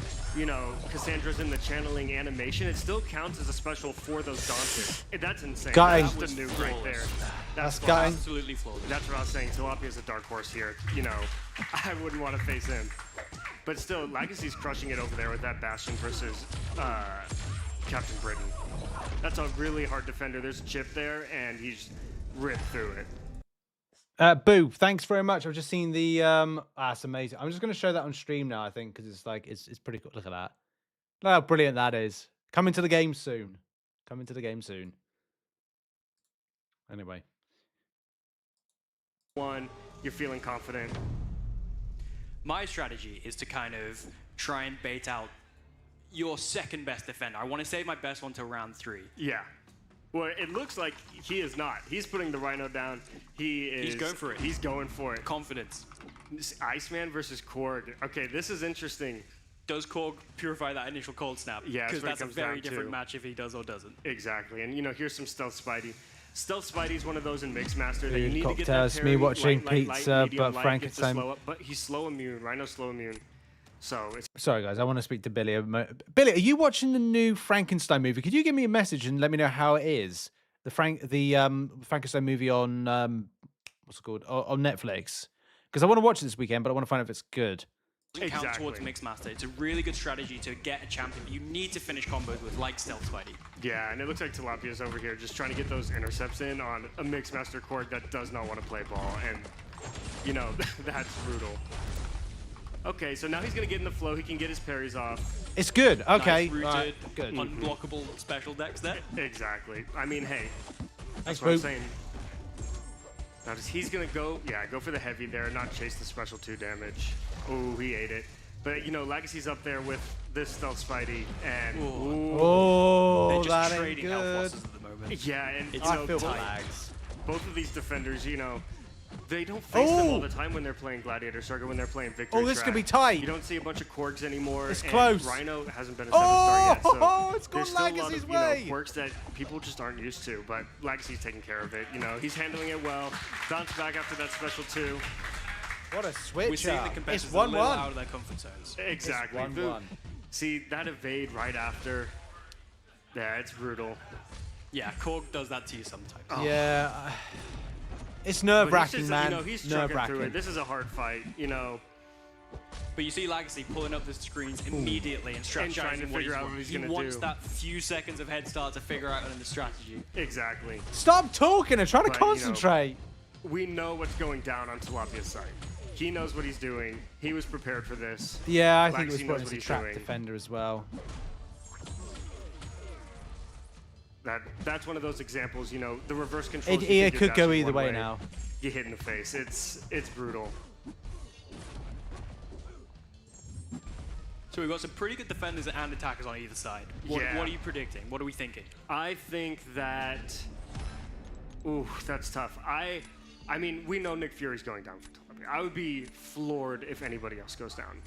Cassandra's in the channeling animation, it still counts as a special for those daunted. That's insane. Gutting. That's the nuke right there. That's gutting. Absolutely flawless. That's what I was saying. Tilapia's a dark horse here. I wouldn't want to face him. But still, Legacy's crushing it over there with that Bastion versus Captain Britain. That's a really hard defender. There's a chip there, and he's ripped through it. Boo, thanks very much. I've just seen the that's amazing. I'm just going to show that on stream now, I think, because it's pretty cool. Look at that. Look how brilliant that is. Coming to the game soon. Coming to the game soon. Anyway. You're feeling confident. My strategy is to kind of try and bait out your second best defender. I want to save my best one till round 3. Yeah. Well, it looks like he is not. He's putting the Rhino down. He's going for it. He's going for it. Confidence. Iceman versus Korg. Okay, this is interesting. Does Korg purify that initial cold snap? Yeah, because that's a very different match if he does or doesn't. Exactly. And here's some Stealth Spidey. Stealth Spidey's one of those in Mixmaster that you need to get that Cocktails, parry, me watching light, pizza, medium, but light, gets the Frankenstein. slow up, but he's slow immune. Rhino's slow immune. So it's Sorry, guys. I want to speak to Billy. Billy, are you watching the new Frankenstein movie? Could you give me a message and let me know how it is? The Frankenstein movie on what's it called on Netflix? Because I want to watch it this weekend, but I want to find out if it's good. Doesn't count towards Mixmaster. It's a really good strategy to get a champion you need to finish combos with, like Stealth Spidey. Yeah, and it looks like Tilapia's over here just trying to get those intercepts in on a Mixmaster Korg that does not want to play ball, and that's brutal. Okay, so now he's gonna get in the flow. He can get his parries off. It's good. Okay, Nice rooted, right, good. unblockable special decks there. Exactly. I mean, hey, Thanks, that's what I'm Boo. saying. Now he's gonna go for the heavy there, not chase the special 2 damage. Oh, he ate it. But Legacy's up there with this Stealth Spidey, and Oh, they're just that ain't trading health good. losses at the moment. yeah, and I feel lags. both of these defenders, they don't face them all the time when they're playing Gladiator Saga, when they're playing Victory Oh, this Track. could be tight. You don't see a bunch of Korgs anymore. It's and close. Rhino hasn't been a 7-star yet, so Oh, it's gone there's still a lot Legacy's of way. quirks that people just aren't used to, but Legacy's taking care of it. He's handling it well. Bounce back after that special 2. What a switch We're seeing the up. competitors It's a little 1-1. out of their comfort zones. Exactly. It's 1-1. See, that evade right after. Yeah, it's brutal. Yeah, Korg does that to you sometimes. Oh. Yeah. It's But nerve-wracking, he's just, man. he's trucking through Nerve-wracking. it. This is a hard fight, But you see Legacy pulling up the screens immediately and strategizing trying to figure out what he's He gonna wants do. that few seconds of head start to figure out the strategy. Exactly. Stop talking. I'm trying to But, concentrate. We know what's going down on Tilapia's side. He knows what he's doing. He was prepared for this. Yeah, I think Legacy it knows was what a he's trap doing. defender as well. That's one of those examples, the reverse control. It could go either way now. Get hit in the face. It's brutal. So we've got some pretty good defenders and attackers on either side. What are you predicting? What are we thinking? I think that. Ooh, that's tough. I mean, we know Nick Fury's going down for Tilapia. I would be floored if anybody else goes down.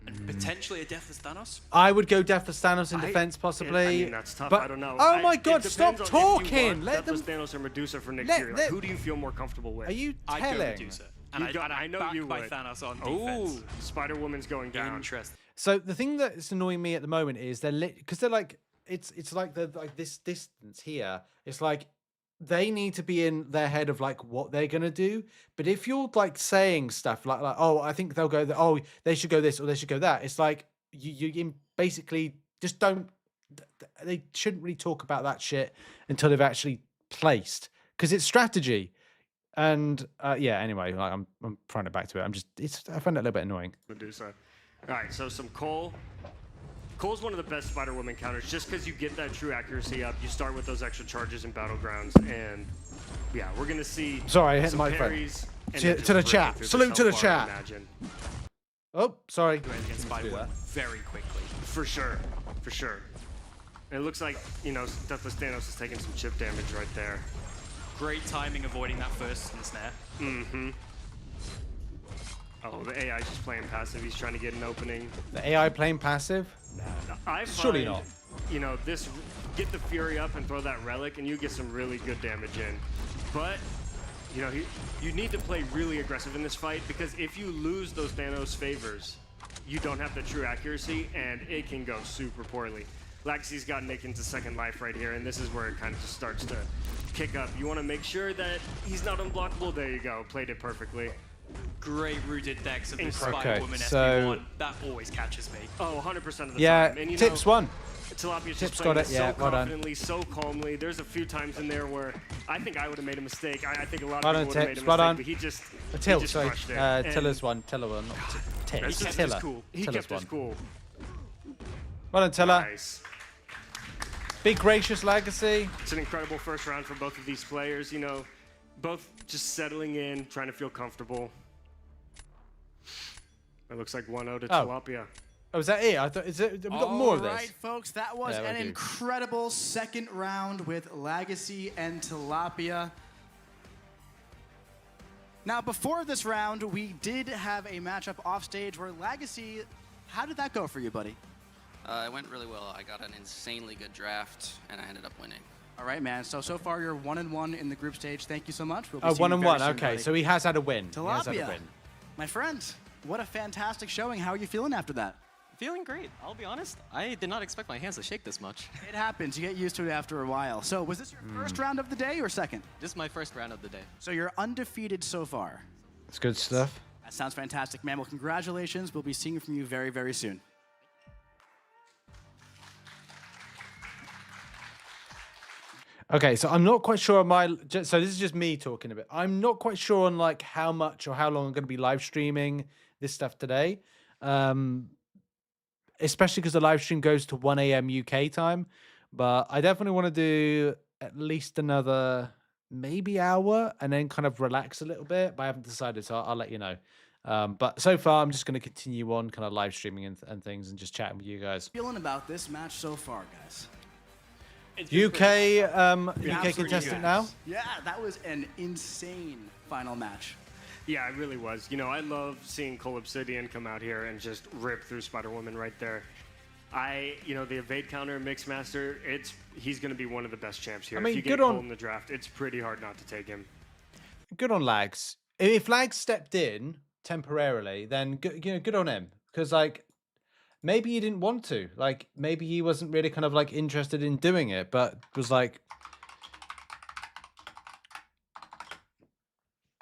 And potentially a Deathless Thanos? I would go Deathless Thanos in defense, possibly. I mean, that's tough. But, I don't know. Oh my God! It Stop depends on if you talking. want Let them. Deathless Thanos or Medusa for Nick Let Fury. them- Who do you feel more comfortable with? Are you I'd go telling? Medusa. And I know back you by would. Thanos on defense. Oh, Spider-Woman's going down. Interesting. So the thing that's annoying me at the moment is because they're like it's like they're like this distance here. It's like they need to be in their head of like what they're gonna do. But if you're like saying stuff like oh I think they'll go oh they should go this or they should go that. It's like you basically just don't. They shouldn't really talk about that shit until they've actually placed because it's strategy. And yeah, anyway, like I'm trying to back to it. I find it a little bit annoying. Medusa. All right, so some Cole. Cole's one of the best Spider-Woman counters just because you get that true accuracy up. You start with those extra charges in Battlegrounds, and yeah, we're going to see Sorry, I hit some my parries. phone. To the chat. Salute to the chat. Oh, sorry. Against Spider-Woman very quickly. For sure. For sure. And it looks like, you know, Deathless Thanos is taking some chip damage right there. Great timing avoiding that first snare. Mm-hmm. Oh, the AI is just playing passive. He's trying to get an opening. The AI playing passive? I Surely find, not. You know, get the Fury up and throw that Relic, and you get some really good damage in. But, you know, you need to play really aggressive in this fight, because if you lose those Thanos favors, you don't have the true accuracy, and it can go super poorly. Legacy's got Nick into second life right here, and this is where it kind of just starts to kick up. You want to make sure that he's not unblockable. There you go. Played it perfectly. Great rooted decks of this Okay, Spider-Woman so- SB1. That always catches me. Oh, 100% of the Yeah, time. And, you tips know, one. Tilapia's Tips just got playing it, this yeah, so well done. confidently, so calmly. There's a few times in there where I think I would have made a mistake. I think a lot Well of done, people would have made a Tips. mistake, Well done. but he just Till, just sorry. crushed it. And Tiller's one. Tiller one. Not he Tiller. kept Tiller. his cool. He Tiller's kept his cool. Well done, Tiller. Nice. Big gracious Legacy. It's an incredible first round for both of these players. You know, both just settling in, trying to feel comfortable. It looks like 1-0 to Tilapia. Oh, is that it? I thought. Have we got more of this? All right, folks, that was Yeah, we an do. incredible second round with Legacy and Tilapia. Now, before this round, we did have a matchup off stage where Legacy, how did that go for you, buddy? It went really well. I got an insanely good draft, and I ended up winning. All right, man. So far, you're 1-1 in the group stage. Thank you so much. We'll be Oh, seeing you very 1-1. soon, Okay, buddy. so he has had a win. He has had a Tilapia, win. my friend, what a fantastic showing. How are you feeling after that? Feeling great. I'll be honest. I did not expect my hands to shake this much. It happens. You get used to it after a while. So was this your first round of the day or second? This is my first round of the day. So you're undefeated so far. It's good stuff. That sounds fantastic, man. Well, congratulations. We'll be seeing from you very, very soon. Okay, so I'm not quite sure on so this is just me talking a bit. I'm not quite sure on like how much or how long I'm going to be live streaming this stuff today. Especially because the live stream goes to 1 a.m. UK time. But I definitely want to do at least another maybe hour and then kind of relax a little bit. But I haven't decided, so I'll let you know. But so far, I'm just going to continue on kind of live streaming and things and just chatting with you guys. Feeling about this match so far, guys? UK Absolutely contestant good. now? Yeah, that was an insane final match. Yeah, it really was. You know, I love seeing Cole Obsidian come out here and just rip through Spider-Woman right there. You know, the evade counter Mixmaster, he's going to be one of the best champs here. I mean, if you good get Cole on- in the draft, it's pretty hard not to take him. Good on Lags. If Lags stepped in temporarily, then good on him. Because like maybe he didn't want to. Like maybe he wasn't really kind of like interested in doing it, but was like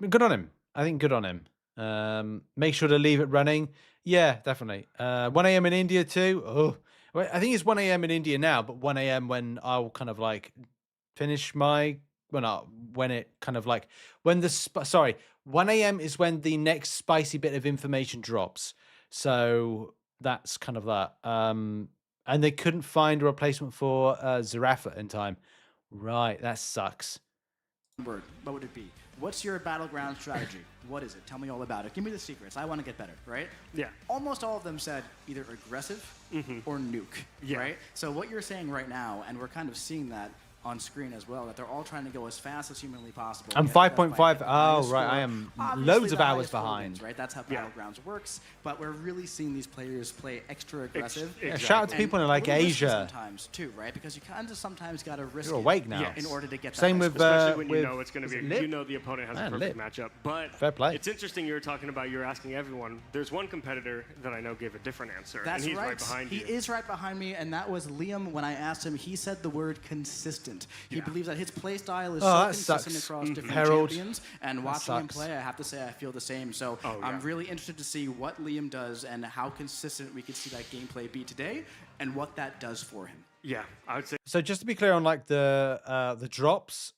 good on him. I think good on him. Make sure to leave it running. Yeah, definitely. 1 a.m. in India too. Oh, well, I think it's 1 a.m. in India now, but 1 a.m. when I'll kind of like finish my. Well, not when it kind of like when the 1 a.m. is when the next spicy bit of information drops. So that's kind of that. And they couldn't find a replacement for Zaraffa in time. Right, that sucks. Word, what would it be? What's your battleground strategy? What is it? Tell me all about it. Give me the secrets. I want to get better, right? Yeah. Almost all of them said either aggressive or nuke, right? So what you're saying right now, and we're kind of seeing that on screen as well, that they're all trying to go as fast as humanly possible. I'm Get that 5.5. fight, get the Oh, highest right. score. I am Obviously, loads of the hours highest score behind. wins, right? That's how Battlegrounds works. But we're really seeing these players play extra aggressive. Yeah, shout out to and people in a like little risky Asia. sometimes too, right? Because you kind of sometimes got to risk You're it awake now. in order to get that Same high with score. Especially when you with- know it's going is to it be, Lip? you know the opponent has Man, a perfect Lip. matchup. But Fair play. it's interesting you were talking about, you're asking everyone. There's one competitor that I know gave a different answer, That's and he's right. right behind He you. is right behind me, and that was Liam. When I asked him, he said the word consistent. He believes that his play style is Oh, so that consistent sucks. across different Harold. champions. And That watching him sucks. play, I have to say I feel the same. So Oh, I'm yeah. really interested to see what Liam does and how consistent we could see that gameplay be today, and what that does for him. Yeah, I would say. So just to be clear on like the drops,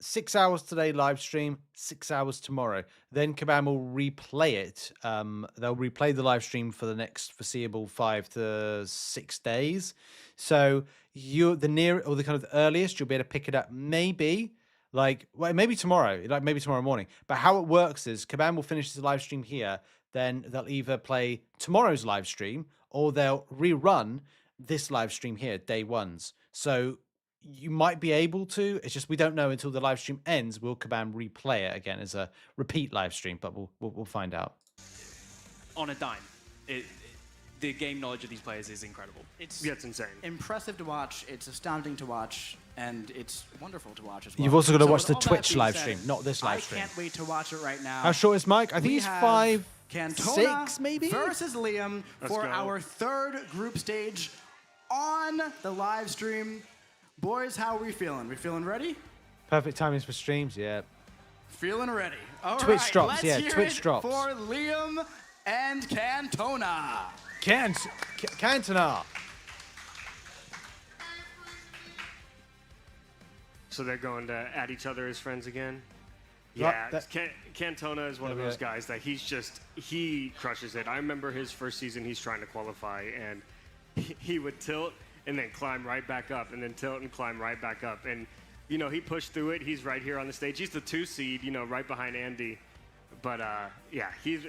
6 hours today live stream, 6 hours tomorrow. Then Kabam will replay it. They'll replay the live stream for the next foreseeable 5 to 6 days. So the near or the kind of earliest you'll be able to pick it up maybe maybe tomorrow, maybe tomorrow morning. But how it works is Kabam will finish the live stream here, then they'll either play tomorrow's live stream or they'll rerun this live stream here, day ones. So you might be able to. It's just we don't know until the live stream ends. Will Kabam replay it again as a repeat live stream? But we'll find out. On a dime, the game knowledge of these players is incredible. It's insane. Impressive to watch. It's astounding to watch, and it's wonderful to watch as well. You've also got to watch with the all that Twitch being live said, stream, not this live stream. I can't wait to watch it right now. How short is Mike? I think We he's have 5, Cantona 6 maybe versus Liam Let's for go. our third group stage on the live stream. Boys, how are we feeling? We feeling ready? Perfect timings for streams. Yeah. Feeling ready. All Twitch right, drops, let's yeah, hear Twitch it drops. for Liam and Cantona. Cantona. So they're going to at each other as friends again? Right, Yeah, Cantona is one of those guys that he crushes it. I remember his first season, he's trying to qualify, and he would tilt and then climb right back up, and then tilt and climb right back up. And, you know, he pushed through it. He's right here on the stage. He's the 2 seed, you know, right behind Andy. But, yeah, he's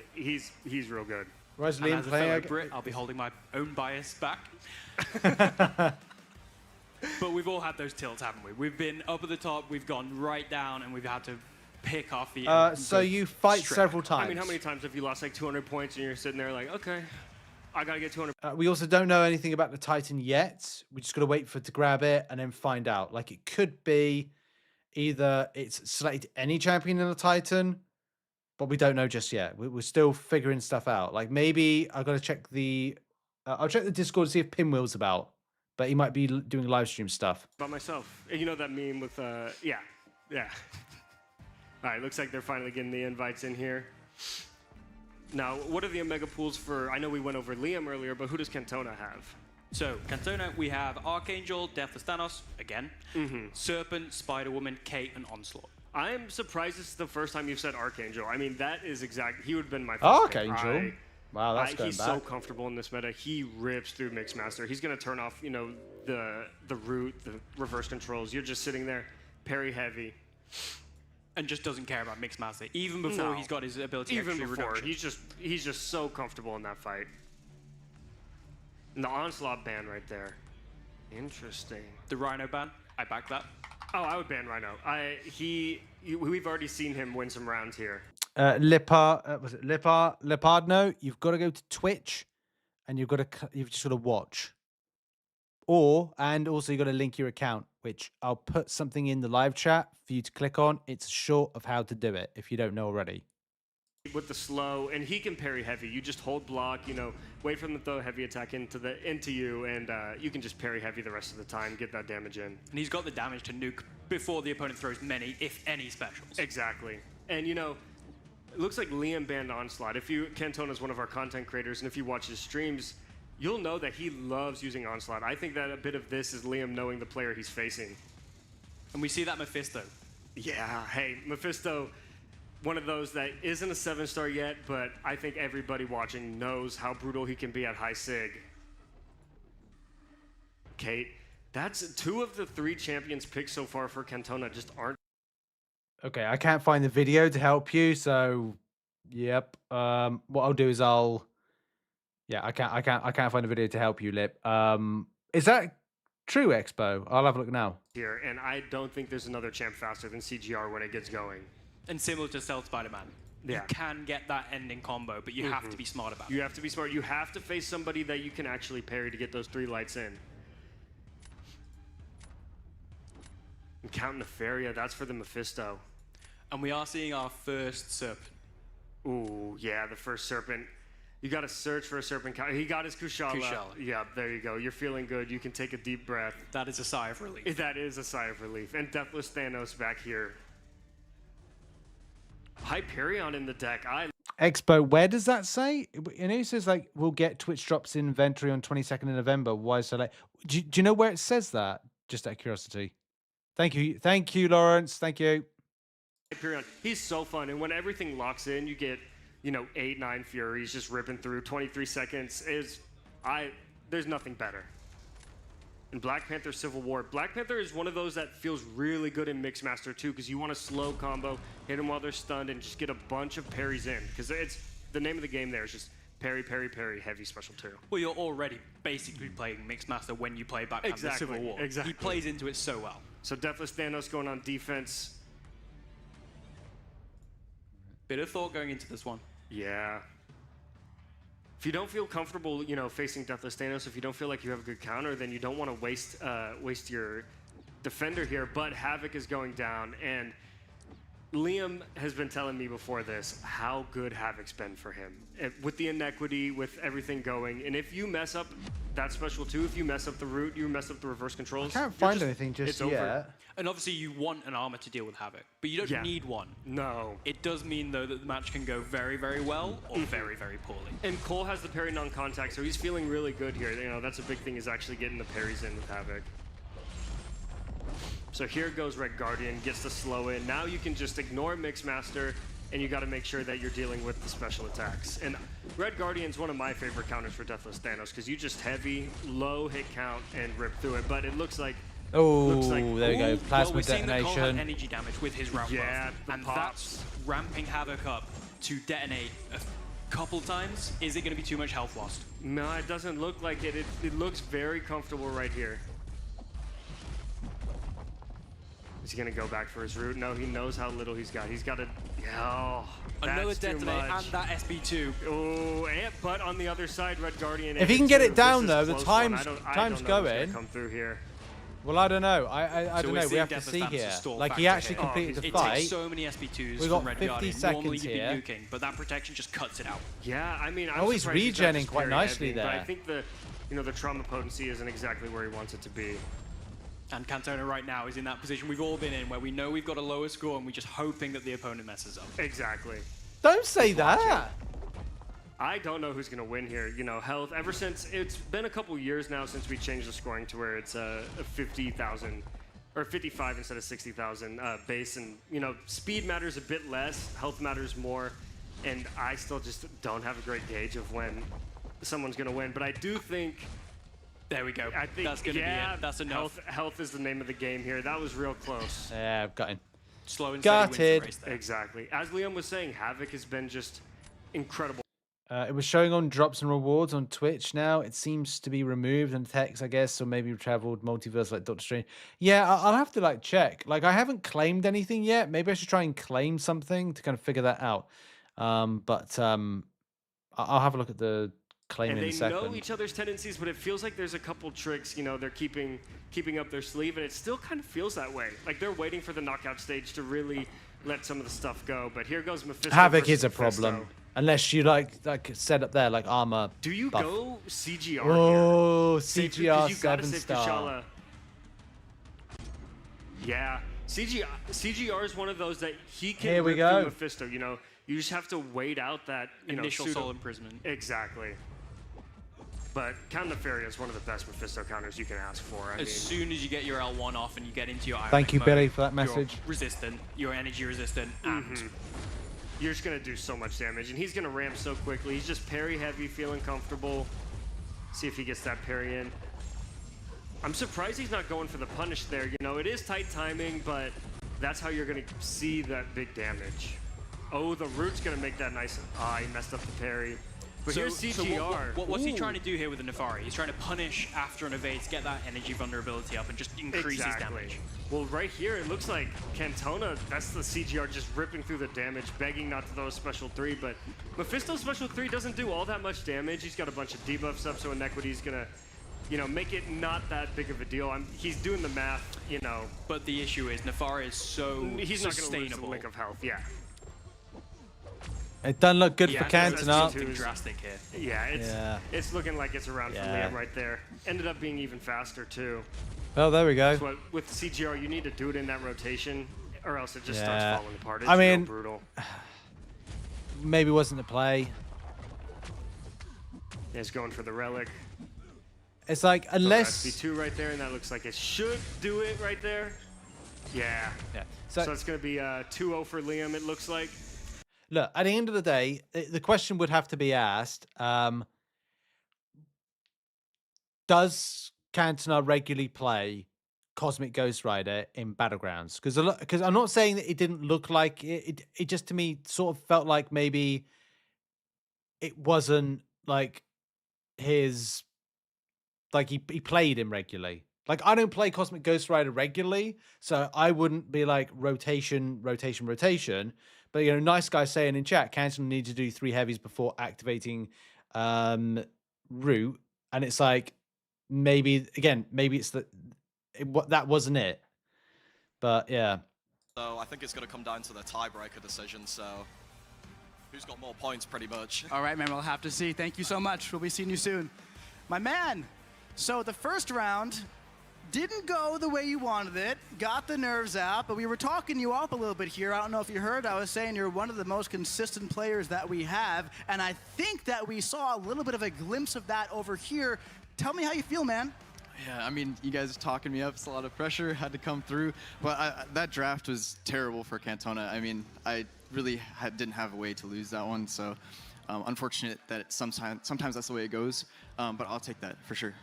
real good. Where's And Liam as a playing? fellow Brit, I'll be holding my own bias back. But we've all had those tilts, haven't we? We've been up at the top, we've gone right down, and we've had to pick our feet. So you fight straight several back. times. I mean, how many times have you lost like 200 points and you're sitting there like, okay, I got to get 200. We also don't know anything about the Titan yet. We just got to wait for it to grab it and then find out. Like, it could be either it's selected any champion in the Titan, but we don't know just yet. We're still figuring stuff out. Like, maybe I've got to check the... I'll check the Discord to see if Pinwheel's about, but he might be doing live stream stuff. By myself. And you know that meme with, yeah. All right, looks like they're finally getting the invites in here. Now, what are the Omega pools for? I know we went over Liam earlier, but who does Cantona have? So, Cantona, we have Archangel, Deathless Thanos, again, Serpent, Spider-Woman, Kate, and Onslaught. I'm surprised this is the first time you've said Archangel. I mean, that is exact. He would have been my first Archangel? pick. Wow, that's going he's back. so comfortable in this meta. He rips through Mixmaster. He's going to turn off, you know, the root, the reverse controls. You're just sitting there, parry heavy. And just doesn't care about Mixmaster, even before he's got his ability Even actually before, reduction. he's just so comfortable in that fight. And the Onslaught ban right there. Interesting. The Rhino ban, I back that. Oh, I would ban Rhino. We've already seen him win some rounds here. Leopardno, you've got to go to Twitch and you've just got to watch. And also you got to link your account, which I'll put something in the live chat for you to click on. It's short of how to do it if you don't know already. With the slow, and he can parry heavy. You just hold block, you know, wait for him to throw a heavy attack into you, and you can just parry heavy the rest of the time, get that damage in. And he's got the damage to nuke before the opponent throws many, if any, specials. Exactly. And you know, it looks like Liam banned Onslaught. Cantona's one of our content creators, and if you watch his streams, you'll know that he loves using Onslaught. I think that a bit of this is Liam knowing the player he's facing. And we see that Mephisto. Yeah, hey, Mephisto, one of those that isn't a 7-star yet, but I think everybody watching knows how brutal he can be at high sig. Kate, that's 2 of the 3 champions picked so far for Cantona just aren't. Okay, I can't find the video to help you, so yep. What I'll do is I can't find the video to help you, Lip. Is that true, Expo? I'll have a look now. Here, and I don't think there's another champ faster than CGR when it gets going. And similar to Stealth Spider-Man. Yeah. You can get that ending combo, but you have to be smart about it. You have to be smart. You have to face somebody that you can actually parry to get those 3 lights in. And Count Nefaria, that's for the Mephisto. And we are seeing our first Serpent. Ooh, yeah, the first Serpent. You got to search for a Serpent. He got his Kushala. Yeah, there you go. You're feeling good. You can take a deep breath. That is a sigh of relief. That is a sigh of relief. And Deathless Thanos back here. Hyperion in the deck. Expo, where does that say? And it says like we'll get Twitch drops in inventory on 22nd of November. Why so late? Do you know where it says that? Just out of curiosity. Thank you, Lawrence. Thank you. Hyperion, he's so fun, and when everything locks in, you get 8, 9 Furies just ripping through. 23 seconds there's nothing better. And Black Panther Civil War. Black Panther is one of those that feels really good in Mixmaster too, because you want to slow combo, hit them while they're stunned, and just get a bunch of parries in. Because it's the name of the game there is just parry, parry, parry, heavy special 2. Well, you're already basically playing Mixmaster when you play Black Panther Civil War. Exactly. He plays into it so well. So Deathless Thanos going on defense. Bit of thought going into this one. Yeah. If you don't feel comfortable, facing Deathless Thanos, if you don't feel like you have a good counter, then you don't want to waste your defender here. But Havoc is going down, and Liam has been telling me before this how good Havoc's been for him. With the inequity, with everything going, and if you mess up that special 2, if you mess up the root, you mess up the reverse controls. I can't find anything just it's yet. Over. And obviously you want an armor to deal with Havoc, but you don't need one. No. It does mean, though, that the match can go very, very well or very, very poorly. And Cole has the parry non-contact, so he's feeling really good here. That's a big thing, is actually getting the parries in with Havoc. So here goes Red Guardian, gets the slow in. Now you can just ignore Mixmaster, and you got to make sure that you're dealing with the special attacks. And Red Guardian's one of my favorite counters for Deathless Thanos, because you just heavy, low hit count, and rip through it. But it looks like... there we go. Plasma detonation. Well, we've seen the Cole energy damage with his ramp yeah, and pops. That's ramping Havoc up to detonate a couple times. Is it going to be too much health lost? No, it doesn't look like it. It looks very comfortable right here. Is he going to go back for his root? No, he knows how little he's got. He's got a... Oh, another detonate and that SB2. Oh, but on the other side, Red Guardian... If he can get it down, though, the time's going. Come through here. Well, I don't know. I don't know. We have to see here. Like, he actually completed the fight. It takes so many SB2s we got from Red 50 Guardian. seconds Normally you'd be here. nuking, but that protection just cuts it out. Yeah, I mean, he's regenning quite nicely there. But I think the trauma potency isn't exactly where he wants it to be. And Cantona right now is in that position we've all been in, where we know we've got a lower score and we're just hoping that the opponent messes up. Exactly. Don't say that. I don't know who's going to win here. Health, ever since it's been a couple years now since we changed the scoring to where it's a 50,000 or 55 instead of 60,000 base. And, speed matters a bit less, health matters more. And I still just don't have a great gauge of when someone's going to win. But I do think... There we go. I think, that's going to be it. That's enough. Health is the name of the game here. That was real close. Yeah, I've got him. Slow and steady wins the race there. Exactly. As Liam was saying, Havoc has been just incredible. It was showing on drops and rewards on Twitch now. It seems to be removed in text, I guess, or maybe traveled multiverse like Doctor Strange. Yeah, I'll have to check. I haven't claimed anything yet. Maybe I should try and claim something to kind of figure that out. But I'll have a look at the claim and in a second. They know each other's tendencies, but it feels like there's a couple tricks, they're keeping up their sleeve, and it still kind of feels that way. Like they're waiting for the knockout stage to really let some of the stuff go. But here goes Mephisto. Havoc is a problem. Unless you set up there armor. Do you buff. go CGR? Oh, here? CGR you gotta 7-star. Yeah, CGR is one of those that he can here we rip go. through Mephisto. You just have to wait out that initial soul imprisonment. Exactly. But Count Nefaria is one of the best Mephisto counters you can ask for. As soon as you get your L1 off and you get into your Iron Thank you, mode, Billy, for that message. You're resistant, you're energy resistant, and you're just going to do so much damage. And he's going to ramp so quickly. He's just parry heavy, feeling comfortable. See if he gets that parry in. I'm surprised he's not going for the punish there. It is tight timing, but that's how you're going to see that big damage. Oh, the root's going to make that nice. He messed up the parry. But here's CGR. What's he trying to do here with the Nefari? He's trying to punish after an evade to get that energy vulnerability up and just increase his damage. Well, right here, it looks like Cantona, that's the CGR just ripping through the damage, begging not to throw a special 3, but Mephisto's special 3 doesn't do all that much damage. He's got a bunch of debuffs up, so Inequity's gonna, make it not that big of a deal. He's doing the math, But the issue is Nefari is so he's sustainable. Not gonna lose a lick of health, yeah. It doesn't look good for Cantona. Something drastic here. Yeah, it's looking like it's around for Liam right there. Ended up being even faster too. Well, there we go. So with CGR, you need to do it in that rotation, or else it just starts falling apart. It's real brutal. Maybe wasn't the play. He's going for the relic. It's like unless SB2 right there, and that looks like it should do it right there. Yeah. Yeah. So it's going to be 2-0 for Liam, it looks like. Look, at the end of the day, the question would have to be asked, does Cantona regularly play Cosmic Ghost Rider in Battlegrounds? Because I'm not saying that it didn't look like it. It just to me sort of felt like maybe it wasn't like his he played him regularly. Like I don't play Cosmic Ghost Rider regularly, so I wouldn't be like rotation. But nice guy saying in chat, Cantona needs to do 3 heavies before activating Root, and it's like maybe it's that wasn't it. But yeah. So I think it's going to come down to the tiebreaker decision. So who's got more points, pretty much. All right, man, we'll have to see. Thank you so much. We'll be seeing you soon. My man, so the first round didn't go the way you wanted it, got the nerves out, but we were talking you up a little bit here. I don't know if you heard, I was saying you're one of the most consistent players that we have, and I think that we saw a little bit of a glimpse of that over here. Tell me how you feel, man. Yeah, I mean, you guys are talking me up. It's a lot of pressure, had to come through. But that draft was terrible for Cantona. I mean, I really didn't have a way to lose that one. So unfortunate that sometimes that's the way it goes. But I'll take that for sure.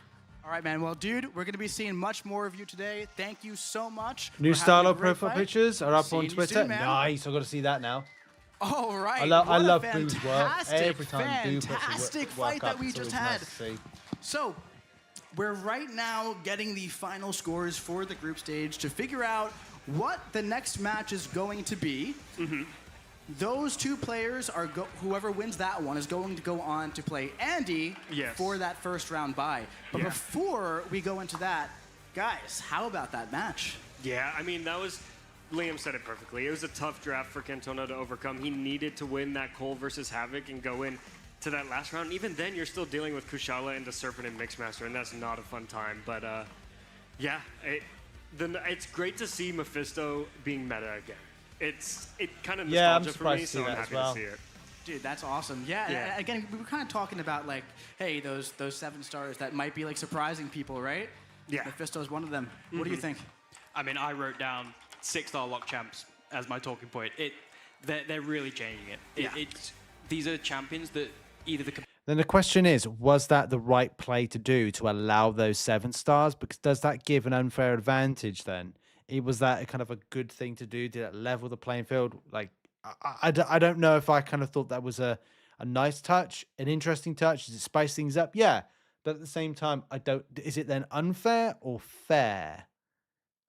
All right, man. Well, dude, we're going to be seeing much more of you today. Thank you so much. New Stylo profile pictures are up on Twitter. Soon, nice. I've got to see that now. All right. I love Boo's work. Every time Boo puts fantastic fight that we just had. So we're right now getting the final scores for the group stage to figure out what the next match is going to be. Those 2 players are whoever wins that one is going to go on to play Andy for that first round bye. But before we go into that, guys, how about that match? Yeah, I mean, Liam said it perfectly. It was a tough draft for Cantona to overcome. He needed to win that Cole versus Havoc and go in to that last round. Even then, you're still dealing with Kushala and the Serpent and Mixmaster, and that's not a fun time. But yeah, it's great to see Mephisto being meta again. It kind of nostalgia for me, so I'm happy to see it. Dude, that's awesome. Yeah. Again, we were kind of talking about like, hey, those 7 stars that might be like surprising people, right? Yeah. Mephisto is one of them. What do you think? I mean, I wrote down 6-star lock champs as my talking point. They're really changing it. These are champions that either Then the question is, was that the right play to do to allow those 7 stars? Because does that give an unfair advantage then? Was that a kind of a good thing to do? Did it level the playing field? Like, I don't know if I kind of thought that was a nice touch, an interesting touch. Does it spice things up? Yeah. But at the same time, is it then unfair or fair?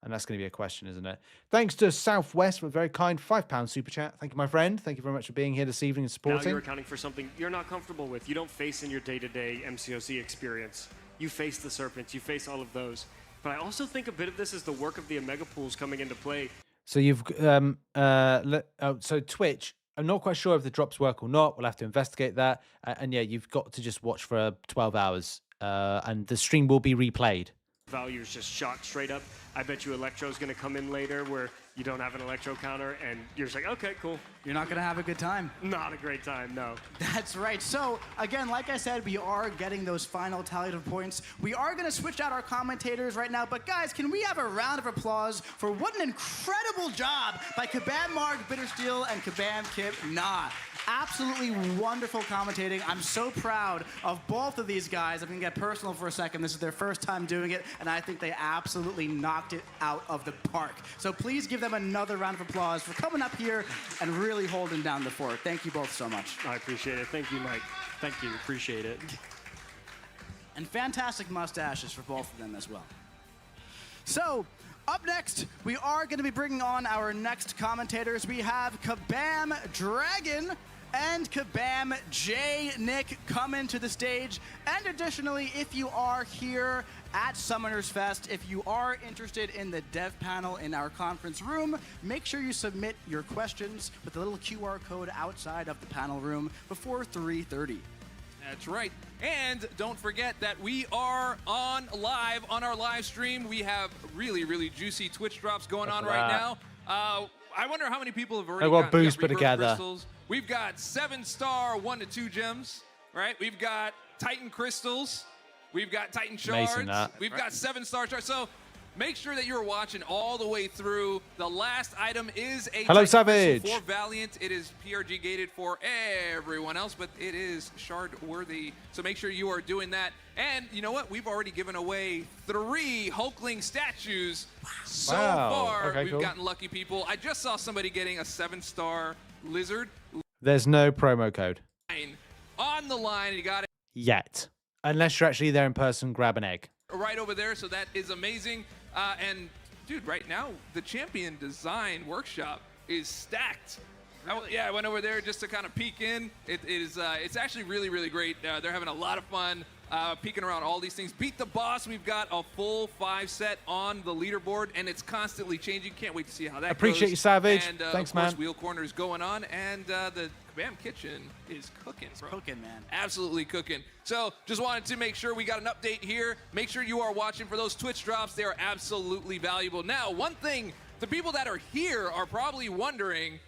And that's going to be a question, isn't it? Thanks to Southwest for a very kind £5 super chat. Thank you, my friend. Thank you very much for being here this evening and supporting. Now you're accounting for something you're not comfortable with. You don't face in your day-to-day MCOC experience. You face the Serpents. You face all of those. But I also think a bit of this is the work of the Omega pools coming into play. So you've so Twitch. I'm not quite sure if the drops work or not. We'll have to investigate that. And yeah, you've got to just watch for 12 hours, and the stream will be replayed. Value is just shot straight up. I bet you Electro's going to come in later where you don't have an Electro counter, and you're just like, okay, cool. You're not going to have a good time. Not a great time, no. That's right. So, again, like I said, we are getting those final tallied of points. We are going to switch out our commentators right now, but guys, can we have a round of applause for what an incredible job by Kabam Mark, Bittersteel, and Kabam Kip Nah. Absolutely wonderful commentating. I'm so proud of both of these guys. I'm going to get personal for a second. This is their first time doing it, and I think they absolutely knocked it out of the park. So please give them another round of applause for coming up here and really holding down the fort. Thank you both so much. I appreciate it. Thank you, Mike. Thank you. Appreciate it. And fantastic mustaches for both of them as well. So, up next, we are going to be bringing on our next commentators. We have Kabam Dragon and Kabam J Nick coming to the stage. And additionally, if you are here at Summoners Fest, if you are interested in the dev panel in our conference room, make sure you submit your questions with the little QR code outside of the panel room before 3:30. That's right. And don't forget that we are on live on our live stream. We have really, really juicy Twitch drops going on right now. I wonder how many people have already gotten boost put rebirth together. crystals. We've got 7-star 1 to 2 gems, right? We've got Titan crystals. We've got Titan shards. We've got 7-star shards. So Make sure that you're watching all the way through. The last item is a Hello, Titan Savage. Crystal for Valiant. It is PRG gated for everyone else, but it is shard worthy. So make sure you are doing that. And you know what? We've already given away 3 Hulkling statues so far. Okay, We've cool. gotten lucky people. I just saw somebody getting a 7-star lizard There's no promo code on the line. You got it yet. Unless you're actually there in person, grab an egg. right over there, so that is amazing. And dude, right now the champion design workshop is stacked. I went over there just to kind of peek in. It's actually really, really great. They're having a lot of fun peeking around all these things. Beat the boss. We've got a full 5 set on the leaderboard, and it's constantly changing. Can't wait to see how that Appreciate goes. you, Savage. And, Thanks, of course, man. Wheel Corner is going on, and the Kabam Kitchen is cooking, bro. Cooking, man. Absolutely cooking. So just wanted to make sure we got an update here. Make sure you are watching for those Twitch drops. They are absolutely valuable. Now, one thing, the people that are here are probably wondering,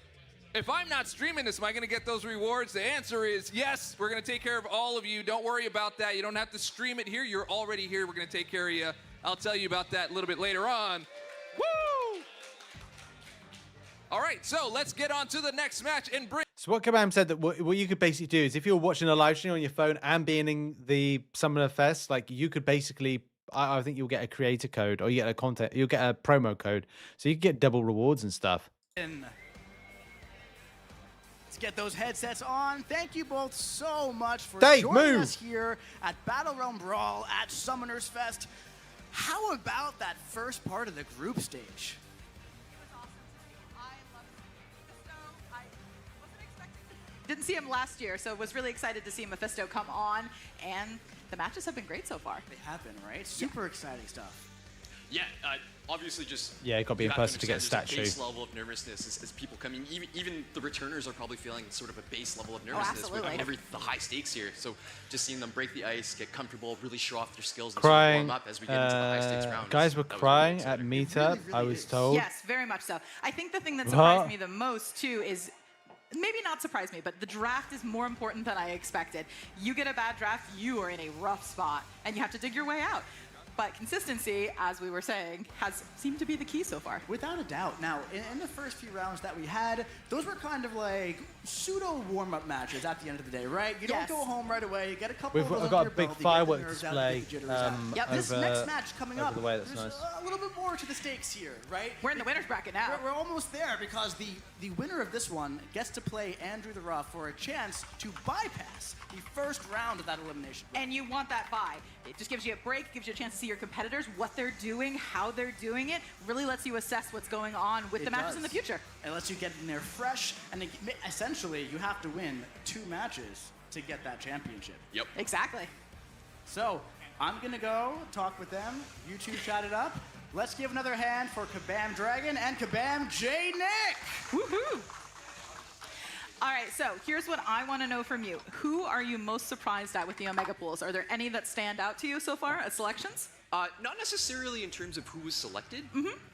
if I'm not streaming this, am I going to get those rewards? The answer is yes. We're going to take care of all of you. Don't worry about that. You don't have to stream it here. You're already here. We're going to take care of you. I'll tell you about that a little bit later on. Woo! All right, so let's get on to the next match and bring... So what Kabam said that what you could basically do is if you're watching a live stream on your phone and being in the Summoner Fest, like you could basically, I think you'll get a creator code or you get you'll get a promo code. So you can get double rewards and stuff. Let's get those headsets on. Thank you both so much for Dave, joining move. us here at Battle Realm Brawl at Summoners Fest. How about that first part of the group stage? Didn't see him last year, so was really excited to see Mephisto come on, and the matches have been great so far. They have been, right? Super exciting stuff. Yeah, obviously just... Yeah, you got to be in person to get a understand statue. there's a base level of nervousness as people come in. Even the returners are probably feeling sort of a base level of nervousness with the high stakes here. So just seeing them break the ice, get comfortable, really show off their skills, and sort of Crying. warm up as we get into the high stakes round. Guys were crying at meetup, I was told. Yes, very much so. I think the thing that surprised me the most, too, is maybe not surprised me, but the draft is more important than I expected. You get a bad draft, you are in a rough spot, and you have to dig your way out. But consistency, as we were saying, has seemed to be the key so far. Without a doubt. Now, in the first few rounds that we had, those were kind of like pseudo warm-up matches at the end of the day, right? You don't go home right away. You get a couple of those We've got a under big your belt, you get the firework nerves out, display you get the jitters out. Yep, This next match coming up, the way. That's there's nice. a little bit more to the stakes here, right? We're in the winner's bracket now. We're almost there because the winner of this one gets to play Andrew the Rough for a chance to bypass the first round of that elimination round. And you want that bye. It just gives you a break, gives you a chance to see your competitors, what they're doing, how they're doing it. Really lets you assess what's going on with the matches in the future. It lets you get in there fresh, and essentially you have to win 2 matches to get that championship. Yep. Exactly. So I'm gonna go talk with them. You two chat it up. Let's give another hand for Kabam Dragon and Kabam J Nick. Woohoo! All right, so here's what I want to know from you. Who are you most surprised at with the Omega pools? Are there any that stand out to you so far as selections? Not necessarily in terms of who was selected,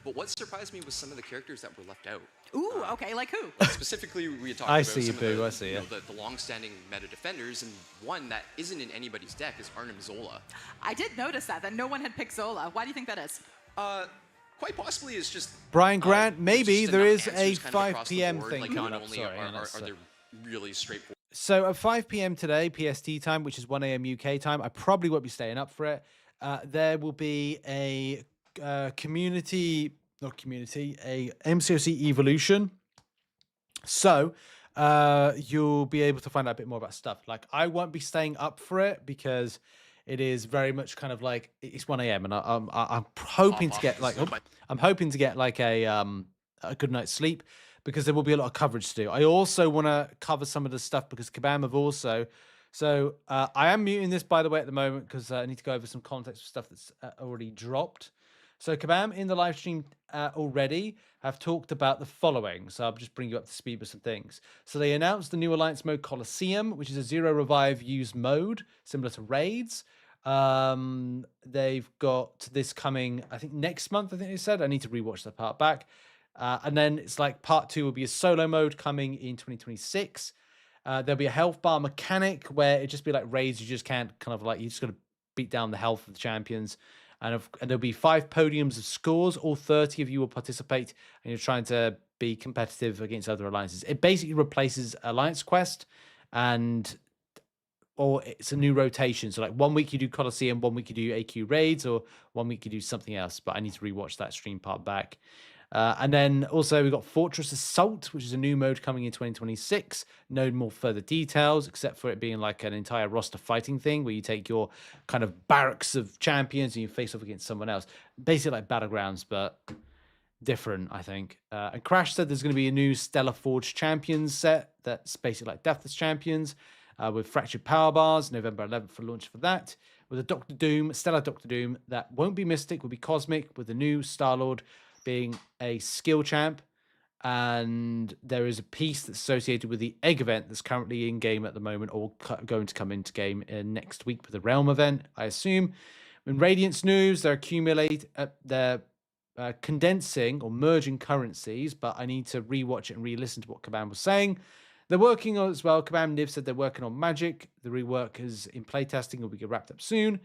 but what surprised me was some of the characters that were left out. Ooh, okay, like who? Specifically, we had talked I about see you, some of Boo, the, I see you you. know, the long-standing meta defenders, and one that isn't in anybody's deck is Arnim Zola. I did notice that no one had picked Zola. Why do you think that is? Quite possibly is just Brian Grant, maybe just there enough is a answers kind of 5 across the p.m. board. thing Like, coming not up. only Sorry, are they really straightforward. So at 5 p.m. today, PST time, which is 1 a.m. UK time, I probably won't be staying up for it. There will be a a MCOC evolution. So you'll be able to find out a bit more about stuff. Like I won't be staying up for it because it is very much kind of like it's 1 a.m. and I'm hoping to get like a good night's sleep because there will be a lot of coverage to do. I also want to cover some of the stuff because Kabam have also. So I am muting this, by the way, at the moment because I need to go over some context for stuff that's already dropped. So Kabam in the live stream already have talked about the following. So I'll just bring you up to speed with some things. So they announced the new Alliance mode Colosseum, which is a zero revive use mode, similar to raids. They've got this coming, I think next month, I think they said. I need to rewatch that part back. And then it's like part 2 will be a solo mode coming in 2026. There'll be a health bar mechanic where it just be like raids. You just can't kind of like, you just got to beat down the health of the champions. And there'll be 5 podiums of scores. All 30 of you will participate, and you're trying to be competitive against other alliances. It basically replaces Alliance Quest, or it's a new rotation. So like 1 week you do Colosseum, 1 week you do AQ raids, or 1 week you do something else. But I need to rewatch that stream part back. And then also we've got Fortress Assault, which is a new mode coming in 2026. No more further details, except for it being like an entire roster fighting thing where you take your kind of barracks of champions and you face off against someone else. Basically like Battlegrounds, but different, I think. And Crash said there's going to be a new Stellar Forge Champions set that's basically like Deathless Champions with Fractured Power Bars, November 11th for launch for that. With a Doctor Doom, Stellar Doctor Doom, that won't be Mystic, will be Cosmic, with the new Star-Lord being a skill champ, and there is a piece that's associated with the egg event that's currently in game at the moment, or going to come into game next week with the Realm event, I assume. In Radiance news, they're condensing or merging currencies, but I need to rewatch it and re-listen to what Kabam was saying. They're working on as well. Kabam Niv said they're working on Magic. The rework is in playtesting, will be wrapped up soon,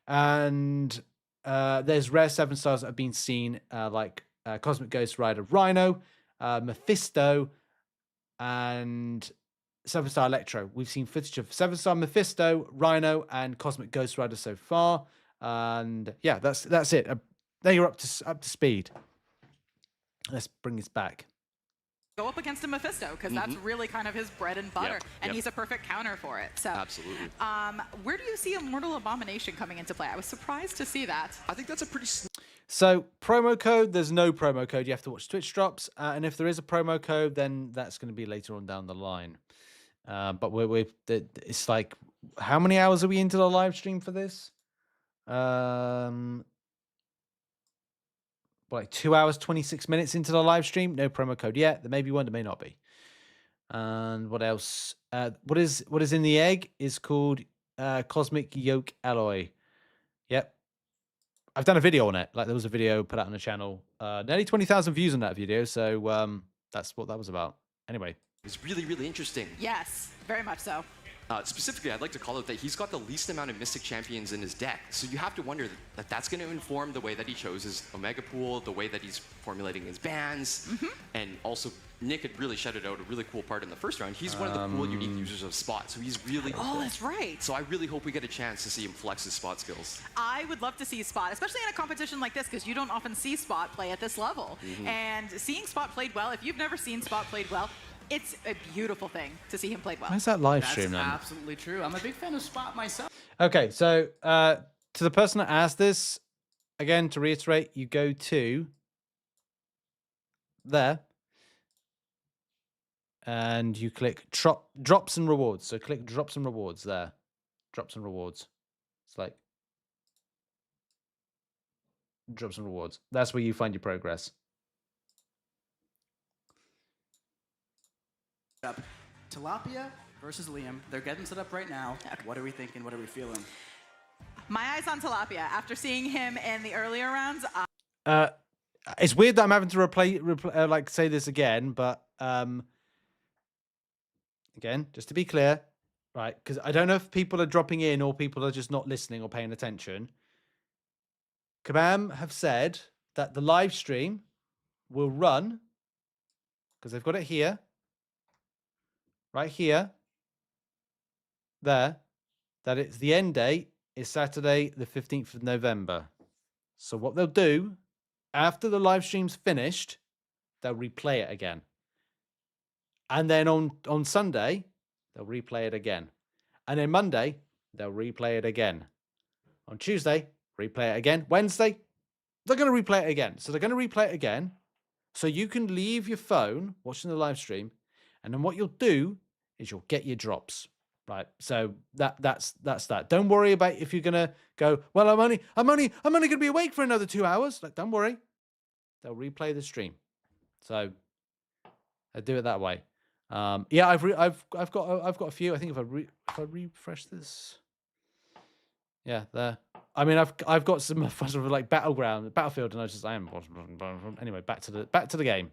and there's rare 7-stars that have been seen, like Cosmic Ghost Rider Rhino, Mephisto, and 7-star Electro. We've seen footage of 7-star Mephisto, Rhino, and Cosmic Ghost Rider so far. And yeah, that's it. There you're up to speed. Let's bring this back. Go up against a Mephisto, because that's really kind of his bread and butter, and he's a perfect counter for it. So absolutely. Where do you see Immortal Abomination coming into play? I was surprised to see that. I think that's a pretty... So promo code, there's no promo code. You have to watch Twitch drops, and if there is a promo code, then that's going to be later on down the line. But it's like, how many hours are we into the live stream for this? Like 2 hours, 26 minutes into the live stream. No promo code yet. There may be one, there may not be. And what else? What is in the egg is called Cosmic Yoke Alloy. Yep. I've done a video on it. Like, there was a video put out on the channel. Nearly 20,000 views on that video. So that's what that was about. Anyway. It's really, really interesting. Yes, very much so. Specifically, I'd like to call out that he's got the least amount of Mystic Champions in his deck. So you have to wonder that that's going to inform the way that he chose his Omega pool, the way that he's formulating his bans. And also, Nick had really shouted out a really cool part in the first round. He's one of the cool, unique users of Spot. So he's really... Oh, that's right. So I really hope we get a chance to see him flex his Spot skills. I would love to see Spot, especially in a competition like this, because you don't often see Spot play at this level. And seeing Spot played well, if you've never seen Spot played well, it's a beautiful thing to see him played well. Where's that live stream then? That's absolutely true. I'm a big fan of Spot myself. Okay, so to the person that asked this, again, to reiterate, you go to there and you click drops and rewards. So click drops and rewards there. Drops and rewards. It's like drops and rewards. That's where you find your progress. Tilapia versus Liam. They're getting set up right now. What are we thinking? What are we feeling? My eyes on Tilapia. After seeing him in the earlier rounds, it's weird that I'm having to like say this again, but again, just to be clear, right? Because I don't know if people are dropping in or people are just not listening or paying attention. Kabam have said that the live stream will run, because they've got it here, right here, there, that it's the end date is Saturday, the 15th of November. So what they'll do, after the live stream's finished, they'll replay it again. And then on Sunday, they'll replay it again. And then Monday, they'll replay it again. On Tuesday, replay it again. Wednesday, they're going to replay it again. So they're going to replay it again. So you can leave your phone watching the live stream, and then what you'll do is you'll get your drops, right? So that's that. Don't worry about if you're gonna go, well, I'm only gonna be awake for another 2 hours. Like, don't worry, they'll replay the stream. So I do it that way. Yeah, I've got a few. I think if I refresh this, yeah, there. I mean, I've got some sort of like Battlefield, and I am. Anyway, back to the game.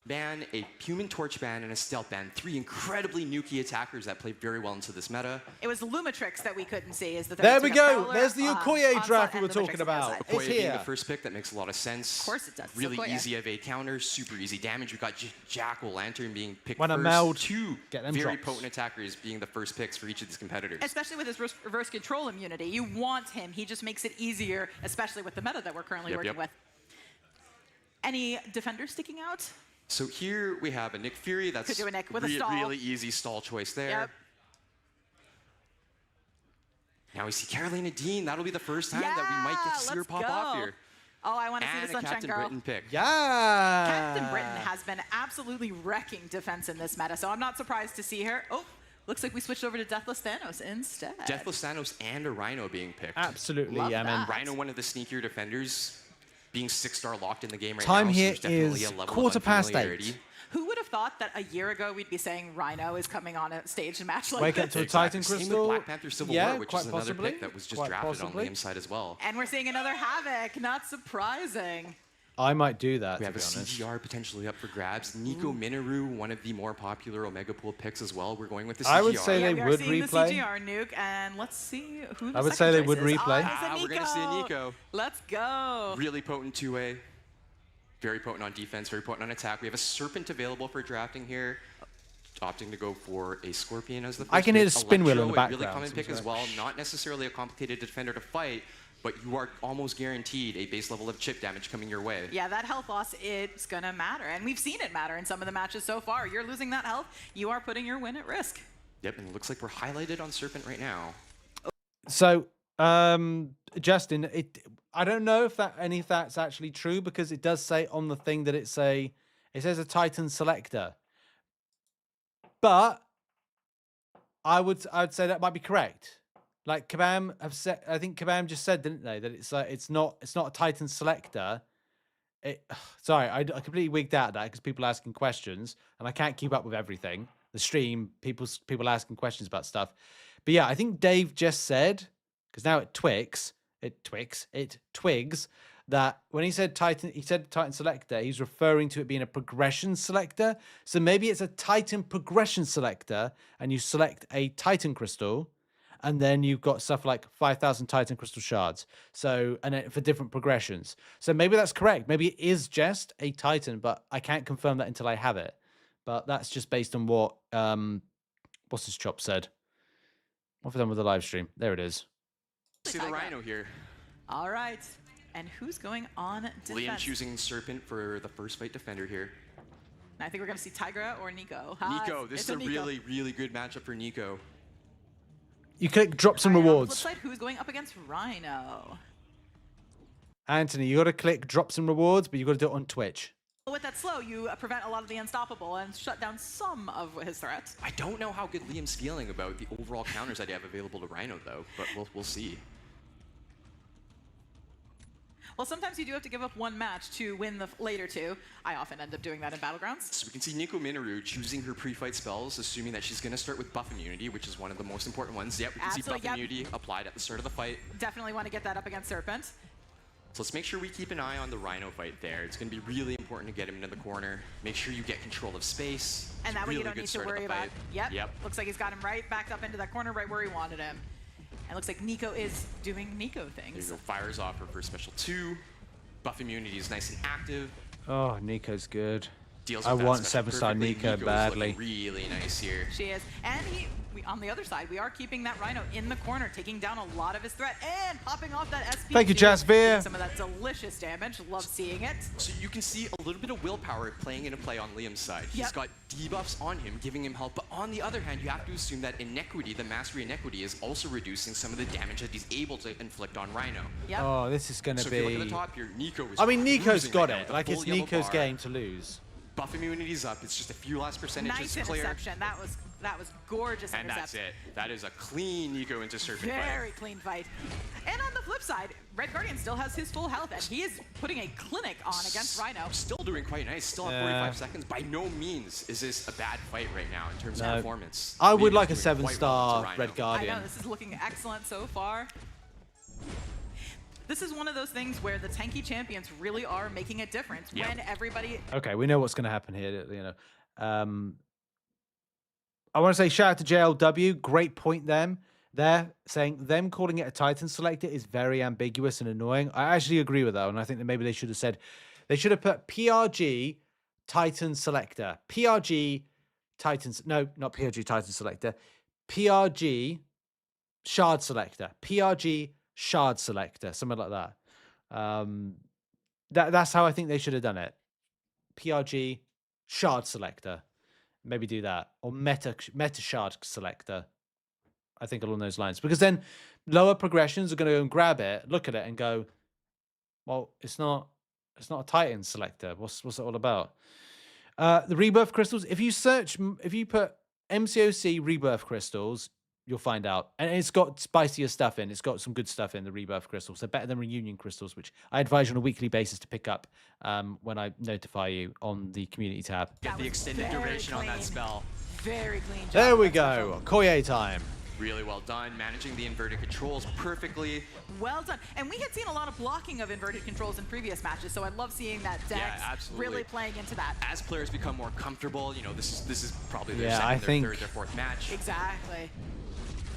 ban, a human torch ban, and a stealth ban. 3 incredibly nukey attackers that play very well into this meta. It was the Lumatrix that we couldn't see. Is the There we go. There's the Okoye draft we were talking about. It's Okoye being here. the first pick, that makes a lot of sense. Of course it does. Really Okoye. easy evade counters, super easy damage. We've got Jackal Lantern being picked When a first. meld, 2 get them very drops. potent attackers being the first picks for each of these competitors. Especially with his reverse control immunity. You want him. He just makes it easier, especially with the meta that we're currently working with. Any defenders sticking out? So here we have a Nick Fury. That's Could do a Nick with a stall. really easy stall choice there. Yep. Now we see Carolina Dean. That'll be the first time that we might get to see her pop off here. Oh, I want to see And the a Sunshine Captain Girl. Britain pick. Yeah. Captain Britain has been absolutely wrecking defense in this meta, so I'm not surprised to see her. Oh, looks like we switched over to Deathless Thanos instead. Deathless Thanos and a Rhino being picked. Absolutely, yeah, man. Rhino, one of the sneakier defenders, being 6-star locked in the game right Time now. here so there's definitely is a level 8:15. of Who would have thought that a year ago we'd be saying Rhino is coming on a stage and match like Wake this? up to a Titan Same with Crystal. Black Panther Civil Yeah, War, which quite is another possibly. pick that was just Quite drafted possibly. on Liam's side as well. And we're seeing another Havoc, not surprising. I might do that, We to have a be honest. CGR potentially up for grabs. Nico Minoru, one of the more popular Omega Pool picks as well. We're going with the CGR. I would say Yeah, they we are would seeing replay. the CGR nuke, and let's see who the I would second say they choice would is. replay. Oh, it's a We're going to see a Nico. Let's go. Really potent 2-way. Very potent on defense, very potent on attack. We have a Serpent available for drafting here. Opting to go for a Scorpion as the first I can pick. hit a spin wheel in the Electro, a really background, common pick seems as like. well. Not necessarily a complicated defender to fight, but you are almost guaranteed a base level of chip damage coming your way. Yeah, that health loss, it's going to matter. And we've seen it matter in some of the matches so far. You're losing that health, you are putting your win at risk. Yep, and it looks like we're highlighted on Serpent right now. So, Justin, I don't know if any of that's actually true, because it does say on the thing that it says a Titan selector. But I would say that might be correct. Like Kabam have said, I think Kabam just said, didn't they, that it's not a Titan selector. Sorry, I completely wigged out that because people are asking questions and I can't keep up with everything. The stream, people asking questions about stuff. But yeah, I think Dave just said, because now it twigs that when he said Titan selector, he's referring to it being a progression selector. So maybe it's a Titan progression selector and you select a Titan crystal and then you've got stuff like 5,000 Titan crystal shards. So, and then for different progressions. So maybe that's correct. Maybe it is just a Titan, but I can't confirm that until I have it. But that's just based on what, what's his chop said. What have I done with the live stream? There it is. See the Rhino here. All right. And who's going on defense? Liam choosing Serpent for the first fight defender here. And I think we're going to see Tigra or Nico. Nico, this is a really, really good matchup for Nico. You click drops and On the flip rewards. side, who's going up against Rhino? Anthony, you got to click drops and rewards, but you got to do it on Twitch. With that slow, you prevent a lot of the unstoppable and shut down some of his threats. I don't know how good Liam's feeling about the overall counters that you have available to Rhino, though, but we'll see. Well, sometimes you do have to give up one match to win the later two. I often end up doing that in Battlegrounds. So we can see Nico Minoru choosing her pre-fight spells, assuming that she's going to start with buff immunity, which is one of the most important ones. Yep, we can see buff immunity applied at the start of the fight. Definitely want to get that up against Serpent. So let's make sure we keep an eye on the Rhino fight there. It's going to be really important to get him into the corner. Make sure you get control of space. And that way really you don't need to worry about. Yep. Looks like he's got him right backed up into that corner, right where he wanted him. And looks like Nico is doing Nico things. There you go. Fires off her first special 2. Buff immunity is nice and active. Oh, Nico's good. Deals I with that want special 7-star perfectly. Nico Nico's badly. looking really nice here. She is. And on the other side, we are keeping that Rhino in the corner, taking down a lot of his threat and popping off that SP. Thank you, Jasvir. Some of that delicious damage. Love seeing it. So you can see a little bit of willpower playing into play on Liam's side. He's got debuffs on him, giving him help. But on the other hand, you have to assume that Inequity, the Mastery Inequity, is also reducing some of the damage that he's able to inflict on Rhino. Oh, this is going to so be... if you look at the top here, Nico is I mean, Nico's cruising got right now it. with a Like, full it's yellow Nico's bar. game to lose. Buff immunity's up. It's just a few last percentages Nice to clear. interception. That was gorgeous And that's interception. it. That is a clean Nico into Serpent fight. Very clean fight. And on the flip side, Red Guardian still has his full health, and he is putting a clinic on against Rhino. Still doing quite nice. Still have 45 seconds. By no means is this a bad fight right now in terms of performance. I would Liam like a is doing quite well 7-star to Rhino. Red Guardian. I know, this is looking excellent so far. This is one of those things where the tanky champions really are making a difference when everybody. Okay, we know what's going to happen here. You know, I want to say shout out to JLW. Great point there, saying them calling it a Titan selector is very ambiguous and annoying. I actually agree with that, and I think that maybe they should have said they should have put PRG Titan selector, PRG Titans. No, not PRG Titan selector, PRG shard selector, PRG shard selector, something like that. That's how I think they should have done it. PRG shard selector. Maybe do that. Or meta shard selector. I think along those lines. Because then lower progressions are going to go and grab it, look at it and go, well, it's not a Titan selector. What's it all about? The rebirth crystals, if you put MCOC rebirth crystals, you'll find out. And it's got spicier stuff in. It's got some good stuff in the rebirth crystals. They're better than reunion crystals, which I advise you on a weekly basis to pick up when I notify you on the community tab. Get the extended duration on that spell. Very clean job. There we go. Koye time. Really well done, managing the inverted controls perfectly. Well done. And we had seen a lot of blocking of inverted controls in previous matches, so I love seeing that Dex really playing into that. As players become more comfortable, you know, this is probably their I second, think... their third, their fourth match. Exactly.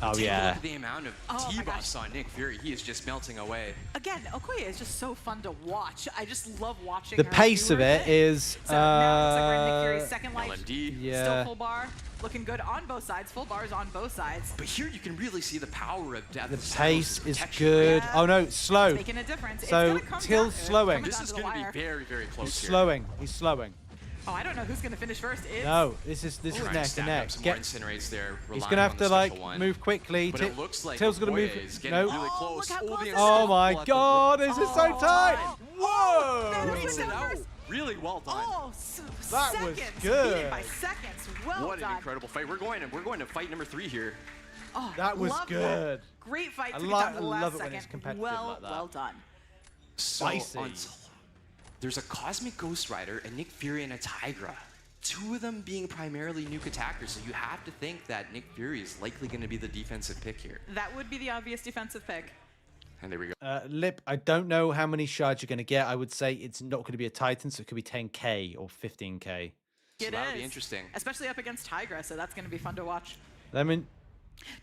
Oh, Take yeah. a look at the amount of debuffs on Nick Fury. He is just melting away. Again, Okoye is just so fun to watch. I just love watching The her pace do of her it thing. is... So now it looks like we're in Nick Fury's second life. LMD. Yeah. Still full bar. Looking good on both sides. Full bars on both sides. But here you can really see the power of Death. The pace is good. Yeah. Oh, no, it's slow. It's making a difference. So, It's gonna come Till's down to it. slowing. Coming This down is to the going to wire. be very, very close He's here. slowing. He's slowing. Oh, I don't know who's going to finish first. It's... No, this is Trying to neck and stack neck. up some more incinerates there. He's relying going to have on to the like special one. move quickly. But it looks like Till's going to Okoye move. is getting No. really close. Oh my God! This is so tight. Whoa! Waits it out. Really well done. Oh, That was seconds. good. Beat it by seconds. Well What done. an incredible fight. We're going to fight number 3 here. Oh, That was love good. That. Great fight. I Took it love- down to the I last love it when second. it's competitive well, like that. well done. Spicy. There's a Cosmic Ghost Rider, a Nick Fury, and a Tigra. 2 of them being primarily nuke attackers, so you have to think that Nick Fury is likely going to be the defensive pick here. That would be the obvious defensive pick. And there we go. Lip, I don't know how many shards you're going to get. I would say it's not going to be a Titan, so it could be 10k or 15k. So It that would is. be interesting. Especially up against Tigra, so that's going to be fun to watch. I mean,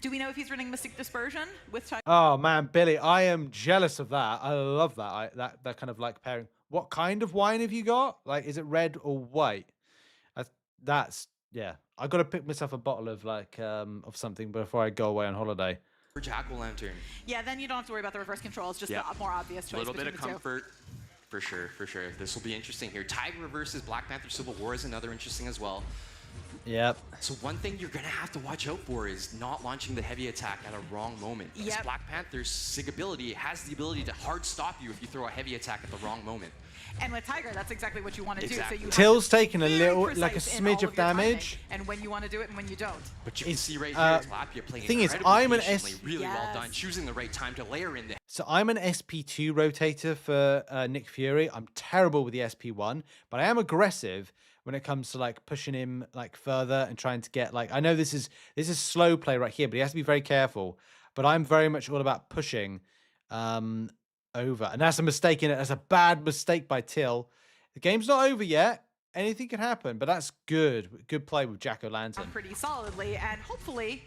Do we know if he's running Mystic Dispersion with Tigra? oh man, Billy, I am jealous of that. I love that. That kind of like pairing. What kind of wine have you got? Like, is it red or white? That's yeah. I got to pick myself a bottle of like of something before I go away on holiday. For Jack-o'-lantern. Yeah, then you don't have to worry about the reverse control. It's just Yep. the more obvious A choice little bit of between the two. comfort. For sure, for sure. This will be interesting here. Tigra versus Black Panther Civil War is another interesting as well. Yep. So one thing you're going to have to watch out for is not launching the heavy attack at a wrong moment. Because Yep. Black Panther's SIG ability has the ability to hard stop you if you throw a heavy attack at the wrong moment. And with Tigra, that's exactly what you want to Exactly. do. So you Till's have to be taking a very little, precise like a in smidge all of your timing, damage. and when you want to do it and when you don't. But you can see right here, Lapia playing thing is, incredibly I'm an patiently, S- really well Yes. done, choosing the right time to layer in the So I'm an SP2 rotator for Nick Fury. I'm terrible with the SP1, but I am aggressive when it comes to like pushing him like further and trying to get like, I know this is slow play right here, but he has to be very careful. But I'm very much all about pushing over. And that's a mistake in it. That's a bad mistake by Till. The game's not over yet. Anything can happen, but that's good. Good play with Jack-o'-lantern. Pretty solidly, and hopefully,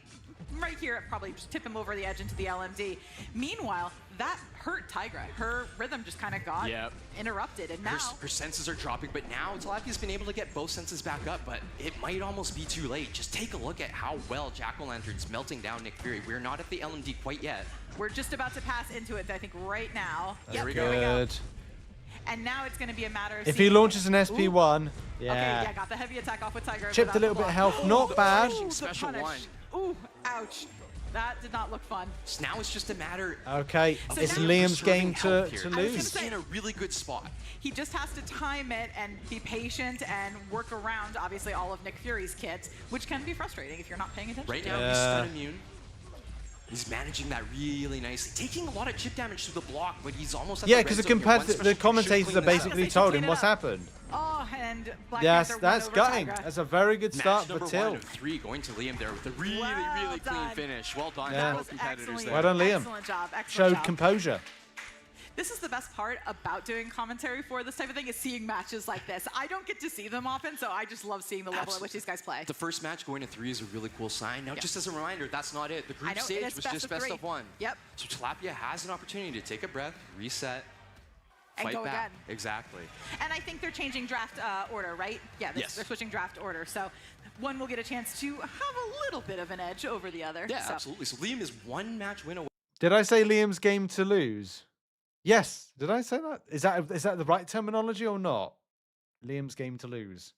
right here, probably just tip him over the edge into the LMD. Meanwhile, that hurt Tigra. Her rhythm just kind of got interrupted, and now... Her senses are dropping, but now Lapia's been able to get both senses back up, but it might almost be too late. Just take a look at how well Jack-o'-lantern's melting down Nick Fury. We're not at the LMD quite yet. We're just about to pass into it, I think, right now. There we There we go. Good. And now it's going to be a matter of If he seeing- launches an SP1, Okay, yeah. yeah, got the heavy attack off with Tiger. Chipped a little bit of health, not bad. Ooh, the Special punish. one. Ooh, ouch. That did not look fun. So now it's just a matter Okay, of it's now- Liam's game health to here. lose. He's in a really good spot. He just has to time it and be patient and work around, obviously, all of Nick Fury's kits, which can be frustrating if you're not paying attention. Right now, he's stun immune. He's managing that really nicely. Taking a lot of chip damage to the block, but he's almost at Yeah, the because red zone here. One special the should commentators clean are this up. basically told him what's happened. Oh, and Black Yes, Panther that's won over gutting. Tigra. That's a very good start Match for number Till. 1 of 3 going to Liam there with a really, really clean done. finish. Well done Yeah. to both competitors there. Well done, Liam. Excellent job. Excellent Showed job. composure. This is the best part about doing commentary for this type of thing, is seeing matches like this. I don't get to see them often, so I just love seeing the level at which these guys play. The first match going to 3 is a really cool sign. Now, just as a reminder, that's not it. The group stage was just best of 1. Yep. So Tilapia has an opportunity to take a breath, reset, and fight go back. again. Exactly. And I think they're changing draft order, right? Yeah, they're switching draft order. So one will get a chance to have a little bit of an edge over the other. Yeah, absolutely. So Liam is 1 match win away. Did I say Liam's game to lose? Yes. Did I say that? Is that the right terminology or not? Liam's game to lose.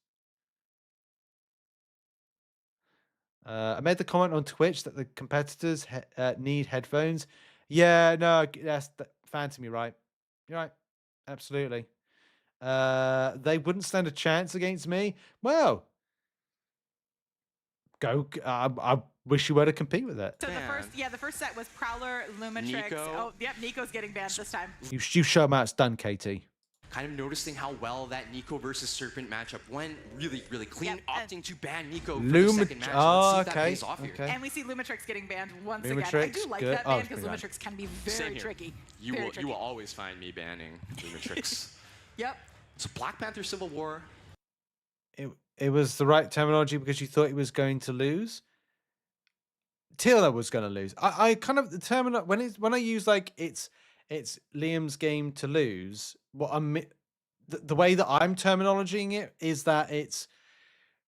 I made the comment on Twitch that the competitors need headphones. Yeah, no, that's Phantom, you're right. You're right. Absolutely. They wouldn't stand a chance against me. Well, go. I wish you were to compete with it. So the first set was Prowler, Lumitrix. Nico. Oh, yep, Nico's getting banned this time. You show them how it's done, Katie. Kind of noticing how well that Nico versus Serpent matchup went. Really, really clean. Opting to ban Nico for the second match. Let's see if that pays off here. And we see Lumitrix getting banned once Lumitrix, again. I do like good. that ban because Lumitrix can be very tricky. You will always find me banning Lumitrix. Yep. So Black Panther Civil War. It was the right terminology because you thought he was going to lose. Tila was going to lose. I kind of the terminal when I use like it's Liam's game to lose. What the way that I'm terminologying it is that it's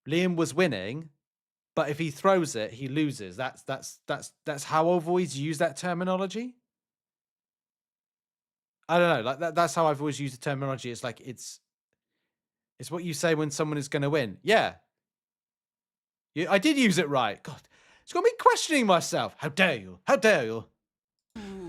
Liam was winning, but if he throws it, he loses. That's how I've always used that terminology. I don't know, like that's how I've always used the terminology. It's like it's what you say when someone is going to win. Yeah, I did use it right. God, it's got me questioning myself. How dare you? How dare you?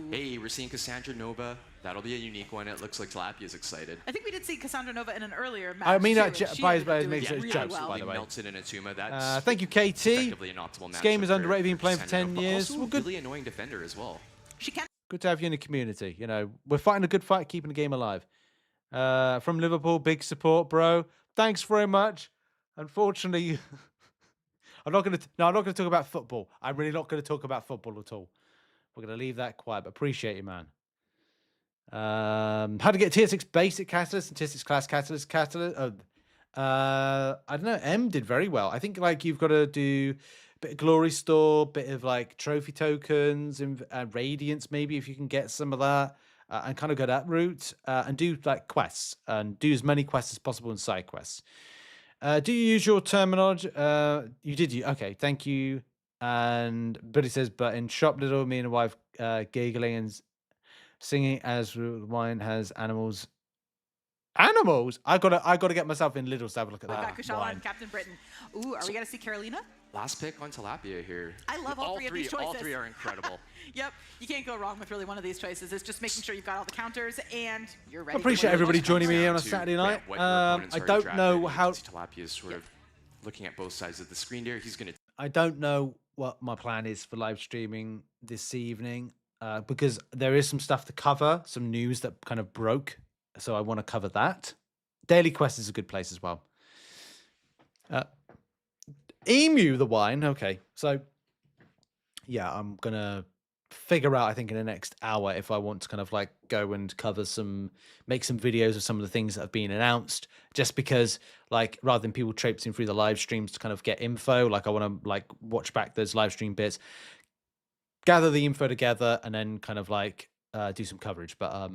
Hey, we're seeing Cassandra Nova. That'll be a unique one. It looks like Tilapia's excited. I think we did see Cassandra Nova in an earlier match. I mean, too, by and makes she it really jokes, well. by the way. Melton and Atuma. That's Thank you, KT. effectively an optimal This matchup game is for underrated. Been playing for Cassandra 10 Nova, years. Also Well, good. really annoying defender as well. She can. Good to have you in the community. You know, we're fighting a good fight, keeping the game alive. From Liverpool, big support, bro. Thanks very much. Unfortunately, I'm not going to talk about football. I'm really not going to talk about football at all. We're going to leave that quiet, but appreciate you, man. How to get tier 6 basic catalyst and tier 6 class catalyst. I don't know. M did very well. I think like you've got to do a bit of glory store, bit of like trophy tokens and radiance, maybe if you can get some of that, and kind of go that route and do like quests and do as many quests as possible in side quests. Do you use your terminology? You did. Okay, thank you. And Billy says, but in Shop Little, me and the wife giggling and singing as wine has animals. Animals? I gotta get myself in Lidl to have a look at that. Kushala and Captain Britain. Ooh, are we gonna see Carolina? Last pick on Tilapia here. I love all three of these choices. All three are incredible. Yep, you can't go wrong with really one of these choices. It's just making sure you've got all the counters and you're ready. I appreciate everybody joining me here on a Saturday night. I don't know how. Tilapia is sort of looking at both sides of the screen there. He's gonna. I don't know what my plan is for live streaming this evening because there is some stuff to cover, some news that kind of broke. So I want to cover that. Daily Quest is a good place as well. Emu the wine. Okay. So yeah, I'm going to figure out, I think in the next hour, if I want to kind of like go and cover make some videos of some of the things that have been announced, just because like rather than people traipsing through the live streams to kind of get info, like I want to like watch back those live stream bits, gather the info together and then kind of like do some coverage. But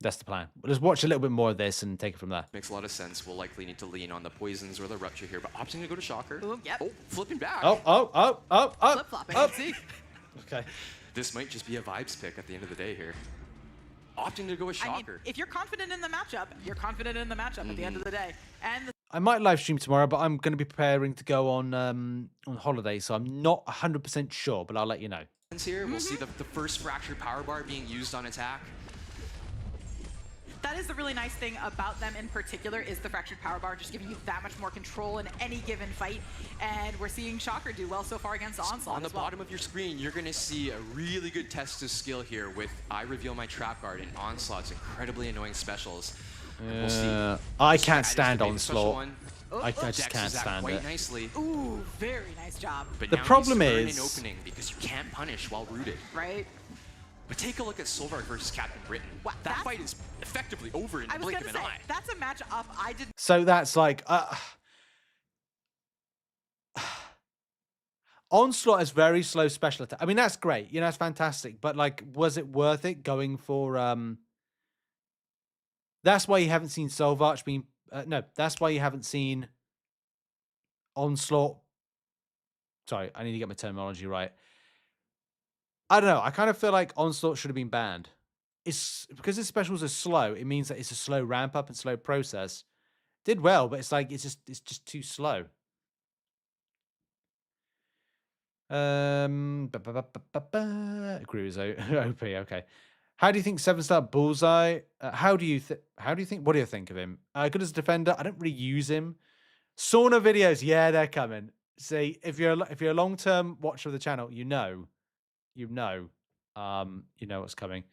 that's the plan. We'll just watch a little bit more of this and take it from there. Makes a lot of sense. We'll likely need to lean on the poisons or the rupture here, but opting to go to Shocker. Ooh, yep. Oh, flipping back. Flip-flopping. See? Okay. This might just be a vibes pick at the end of the day here. Opting to go with Shocker. I mean, if you're confident in the matchup, you're confident in the matchup at the end of the day. And I might live stream tomorrow, but I'm going to be preparing to go on holiday, so I'm not 100% sure, but I'll let you know. Here, we'll see the first fractured power bar being used on attack. that is the really nice thing about them in particular, is the fractured power bar just giving you that much more control in any given fight. And we're seeing Shocker do well so far against Onslaught. On the bottom of your screen, you're going to see a really good test of skill here with I Reveal My Trap Guard and Onslaught's incredibly annoying specials. We'll see. I can't stand Onslaught. I Oh, just can't stand it. Nicely. Ooh, very nice job. But the now problem needs to earn is an opening because you can't punish while rooted. Right. But take a look at Solvark versus Captain Britain. Wow, that fight is effectively over in the blink of an eye. That's a match up I didn't. So that's like Onslaught is very slow special attack. I mean, that's great. You know, that's fantastic. But like, was it worth it going for? That's why you haven't seen Solvark being. No, that's why you haven't seen Onslaught. Sorry, I need to get my terminology right. I don't know. I kind of feel like Onslaught should have been banned. It's because his specials are slow. It means that it's a slow ramp up and slow process. Did well, but it's like it's just too slow. Agree with OP. Okay. How do you think 7-star Bullseye? How do you think? What do you think of him? Good as a defender. I don't really use him. Sauna videos. Yeah, they're coming. See, if you're a long-term watcher of the channel, you know what's coming.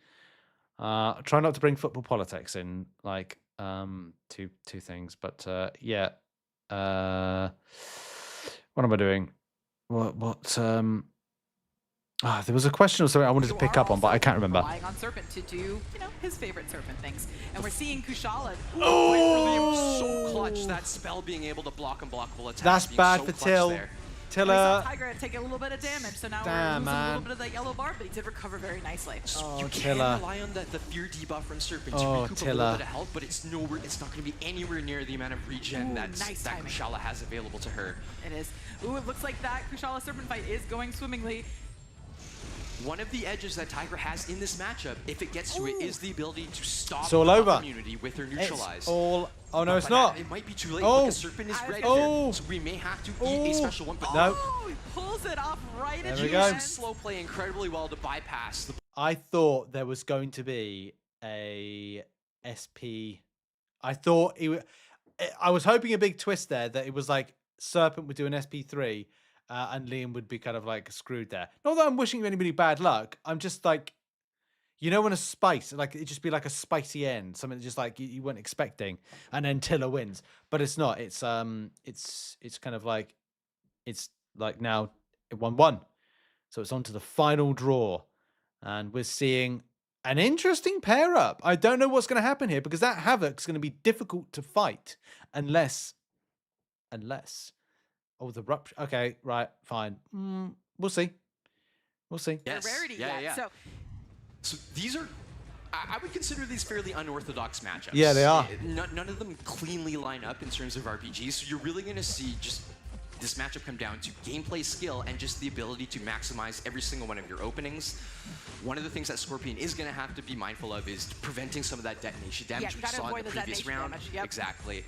Try not to bring football politics in, like two things. But yeah. What am I doing? There was a question or something I wanted to pick up on, but I can't remember. Relying on Serpent to do, his favorite Serpent things. And we're seeing Kushala. Oh! So clutch, that spell being able to block unblockable attacks. That's bad for Till. Tiller. Tiger had taken a little bit of damage, so now we're losing a little bit of that yellow bar, but he did recover very nicely. You can rely on the fear debuff from Serpent to recoup a little bit of health, but it's not going to be anywhere near the amount of regen that Kushala has available to her. It is. Ooh, it looks like that Kushala Serpent fight is going swimmingly. One of the edges that Tiger has in this matchup, if it gets to it, is the ability to stop the immunity with her neutralize. It's all. Oh no, it's not. It might be too late. Because Serpent is ready. So we may have to eat a special one. But no. He pulls it off right at the end. Slow play incredibly well to bypass. I thought there was going to be a SP. I was hoping a big twist there that it was like Serpent would do an SP3. And Liam would be kind of like screwed there. Not that I'm wishing anybody bad luck. I'm just like, when a spice, like it'd just be like a spicy end, something just like you weren't expecting, and then Tiller wins. But it's not. It's kind of like, it's like now 1-1, so it's on to the final draw, and we're seeing an interesting pair up. I don't know what's going to happen here because that Havoc's going to be difficult to fight unless. Oh, the rupture. Okay, right, fine. We'll see. Yes. Rarity yet. So these are, I would consider these fairly unorthodox matchups. Yeah, they are. None of them cleanly line up in terms of RPGs. So you're really going to see just this matchup come down to gameplay skill and just the ability to maximize every single one of your openings. One of the things that Scorpion is going to have to be mindful of is preventing some of that detonation damage we saw in the previous round. Exactly.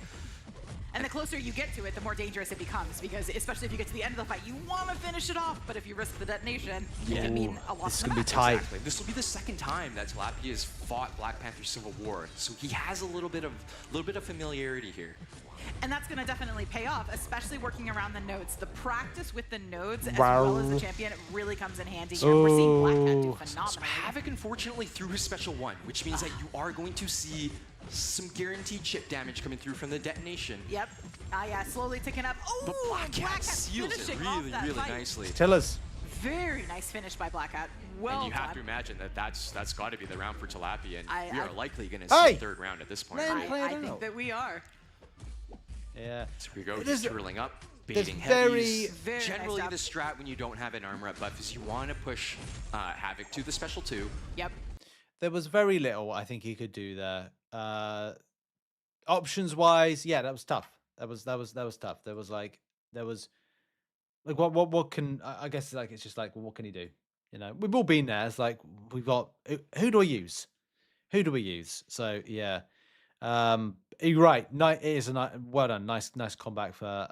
And the closer you get to it, the more dangerous it becomes, because especially if you get to the end of the fight, you want to finish it off, but if you risk the detonation, it can mean a loss. This is going to be tight. Exactly. This will be the second time that Tilapia has fought Black Panther Civil War, so he has a little bit of familiarity here. And that's going to definitely pay off, especially working around the nodes. The practice with the nodes, as well as the champion, it really comes in handy here. We're seeing Black Cat do phenomenally. So Havoc, unfortunately, threw his special one, which means that you are going to see some guaranteed chip damage coming through from the detonation. Yep. Yeah, slowly ticking up. Oh, but Black Cat seals it really nicely. Tillers. Very nice finish by Black Cat. Well and you done. have to imagine that's got to be the round for Tilapia, and we are likely going to see the third round at this point. I think that we are. Yeah. So we go, just twirling up, baiting heavies. Generally, the strat when you don't have an armor up buff is you want to push Havoc to the special 2. Yep. There was very little I think he could do there. Options wise, yeah, that was tough. That was tough. There was like what can I guess like it's just like, well, what can he do? We've all been there. It's like we've got who do I use? Who do we use? So yeah. You're right. It is well done. Nice comeback for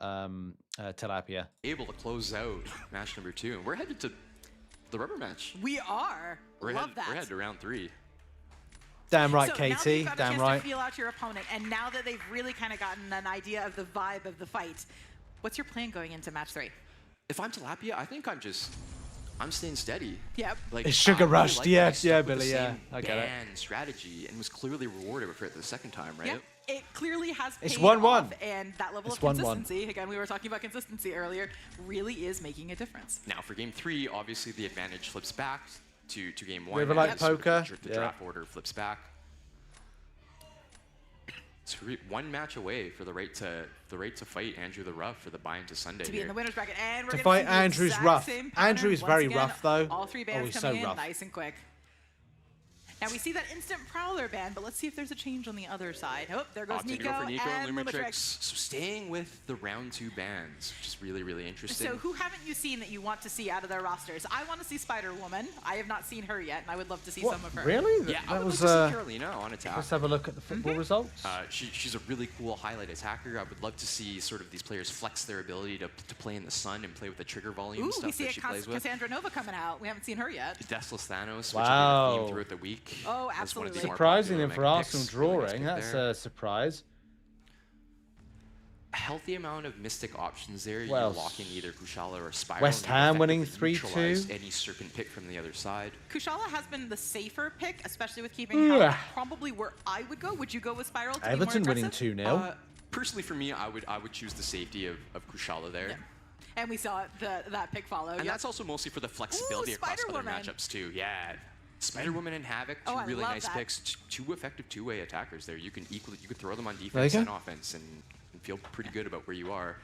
Tilapia. Able to close out match number 2. We're headed to the rubber match. We are. We're headed to round 3. Damn right, so Katie. Now that you've got Damn a chance right. to feel out your opponent, and now that they've really kind of gotten an idea of the vibe of the fight, what's your plan going into match 3? If I'm Tilapia, I think I'm staying steady. Yep. It's sugar rushed. Really yeah, Billy. Yeah, I get it. Strategy and was clearly rewarded for it the second time, right? Yep. It clearly has paid It's 1-1. off, and that level of 1-1. consistency, again, we were talking about consistency earlier, really is making a difference. Now for game 3, obviously the advantage flips back. to game 1. River like and sort of poker. The draft order flips back. So we're one match away for the right to fight Andrew the Rough for the buy into Sunday. To be in the winner's bracket, and we're To gonna fight see the Andrew's exact rough. same pattern Andrew is once very again. rough, though. All 3 Oh, bands he's coming so in rough. nice and quick. Now we see that instant Prowler ban, but let's see if there's a change on the other side. Oh, there goes Opting to Nico, go for Nico and and Lumitrix. Lumitrix. So staying with the round 2 bans, which is really, really interesting. So who haven't you seen that you want to see out of their rosters? I want to see Spider-Woman. I have not seen her yet, and I would love to see some of her. Really? Yeah, I That would was, like to see Carolina on attack. Let's have a look at the football results. She's a really cool highlight attacker. I would love to see sort of these players flex their ability to play in the sun and play with the trigger volume Ooh, stuff we see that a she plays with. Cassandra Nova coming out. We haven't seen her yet. Deathless Thanos, Wow. which has been a theme throughout the week. Oh, as one of the absolutely. more Surprising popular them for mega Arsenal picks. Really nice drawing. pick That's there. a surprise. A healthy amount of Mystic options there. Well, You're locking either Kushala or Spiral. West and you Ham winning effectively 3-2. neutralize any Serpent pick from the other side. Kushala has been the safer pick, especially with keeping health. Probably where I would go. Would you go with Spiral to Everton be more winning aggressive? 2-0. Personally, for me, I would choose the safety of Kushala there. And we saw that pick follow. And Yep. that's also mostly for the flexibility across other Spider-Woman. matchups too. Yeah, Spider-Woman and Havoc, two Oh, I really love nice that. picks, two effective two-way attackers there. You can throw them on There you defense go. and offense and feel pretty good about where you are.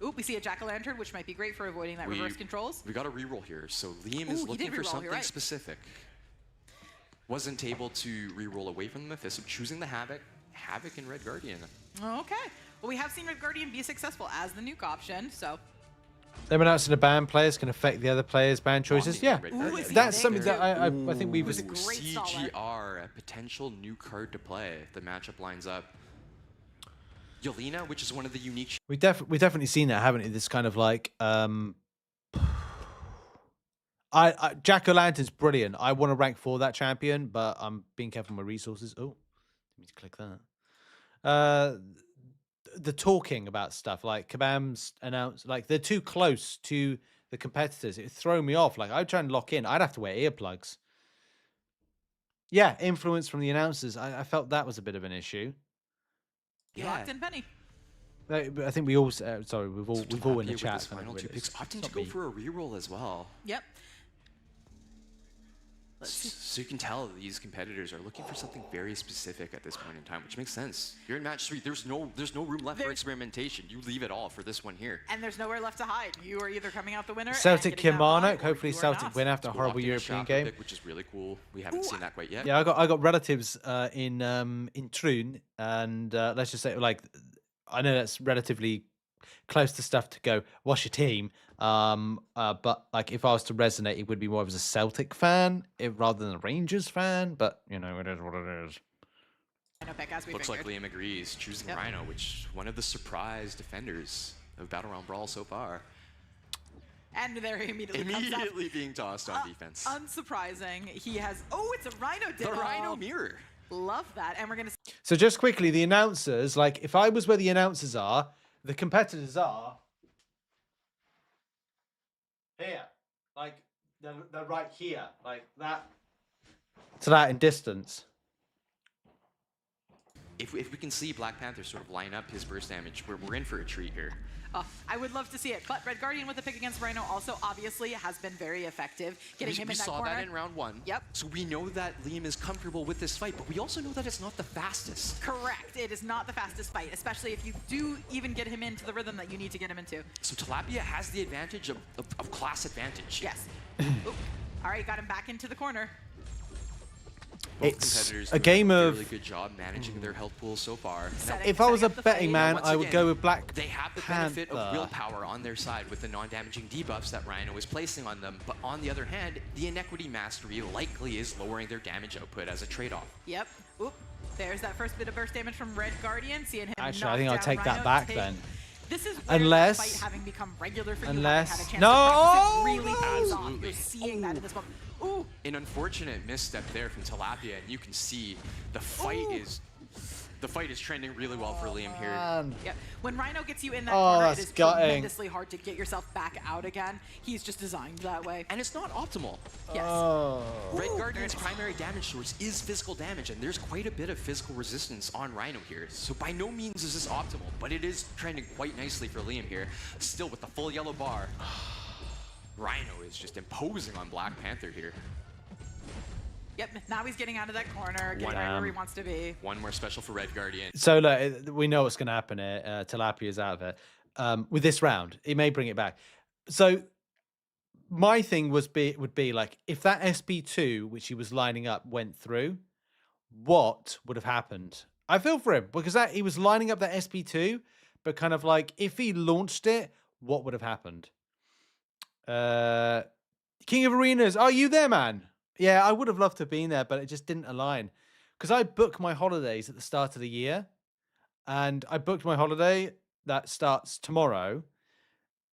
Ooh, we see a Jack-o'-lantern, which might be great for avoiding that reverse controls. We got a reroll here, so Liam Ooh, is he looking did for reroll, something you're right. specific. Wasn't able to reroll away from the Mephisto, choosing the Havoc and Red Guardian. Okay. Well, we have seen Red Guardian be successful as the nuke option, so. Them announcing the ban players can affect the other players' ban choices. Yeah, Ooh, is he that's big? something that I think we've. CGR, a potential new card to play. The matchup lines up. Yelena, which is one of the unique. We've definitely seen that, haven't we? This kind of like, Jack-o'-lantern's brilliant. I want to rank for that champion, but I'm being careful with my resources. Oh, let me click that. The talking about stuff like Kabam's announced, like they're too close to the competitors. It throw me off. Like I try and lock in, I'd have to wear earplugs. Yeah, influence from the announcers. I felt that was a bit of an issue. Locked in Penny. I think we all. Sorry, we've all in the With chat. his final two picks, opting to not go me. for a reroll as well. Yep. Let's see. So you can tell these competitors are looking for something very specific at this point in time, which makes sense. You're in match 3. There's no room left for experimentation. You leave it all for this one here. And there's nowhere left to hide. You are either coming out the winner. Celtic and getting that Kilmarnock. bye, or Hopefully you are Celtic not. win after a Locked horrible in a European Shaka game. pick, which is really cool. We haven't seen that quite yet. Yeah, I got relatives in Troon, and let's just say like I know that's relatively close to stuff to go. What's your team? But like if I was to resonate, it would be more of as a Celtic fan rather than a Rangers fan. But you know, it is what it is. Rhino pick, as we Looks like figured. Liam agrees, choosing Yep. Rhino, which one of the surprise defenders of Battle Round Brawl so far. And there he immediately comes up. Being tossed on defense. Unsurprising. He has. Oh, it's a Rhino The demo. Rhino mirror. Love that. And we're gonna. So just quickly, the announcers, like if I was where the announcers are, the competitors are here, like they're right here, like that. To that in distance. If we can see Black Panther sort of line up his burst damage, we're in for a treat here. I would love to see it, but Red Guardian with the pick against Rhino also obviously has been very effective, getting him we in that saw corner. that in round 1. Yep. So we know that Liam is comfortable with this fight, but we also know that it's not the fastest. Correct. It is not the fastest fight, especially if you do even get him into the rhythm that you need to get him into. So Tilapia has the advantage of class advantage. Yes. Oop. All right, got him back into the corner. Both It's competitors a doing game a of- really good job managing their health pool so far. Now, If I was a setting up the betting fight. man, once I would again, go with Black They have the benefit of Panther. willpower on their side with the non-damaging debuffs that Rhino is placing on them, but on the other hand, the Inequity Mastery likely is lowering their damage output as a trade-off. Yep. Oop. There's that first bit of burst damage from Red Guardian, seeing him Actually, knock I think I'll down take that Rhino back to then. This is where Unless- the fight having become regular for you, unless- having had a chance No! to practice it really pays off. Absolutely. You're seeing that in this moment. Ooh. An unfortunate misstep there from Tilapia, and you can see the fight is trending really well for Liam here. Yep. When Rhino gets you in that Oh, corner, it that's is gutting. tremendously hard to get yourself back out again. He's just designed that way. And it's not optimal. Yes. Oh. Red Guardian's primary damage source is physical damage, and there's quite a bit of physical resistance on Rhino here. So by no means is this optimal, but it is trending quite nicely for Liam here. Still with the full yellow bar. Rhino is just imposing on Black Panther here. Yep, now he's getting out of that corner, getting right where he wants to be. One more special for Red Guardian. So look, we know what's going to happen here. Tilapia's out of it. With this round, he may bring it back. So my thing would be like, if that SP2, which he was lining up, went through, what would have happened? I feel for him because he was lining up that SP2, but kind of like, if he launched it, what would have happened? King of Arenas, are you there, man? Yeah, I would have loved to have been there, but it just didn't align. Because I booked my holidays at the start of the year, and I booked my holiday that starts tomorrow,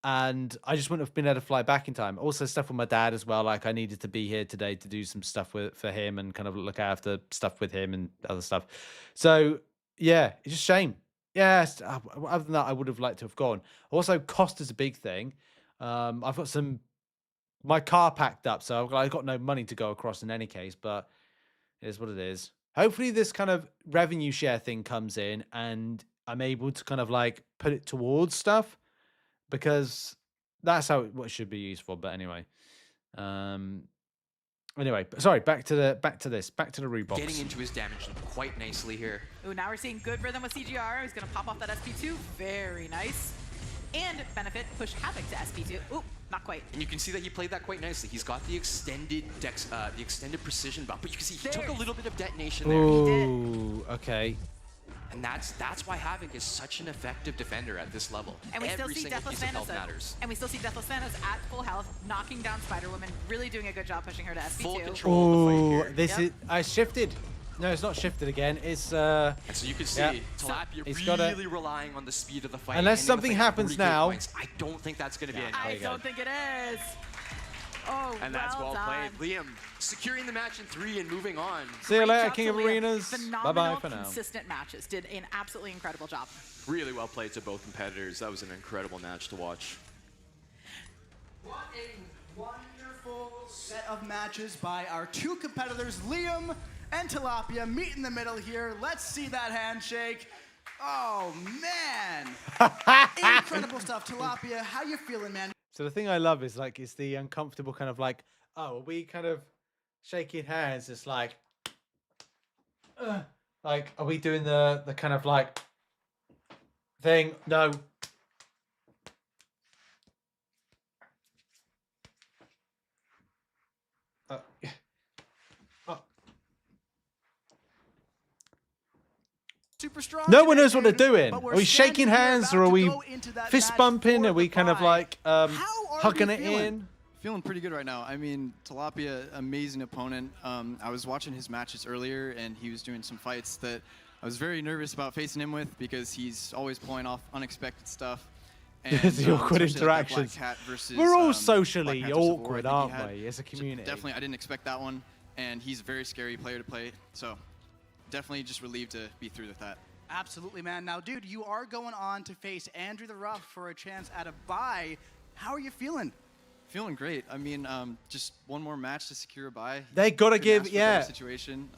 and I just wouldn't have been able to fly back in time. Also, stuff with my dad as well. Like, I needed to be here today to do some stuff for him and kind of look after stuff with him and other stuff. So, yeah, it's just a shame. Yes, other than that, I would have liked to have gone. Also, cost is a big thing. I've got my car packed up, so I've got no money to go across in any case, but it is what it is. Hopefully this kind of revenue share thing comes in and I'm able to kind of like put it towards stuff, because that's what it should be used for. But anyway, sorry, back to the Reeboks. Getting into his damage quite nicely here. Ooh, now we're seeing good rhythm with CGR. He's gonna pop off that SP2. Very nice. And benefit, push Havoc to SP2. Ooh, not quite. And you can see that he played that quite nicely. He's got the extended the extended precision buff, but you can see he took a little bit of detonation there. Ooh, okay. And that's why Havoc is such an effective defender at this level. And we Every still see single Deathless piece of health Thanos. matters. And we still see Deathless Thanos at full health, knocking down Spider-Woman, really doing a good job pushing her to SP2. Full control of the fight here. This is I shifted. No, it's not shifted again. It's And so you can see Tilapia really relying on the speed of the fight. Unless something happens now. I don't think that's going to be enough. I don't think it is. Oh, and that's well played. Liam securing the match in 3 and moving on. See you later, job King to of Liam. Arenas. Bye-bye for now. Consistent matches. Did an absolutely incredible job. Really well played to both competitors. That was an incredible match to watch. What a wonderful set of matches by our two competitors, Liam and Tilapia. Meet in the middle here. Let's see that handshake. Oh, man. Incredible stuff. Tilapia, how you feeling, man? So the thing I love is like, it's the uncomfortable kind of like, oh, are we kind of shaking hands? It's like, are we doing the kind of like thing? No. Super strong. No one knows what they're doing. Are we shaking hands or are we fist bumping? Are we kind of like hugging it in? Feeling pretty good right now. I mean, Tilapia, amazing opponent. I was watching his matches earlier, and he was doing some fights that I was very nervous about facing him with because he's always pulling off unexpected stuff. And, the awkward interactions. We're all socially awkward, aren't we, as a community? Definitely, I didn't expect that one, and he's a very scary player to play. So definitely just relieved to be through with that. Absolutely, man. Now, dude, you are going on to face Andrew the Rough for a chance at a bye. How are you feeling? Feeling great. I mean, just one more match to secure a bye. They gotta give, situation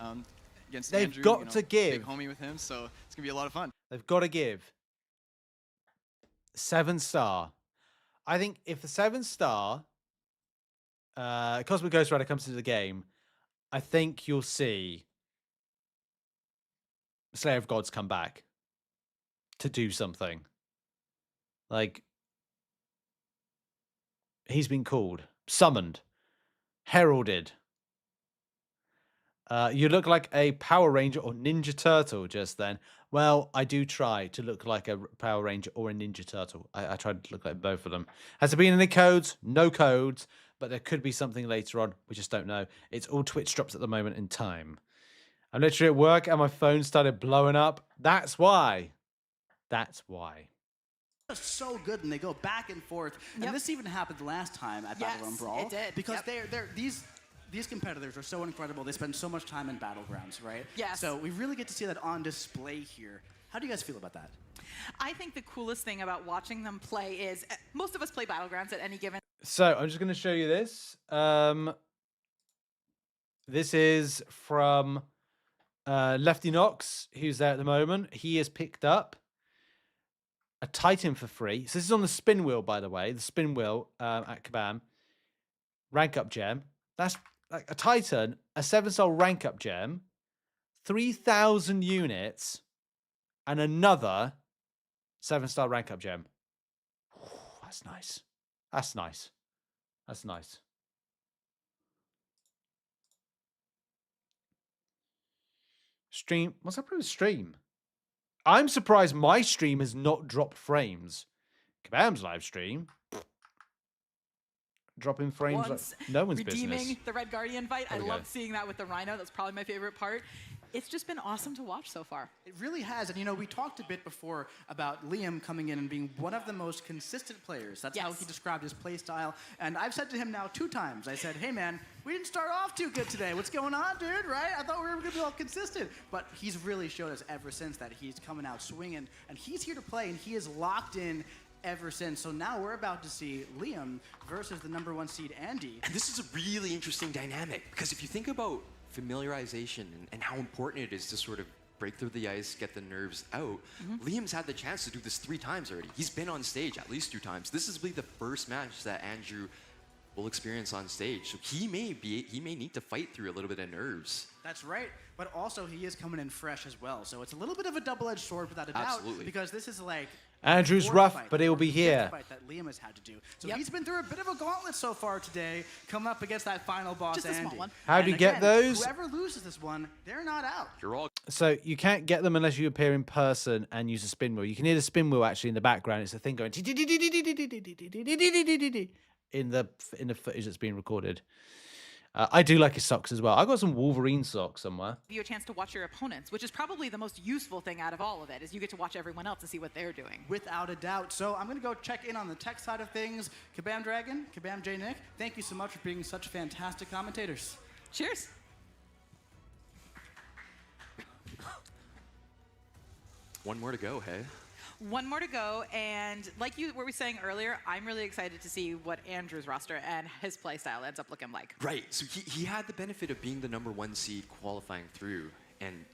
against They've Andrew. got to give. Big homie with him, so it's gonna be a lot of fun. They've got to give 7-star. I think if the 7-star Cosmic Ghost Rider comes into the game, I think you'll see Slayer of Gods come back to do something. Like, he's been called, summoned, heralded. You look like a Power Ranger or Ninja Turtle just then. Well, I do try to look like a Power Ranger or a Ninja Turtle. I tried to look like both of them. Has there been any codes? No codes, but there could be something later on. We just don't know. It's all Twitch drops at the moment in time. I'm literally at work and my phone started blowing up. That's why. That's why. So good, and they go back and forth. Yep. And this even happened last time at Battle Room Brawl. It did. Because Yep. these competitors are so incredible. They spend so much time in Battlegrounds, right? Yes. So we really get to see that on display here. How do you guys feel about that? I think the coolest thing about watching them play is most of us play Battlegrounds at any given. So I'm just going to show you this. This is from Lefty Knox, who's there at the moment. He has picked up a Titan for free. So this is on the spin wheel, by the way. The spin wheel at Kabam. rank up gem. That's like a Titan, a 7-star rank up gem, 3,000 units, and another 7-star rank up gem. That's nice. That's nice. That's nice. Stream. What's up with stream? I'm surprised my stream has not dropped frames. Kabam's live stream. Dropping frames like no one's redeeming business. the Red Guardian fight. I There we love go. seeing that with the Rhino. That's probably my favorite part. It's just been awesome to watch so far. It really has. And, you know, we talked a bit before about Liam coming in and being one of the most consistent players. That's how he described his play style. And I've said to him now 2 times, I said, hey, man, we didn't start off too good today. What's going on, dude, right? I thought we were going to be all consistent. But he's really showed us ever since that he's coming out swinging. And he's here to play, and he is locked in ever since. So now we're about to see Liam versus the #1 seed, Andy. And this is a really interesting dynamic, because if you think about familiarization and how important it is to sort of break through the ice, get the nerves out, Liam's had the chance to do this 3 times already. He's been on stage at least 2 times. This is really the first match that Andrew will experience on stage. So he may need to fight through a little bit of nerves. That's right, but also he is coming in fresh as well. So it's a little bit of a double-edged sword without a doubt. Absolutely. Because this is like Andrew's fourth rough, fight, but he'll be fifth here. Fight that Liam has had to do. So he's been through a bit of a gauntlet so far today, coming up against that final boss, Just a small Andy. one. How do you get those? Whoever loses this one, they're not out. You're all So you can't get them unless you appear in person and use a spin wheel. You can hear the spin wheel actually in the background. It's a thing going in the footage that's being recorded. I do like his socks as well. I got some Wolverine socks somewhere. Give you a chance to watch your opponents, which is probably the most useful thing out of all of it, is you get to watch everyone else and see what they're doing. Without a doubt. So I'm going to go check in on the tech side of things. Kabam Dragon, Kabam J Nick, thank you so much for being such fantastic commentators. Cheers. One more to go, hey? One more to go, and like you were saying earlier, I'm really excited to see what Andrew's roster and his play style ends up looking like. Right, so he had the benefit of being the #1 seed qualifying through, and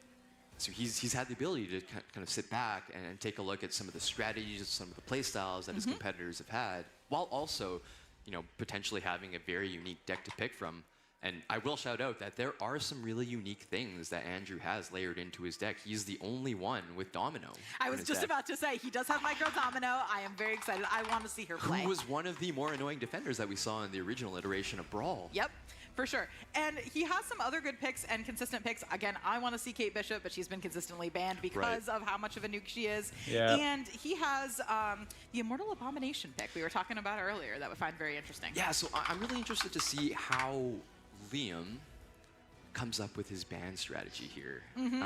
so he's had the ability to kind of sit back and take a look at some of the strategies, some of the play styles that his competitors have had, while also, you know, potentially having a very unique deck to pick from. And I will shout out that there are some really unique things that Andrew has layered into his deck. He's the only one with Domino. I was just about to say, he does have Micro Domino. I am very excited. I want to see her play. Who was one of the more annoying defenders that we saw in the original iteration of Brawl. Yep, for sure. And he has some other good picks and consistent picks. Again, I want to see Kate Bishop, but she's been consistently banned because of how much of a nuke she is. Yeah. And he has the Immortal Abomination pick we were talking about earlier that we find very interesting. Yeah, so I'm really interested to see how Liam comes up with his ban strategy here,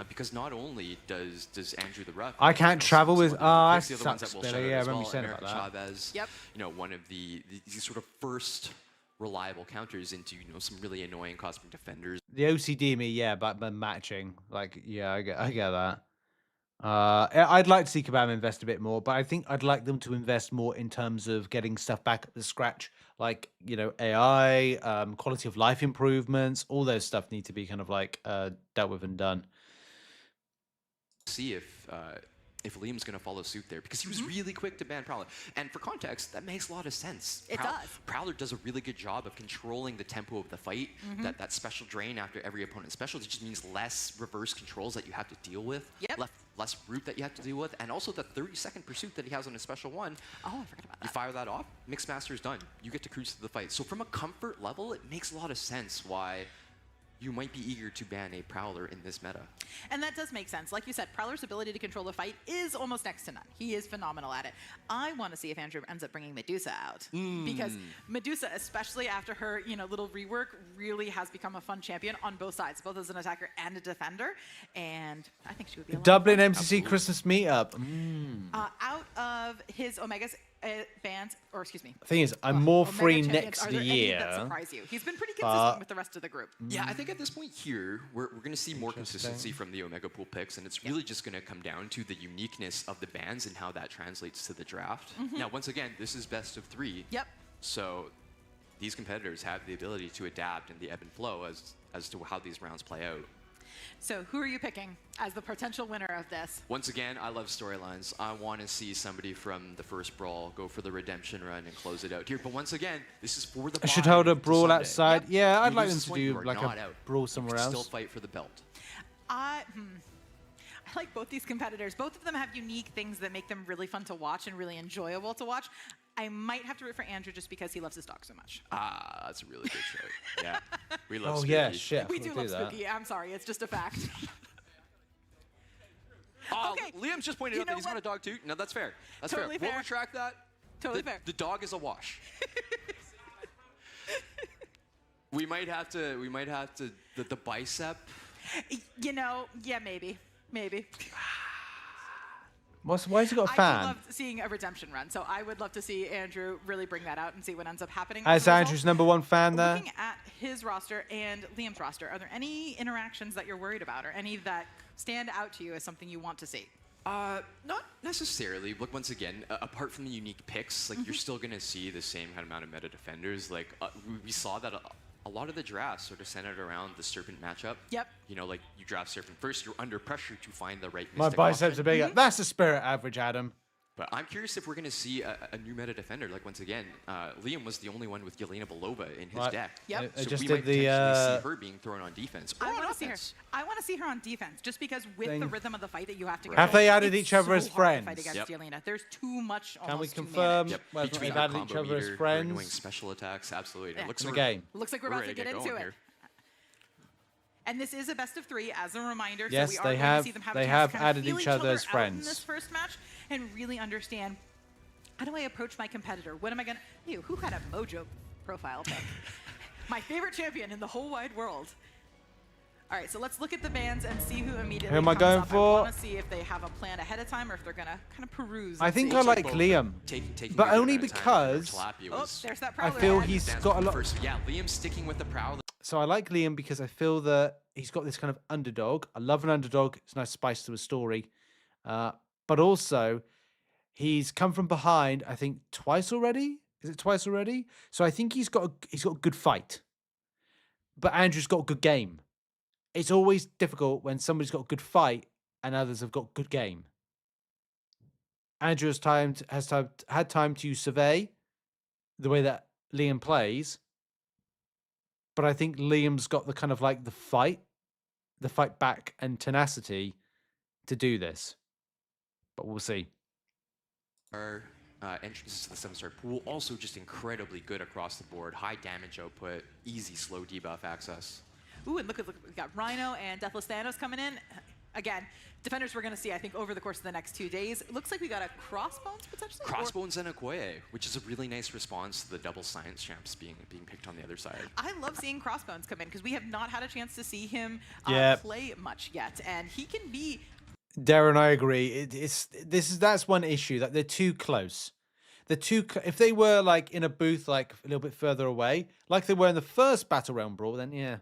because not only does Andrew the Rough, I can't travel with. the other ones Sucks, that we'll Billy. shout out Yeah, I as remember well, you saying America about that. Chavez, Yep. you know, one of these sort of first reliable counters into, you know, some really annoying cosmic defenders. The OCD me, yeah, but matching. Like, yeah, I get that. I'd like to see Kabam invest a bit more, but I think I'd like them to invest more in terms of getting stuff back up to scratch, like, you know, AI, quality of life improvements, all those stuff need to be kind of like dealt with and done. See if Liam's going to follow suit there, because he was really quick to ban Prowler. And for context, that makes a lot of sense. It does. Prowler does a really good job of controlling the tempo of the fight. That special drain after every opponent's special, it just means less reverse controls that you have to deal with. Yep. Less route that you have to deal with, and also the 30-second pursuit that he has on his special one. Oh, I forgot about that. You fire that off, Mixmaster's done. You get to cruise to the fight. So from a comfort level, it makes a lot of sense why you might be eager to ban a Prowler in this meta. And that does make sense. Like you said, Prowler's ability to control the fight is almost next to none. He is phenomenal at it. I want to see if Andrew ends up bringing Medusa out. Because Medusa, especially after her, you know, little rework, really has become a fun champion on both sides, both as an attacker and a defender. And I think she would be a lot of Dublin fun. MCC Christmas meetup. Out of his Omegas bands, or excuse me. Thing is, I'm more Omega free champions, next are there any year. that surprise you? He's been pretty consistent with the rest of the group. Yeah, I think at this point here, we're going to see more consistency from the Omega Pool picks, and it's really just going to come down to the uniqueness of the bans and how that translates to the draft. Now, once again, this is best of 3. Yep. So these competitors have the ability to adapt in the ebb and flow as to how these rounds play out. So who are you picking as the potential winner of this? Once again, I love storylines. I want to see somebody from the first brawl go for the redemption run and close it out here. But once again, this is for the I should bye hold a to brawl Sunday. outside. Yeah, I'd You like lose them this to one, you do are like not a out. brawl You somewhere can else. still fight for the belt. I like both these competitors. Both of them have unique things that make them really fun to watch and really enjoyable to watch. I might have to root for Andrew just because he loves his dog so much. Ah, that's a really good show. Yeah, we love Oh, Spooky. yeah, shit. We do love Spooky. I'm sorry, it's just a fact. Oh, Okay, Liam's just pointed you out that know he's what? got a dog too. No, that's fair. That's Totally fair. fair. We'll retract that. Totally the, fair. The dog is a wash. we might have to. The bicep. You know, yeah, maybe. Why has he got a I fan? love seeing a redemption run, so I would love to see Andrew really bring that out and see what ends up happening. As as a result. Andrew's #1 fan there. Looking at his roster and Liam's roster, are there any interactions that you're worried about, or any that stand out to you as something you want to see? Not necessarily. Look, once again, apart from the unique picks, like you're still gonna see the same kind of amount of meta defenders. Like we saw that a lot of the drafts sort of centered around the Serpent matchup. Yep. You know, like you draft Serpent first, you're under pressure to find the right My Mystic biceps option. are bigger. That's the spirit average, Adam. But I'm curious if we're going to see a new meta defender. Like, once again, Liam was the only one with Yelena Belova in his Right. deck. Yep. I So just we did might the, potentially see her being thrown on defense. Or I on want to see her. offense. I want to see her on defense, just because with Thing. the rhythm of the fight that you have to. Have they added it's each other as so hard to fight friends? against Yelena. There's too much. Can we almost to confirm manage. whether Between they've our added each combo other as meter, friends? doing special attacks, absolutely. Yeah. It looks In the we're- game. Looks like we're about to ready get into going it. here. And this is a best of 3, as a reminder. Yes, so we are they going have- to see them have they a chance have to kind of added feel each other as out in friends. this first match and really understand, how do I approach my competitor? What am I going to... Ew, who had a Mojo profile pic? My favorite champion in the whole wide world. All right, so let's look at the bans and see who immediately Who am I comes going up. for? I want to see if they have a plan ahead of time or if they're going to kind of peruse. I and think see. I like Both Liam, taking but a good only amount of time because for Tilapia Oh, was- there's that I prowler feel ad. he's Dance got a from lot. First, yeah, Liam sticking with the prowl. So I like Liam because I feel that he's got this kind of underdog. I love an underdog. It's a nice spice to a story. But also, he's come from behind, I think, twice already. Is it twice already? So I think he's got a good fight. But Andrew's got a good game. It's always difficult when somebody's got a good fight and others have got good game. Andrew had time to survey the way that Liam plays. But I think Liam's got the kind of like the fight back and tenacity to do this. But we'll see. Our entrances to the 7-star pool also just incredibly good across the board. High damage output, easy slow debuff access. Ooh, and look, we've got Rhino and Deathless Thanos coming in. Again, defenders we're going to see, I think, over the course of the next 2 days. It looks like we got a Crossbones, potentially? Crossbones and Okoye, which is a really nice response to the double science champs being picked on the other side. I love seeing Crossbones come in, because we have not had a chance to see him Yep. play much yet. And he can be... Darren, I agree. That's one issue, that they're too close. If they were like in a booth like a little bit further away, like they were in the first Battle Realm Brawl, then yeah.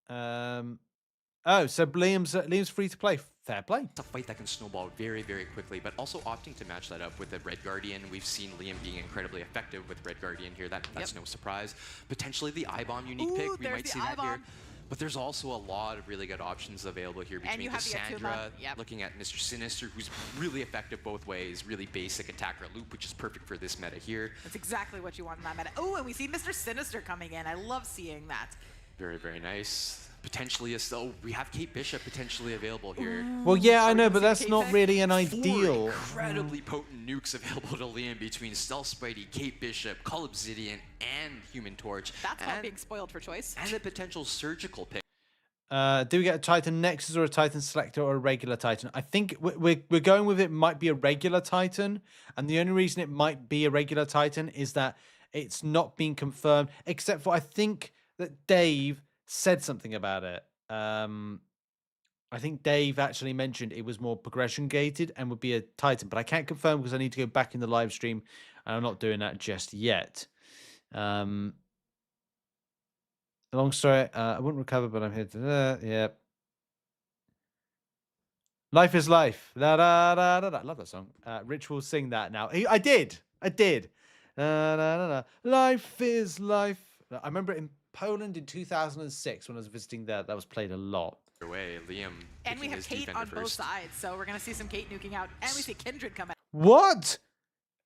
So Liam's free to play. Fair play. It's a fight that can snowball very, very quickly, but also opting to match that up with the Red Guardian. We've seen Liam being incredibly effective with Red Guardian here. That's no surprise. Potentially the I-Bomb unique pick. We might see that here. But there's also a lot of really good options available here between Cassandra, looking at Mr. Sinister, who's really effective both ways, really basic attacker loop, which is perfect for this meta here. That's exactly what you want in that meta. Oh, and we see Mr. Sinister coming in. I love seeing that. Very, very nice. Potentially, we have Kate Bishop potentially available here. Well, yeah, I know, but that's not really an 4 ideal. incredibly potent nukes available to Liam between Stealth Spidey, Kate Bishop, Cull Obsidian, and Human Torch. That's not being spoiled for choice. And a potential surgical pick. Do we get a Titan Nexus or a Titan Selector or a regular Titan? I think we're going with it might be a regular Titan. And the only reason it might be a regular Titan is that it's not been confirmed, except for I think that Dave said something about it. I think Dave actually mentioned it was more progression gated and would be a Titan, but I can't confirm because I need to go back in the live stream and I'm not doing that just yet. Long story, I wouldn't recover, but I'm here to, yeah. Life is life. Da, da, da, da, da. Love that song. Rich will sing that now. I did. Da, da, da, da. Life is life. I remember it in Poland in 2006 when I was visiting there. That was played a lot. Way, Liam. And we have his Kate defender on both first. sides, so we're going to see some Kate nuking out. And we see Kindred come out. What?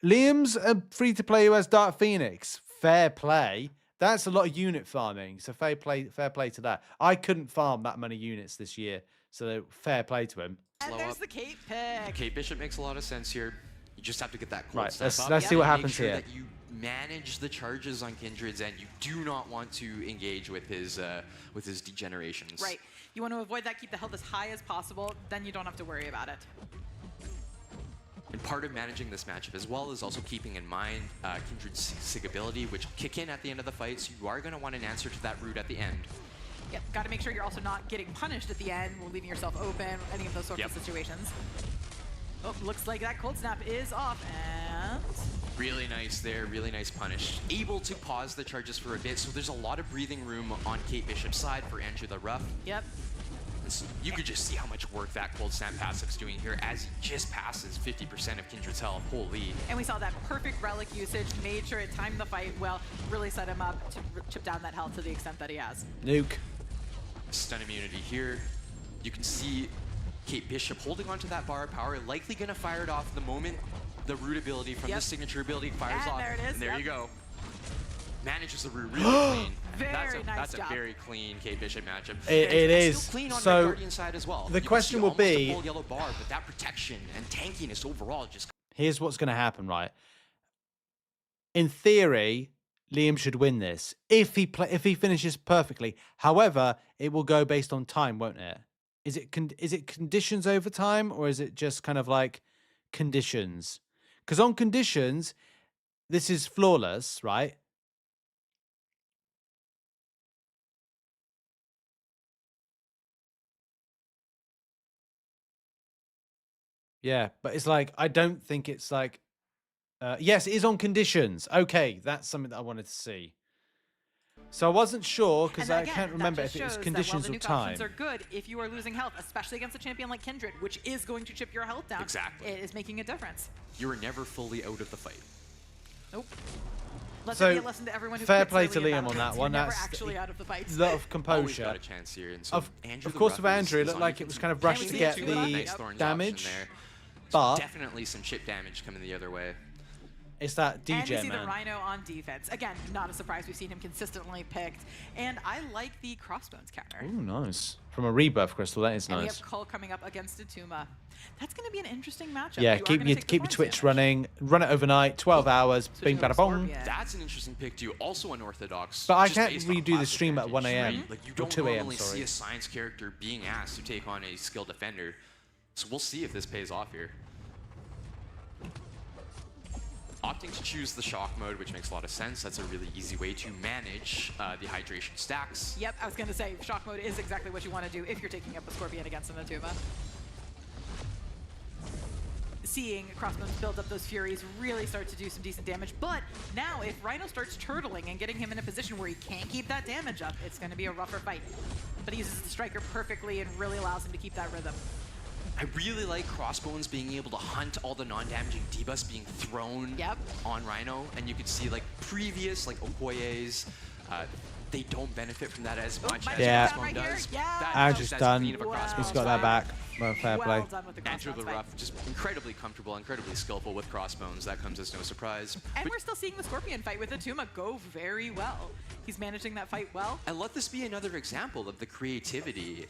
Liam's a free-to-play who has Dark Phoenix. Fair play. That's a lot of unit farming, so fair play to that. I couldn't farm that many units this year, so fair play to him. And Slow there's up. the Kate pick. Kate Bishop makes a lot of sense here. You just have to get that cold Right, snap up. let's see what Make happens sure here. That you manage the charges on Kindred's end. You do not want to engage with his degenerations. Right. You want to avoid that, keep the health as high as possible, then you don't have to worry about it. And part of managing this matchup as well is also keeping in mind Kindred's Sig ability, which kick in at the end of the fight, so you are going to want an answer to that root at the end. Yep, got to make sure you're also not getting punished at the end, or leaving yourself open, any of those sorts of situations. Oh, looks like that cold snap is off, and... Really nice there, really nice punish. Able to pause the charges for a bit, so there's a lot of breathing room on Kate Bishop's side for Andrew the Rough. Yep. And so you could just see how much work that cold snap passive's doing here as he just passes 50% of Kindred's health. Holy. And we saw that perfect relic usage, made sure it timed the fight well, really set him up to chip down that health to the extent that he has. Nuke. Stun immunity here. You can see Kate Bishop holding onto that bar of power, likely going to fire it off the moment the root ability from the signature ability fires And off. there it is, And there yep. you go. Manages the root really clean. Very nice That's job. a very clean Kate Bishop matchup. It And is. still clean on So, the Guardian side as well. the You can question see will almost a be- full yellow bar, but that protection and tankiness overall just Here's what's going to happen, right? In theory, Liam should win this if he finishes perfectly. However, it will go based on time, won't it? Is it conditions over time, or is it just kind of like conditions? Because on conditions, this is flawless, right? Yeah, but it's like, I don't think it's like, yes, it is on conditions. Okay, that's something that I wanted to see. So I wasn't sure because And I again, can't that remember just if it was shows conditions that, or while the nuke time. options are good if you are losing health, especially against a champion like Kindred, which is going to chip your health down. Exactly. It is making a difference. you are never fully out of the fight. Nope. Let So, that be a lesson to everyone who fair quits play early to in Liam battle on games. that one. You're never That's actually out of the fight. a lot of Always composure. got a chance here. And so Andrew Of the course, Rough with Andrew, it is looked on like you. it was kind of And we rushing to see get two the nice thorns damage, option there. but Definitely some chip damage coming the other way. it's that And we DJ, see the man. Rhino on defense. Again, not a surprise. We've seen him consistently picked. And I like the Crossbones counter. Ooh, nice. From a rebirth crystal, that is And we nice. have Cull coming up against Atuma. That's going to be an interesting matchup. Yeah, You are keep gonna your take the Twitch thorns damage. running, run it overnight, 12 hours, bing over bada bong. Scorpion. That's an interesting pick too. Also unorthodox. But I just can't based on redo the class stream at 1 advantage, a.m. right? Like you or don't 2 a.m. normally Sorry. see a science character being asked to take on a skilled defender. So we'll see if this pays off here. Opting to choose the shock mode, which makes a lot of sense. That's a really easy way to manage the hydration stacks. Yep, I was going to say, shock mode is exactly what you want to do if you're taking up a Scorpion against an Atuma. Seeing Crossbones build up those Furies really start to do some decent damage, but now if Rhino starts turtling and getting him in a position where he can't keep that damage up, it's going to be a rougher fight. But he uses the Striker perfectly and really allows him to keep that rhythm. I really like Crossbones being able to hunt all the non-damaging debuffs being thrown on Rhino, and you could see like previous like Okoye's, they don't benefit from that as much as Yeah. Crossbone does. Andrew's That's done. clean of a Crossbone He's got that back. Well, fair play. Andrew the Rough, just incredibly comfortable, incredibly skillful with Crossbones. That comes as no surprise. And we're still seeing the Scorpion fight with Atuma go very well. He's managing that fight well. And let this be another example of the creativity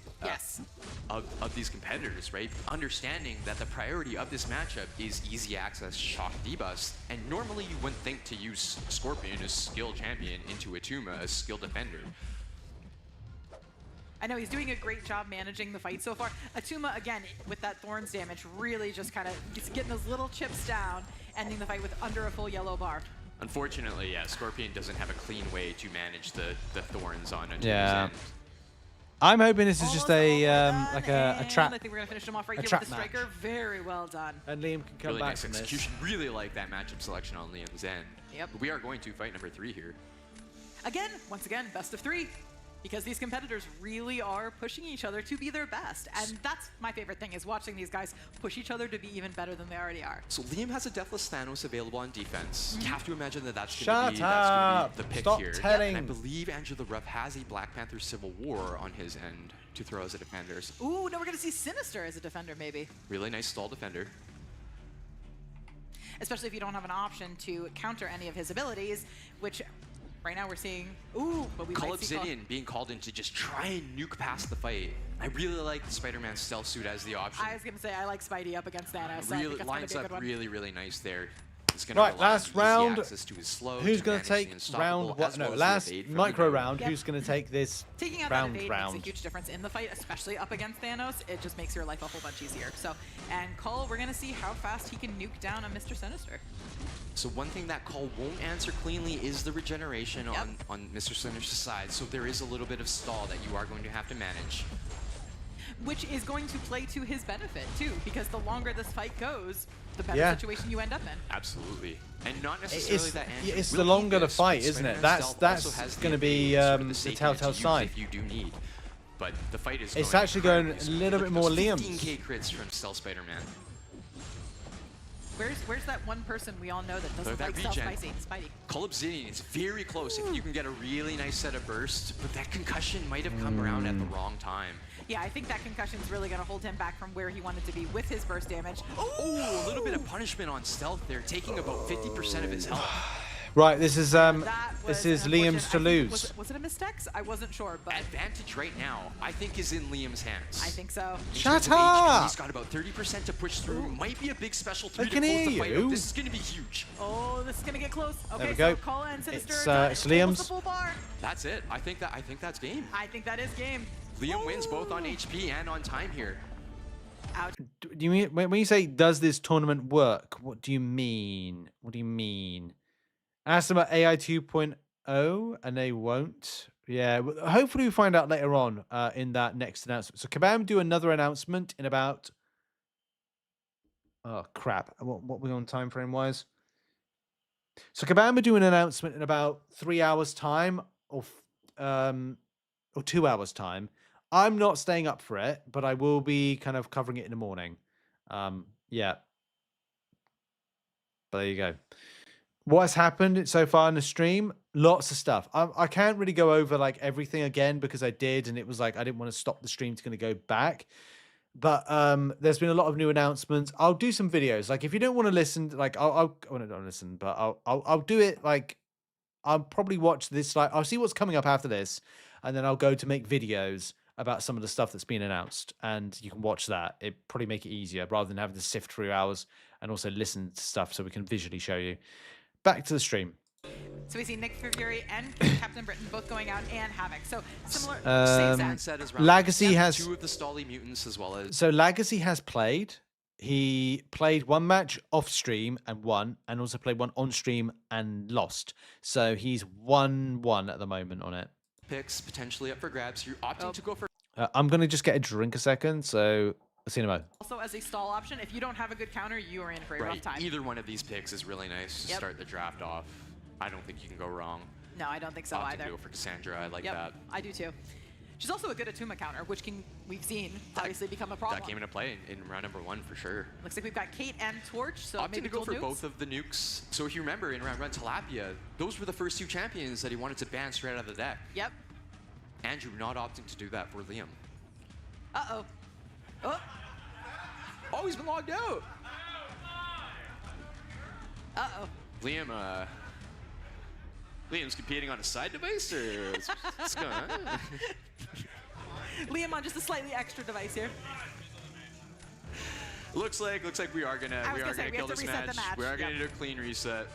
of these competitors, right? Understanding that the priority of this matchup is easy access shock debuffs. And normally you wouldn't think to use Scorpion as skill champion into Atuma as skill defender. I know he's doing a great job managing the fight so far. Atuma, again, with that Thorns damage, really just kind of getting those little chips down, ending the fight with under a full yellow bar. Unfortunately, yeah, Scorpion doesn't have a clean way to manage the thorns on Atuma's Yeah. end. I'm hoping this is just a like a trap. I think we're gonna finish him off right a here trap with the match. Striker. Very well done. And Liam can come Really back nice from this. execution. Really like that matchup selection on Liam's end. Yep. But we are going to fight number 3 here. Again, once again, best of 3. because these competitors really are pushing each other to be their best. And that's my favorite thing, is watching these guys push each other to be even better than they already are. So Liam has a Deathless Thanos available on defense. You have to imagine that that's Shut going to be the pick Stop here. telling. And I believe Andrew the Ref has a Black Panther Civil War on his end to throw as a defender. Ooh, no, we're gonna see Sinister as a defender, maybe. Really nice stall defender. Especially if you don't have an option to counter any of his abilities, which right now we're seeing, ooh, but we Call might see Obsidian being called in to just try and nuke past the fight. I really like the Spider-Man stealth suit as the option. I was gonna say, I like Spidey up against Thanos. So I think Really that's lines gonna be a up good one. really, really nice there. It's gonna Right, rely on last easy round. access to his slow, Who's to going to manage take the unstoppable, round? What? as No, well as last evade from micro the round. Yep. Who's going to take this Taking out round? that evade makes a huge difference in the fight, especially up against Thanos. It just makes your life a whole bunch easier. So, and Cole, we're gonna see how fast he can nuke down a Mr. Sinister. So one thing that Call won't answer cleanly is the regeneration on Mr. Sinister's side. So there is a little bit of stall that you are going to have to manage. Which is going to play to his benefit too, because the longer this fight goes, the better situation you end up in. Absolutely. And not necessarily that Andrew It's will the need longer the this, fight, but isn't it? Spider-Man stealth That's also has going to the be ability, sort of the safety net telltale to use sign. if you do need. But the fight is It's going actually going incredibly a little bit smooth. more Those Liam's. 15k crits from Stealth Spider-Man. Where's that one person we all know that So doesn't that like stealth regen. spicy? Spidey. Call Obsidian is very close if you can get a really nice set of bursts, but that concussion might have come around at the wrong time. Yeah, I think that concussion's really gonna hold him back from where he wanted to be with his burst damage. Oh, a little bit of punishment on Stealth there, taking about 50% of his health. Right, this is That was Liam's to unfortunate. lose. Was it a Mystex? I wasn't sure, but Advantage right now, I think, is in Liam's hands. I think so. In Shut terms of HP, up! he's got about 30% to push through. Might be a big special 3 I to can close hear the fight you. out. This is going to be huge. Oh, this is gonna get close. Okay, we so go. Call and Sinister It's, are done. it's Almost Liam's. the full bar. That's it. I think that's game. I think that is game. Liam wins both on HP and on time here. Ouch. Do you mean when you say does this tournament work? What do you mean? What do you mean? Ask them about AI 2.0 and they won't. Yeah, hopefully we find out later on in that next announcement. So Kabam do another announcement in about. Oh crap! What we on time frame wise? So Kabam will do an announcement in about 3 hours time or 2 hours time. I'm not staying up for it, but I will be kind of covering it in the morning. Yeah. But there you go. What has happened so far in the stream? Lots of stuff. I can't really go over like everything again because I did, and it was like I didn't want to stop the stream to go back. But there's been a lot of new announcements. I'll do some videos. Like if you don't want to listen, like I don't listen, but I'll do it. Like I'll probably watch this. Like I'll see what's coming up after this, and then I'll go to make videos about some of the stuff that's been announced, and you can watch that. It probably make it easier rather than having to sift through hours and also listen to stuff so we can visually show you. Back to the stream. So we see Nick Fury and Captain Britain both going out, and Havoc. So similar. Same Set as round Legacy has 2 of the Stolly mutants as well as. So Legacy has played. He played one match off stream and won, and also played one on stream and lost. So he's 1-1 at the moment on it. Picks potentially up for grabs. You're opting to go for. I'm gonna just get a drink a second. So I'll see you in a moment. Also, as a stall option, if you don't have a good counter, you are in for a rough time. Either one of these picks is really nice to start the draft off. I don't think you can go wrong. No, I don't think so Opting either. to go for Cassandra. I like that. I do too. She's also a good Attuma counter, which we've seen obviously become a problem. That came into play in round number 1 for sure. Looks like we've got Kate and Torch, so Opting maybe to go for nukes. both of the nukes. So if you remember in round 1 Tilapia, those were the first 2 champions that he wanted to ban straight out of the deck. Yep. Andrew not opting to do that for Liam. Uh-oh. Oh. Oh, he's been logged out. Uh-oh. Liam's competing on a side device, or what's going on? Liam on just a slightly extra device here. Looks like we are gonna kill this match. We are gonna do a clean reset.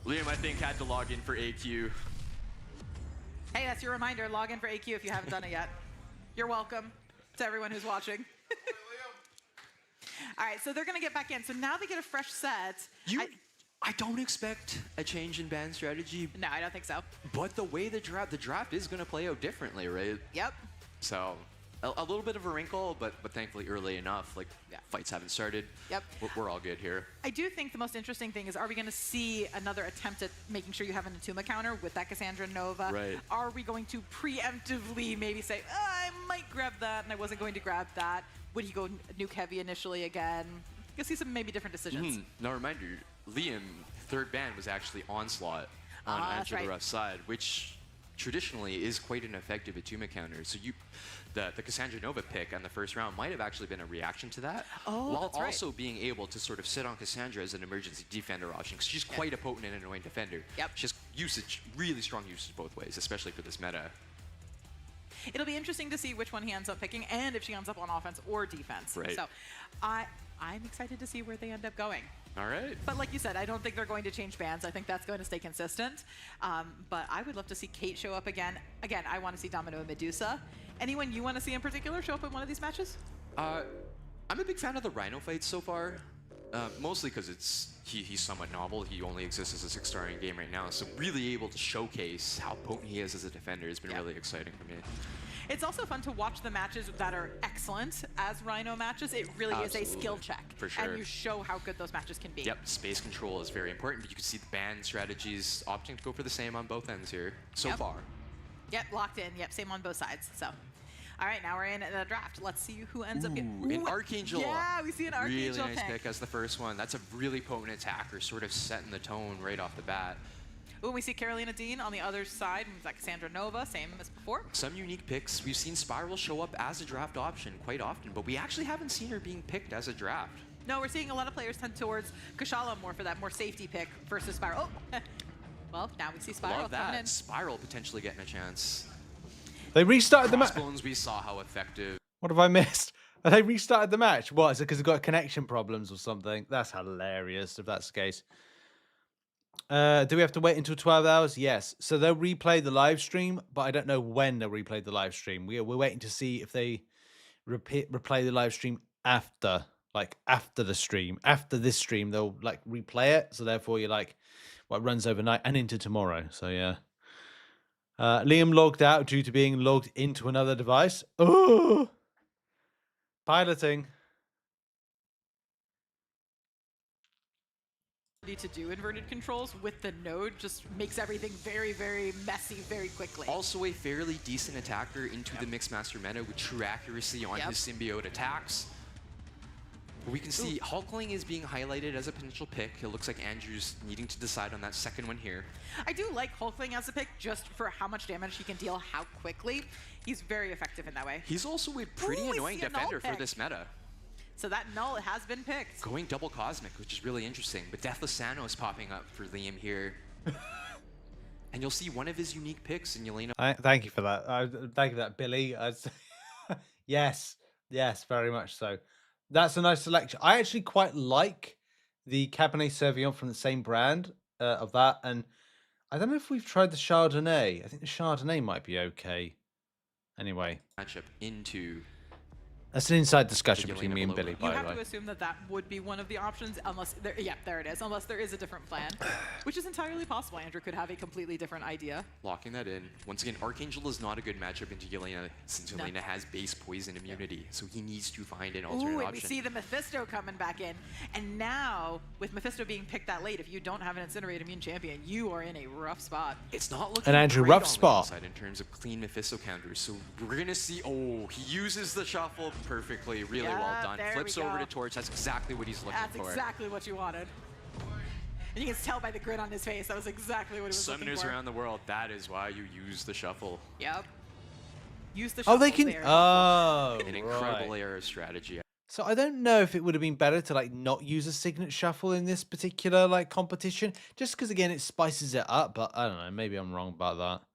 Liam, I think, had to log in for AQ. Hey, that's your reminder. Log in for AQ if you haven't done it yet. You're welcome to everyone who's watching. All right, so they're going to get back in. So now they get a fresh set. I don't expect a change in ban strategy. No, I don't think so. But the way the draft is going to play out differently, right? Yep. So a little bit of a wrinkle, but thankfully early enough. Like, fights haven't started. Yep. We're all good here. I do think the most interesting thing is, are we going to see another attempt at making sure you have an Atuma counter with that Cassandra Nova? Right. Are we going to preemptively maybe say, I might grab that and I wasn't going to grab that? Would he go nuke heavy initially again? You'll see some maybe different decisions. Now, reminder, Liam, third ban was actually Onslaught on Andrew the Rough's side, which traditionally is quite an effective Atuma counter. So the Cassandra Nova pick on the first round might have actually been a reaction to that, while also being able to sort of sit on Cassandra as an emergency defender option, because she's quite a potent and annoying defender. Yep. She has usage, really strong usage both ways, especially for this meta. It'll be interesting to see which one he ends up picking and if she ends up on offense or defense. Right. So I'm excited to see where they end up going. All right. But like you said, I don't think they're going to change bans. I think that's going to stay consistent. But I would love to see Kate show up again. Again, I want to see Domino and Medusa. Anyone you want to see in particular show up in one of these matches? I'm a big fan of the Rhino fights so far. Mostly because he's somewhat novel. He only exists as a 6-star in game right now, so really able to showcase how potent he is as a defender has been really exciting for me. It's also fun to watch the matches that are excellent as Rhino matches. It really is a skill check. For sure. And you show how good those matches can be. Yep, space control is very important, but you can see the ban strategies opting to go for the same on both ends here so far. Yep, locked in. Yep, same on both sides. So, all right, now we're in the draft. Let's see who ends up getting an Archangel. Yeah, we see an Archangel really nice pick as the first one. That's a really potent attacker, sort of setting the tone right off the bat. When we see Carolina Dean on the other side, we've got Cassandra Nova, same as before. Some unique picks. We've seen Spiral show up as a draft option quite often, but we actually haven't seen her being picked as a draft. No, we're seeing a lot of players tend towards Kushala more for that more safety pick versus Spiral. Oh, well, now we see Spiral Love that. coming in. Spiral potentially getting a chance. They restarted the match. Crossbones, we saw how effective. What have I missed? They restarted the match. What, is it because they've got connection problems or something? That's hilarious if that's the case. Do we have to wait until 12 hours? Yes. So they'll replay the live stream, but I don't know when they'll replay the live stream. We're waiting to see if they replay the live stream after the stream. After this stream, they'll like replay it. So therefore, you're like, well, it runs overnight and into tomorrow. So yeah. Liam logged out due to being logged into another device. Oh, piloting. To do inverted controls with the node just makes everything very, very messy very quickly. Also a fairly decent attacker into the Mixed Master meta with true accuracy on his symbiote attacks. We can see Hulkling is being highlighted as a potential pick. It looks like Andrew's needing to decide on that second one here. I do like Hulkling as a pick just for how much damage he can deal, how quickly. He's very effective in that way. He's also a pretty annoying defender for this meta. So that null has been picked. Going double Cosmic, which is really interesting. But Deathless Thanos popping up for Liam here. And you'll see one of his unique picks in Yelena. Thank you for that. Thank you for that, Billy. Yes, very much so. That's a nice selection. I actually quite like the Cabernet Sauvignon from the same brand of that. And I don't know if we've tried the Chardonnay. I think the Chardonnay might be okay. Anyway. Matchup into... That's an inside discussion between me and Billy, by the way. You have to assume that that would be one of the options, unless there, there it is. Unless there is a different plan, which is entirely possible. Andrew could have a completely different idea. Locking that in. Once again, Archangel is not a good matchup into Yelena, since Yelena has base poison immunity, so he needs to find an alternate option. We see the Mephisto coming back in, and now with Mephisto being picked that late, if you don't have an Incinerate immune champion, you are in a rough spot. It's not looking an Andrew great rough on spot the inside in terms of clean Mephisto counters. So we're gonna see. Oh, he uses the shuffle perfectly. Really well done. Flips over to Torch. That's exactly what he's looking for. That's exactly what you wanted. And you can tell by the grin on his face. That was exactly what he was looking for. Summoners around the world. That is why you use the shuffle. Yep. Use the shuffle. Oh, they can. Oh, an incredible era strategy. So I don't know if it would have been better to like not use a signet shuffle in this particular like competition, just because again it spices it up. But I don't know. Maybe I'm wrong about that.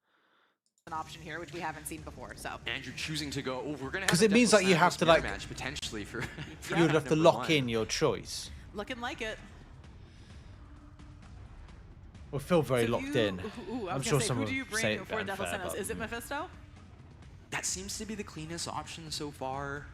An option here, which we haven't seen before. So Andrew choosing to go. Oh, we're gonna have because it means like you have to like match potentially for. You would have to lock in your choice. Looking like it. We feel very locked in. I'm sure say, someone who do you will say bring it for Deathless unfair, Thanos? Is it Mephisto? That seems to be the cleanest option so far.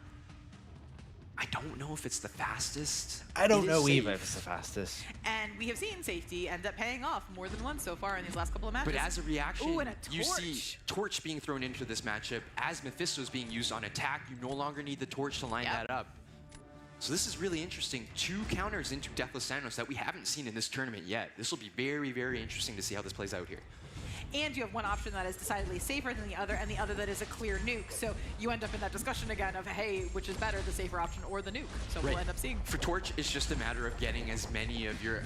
I don't know if it's the fastest. I don't It is know either safe. if it's the fastest. And we have seen safety end up paying off more than once so far in these last couple of matches. But as a reaction, Ooh, and a you torch. see Torch being thrown into this matchup. As Mephisto's being used on attack, you no longer need the Torch to line that up. So this is really interesting. 2 counters into Deathless Thanos that we haven't seen in this tournament yet. This will be very, very interesting to see how this plays out here. And you have one option that is decidedly safer than the other, and the other that is a clear nuke. So you end up in that discussion again of, hey, which is better, the safer option or the nuke? So we'll end up seeing. For Torch, it's just a matter of getting as many of your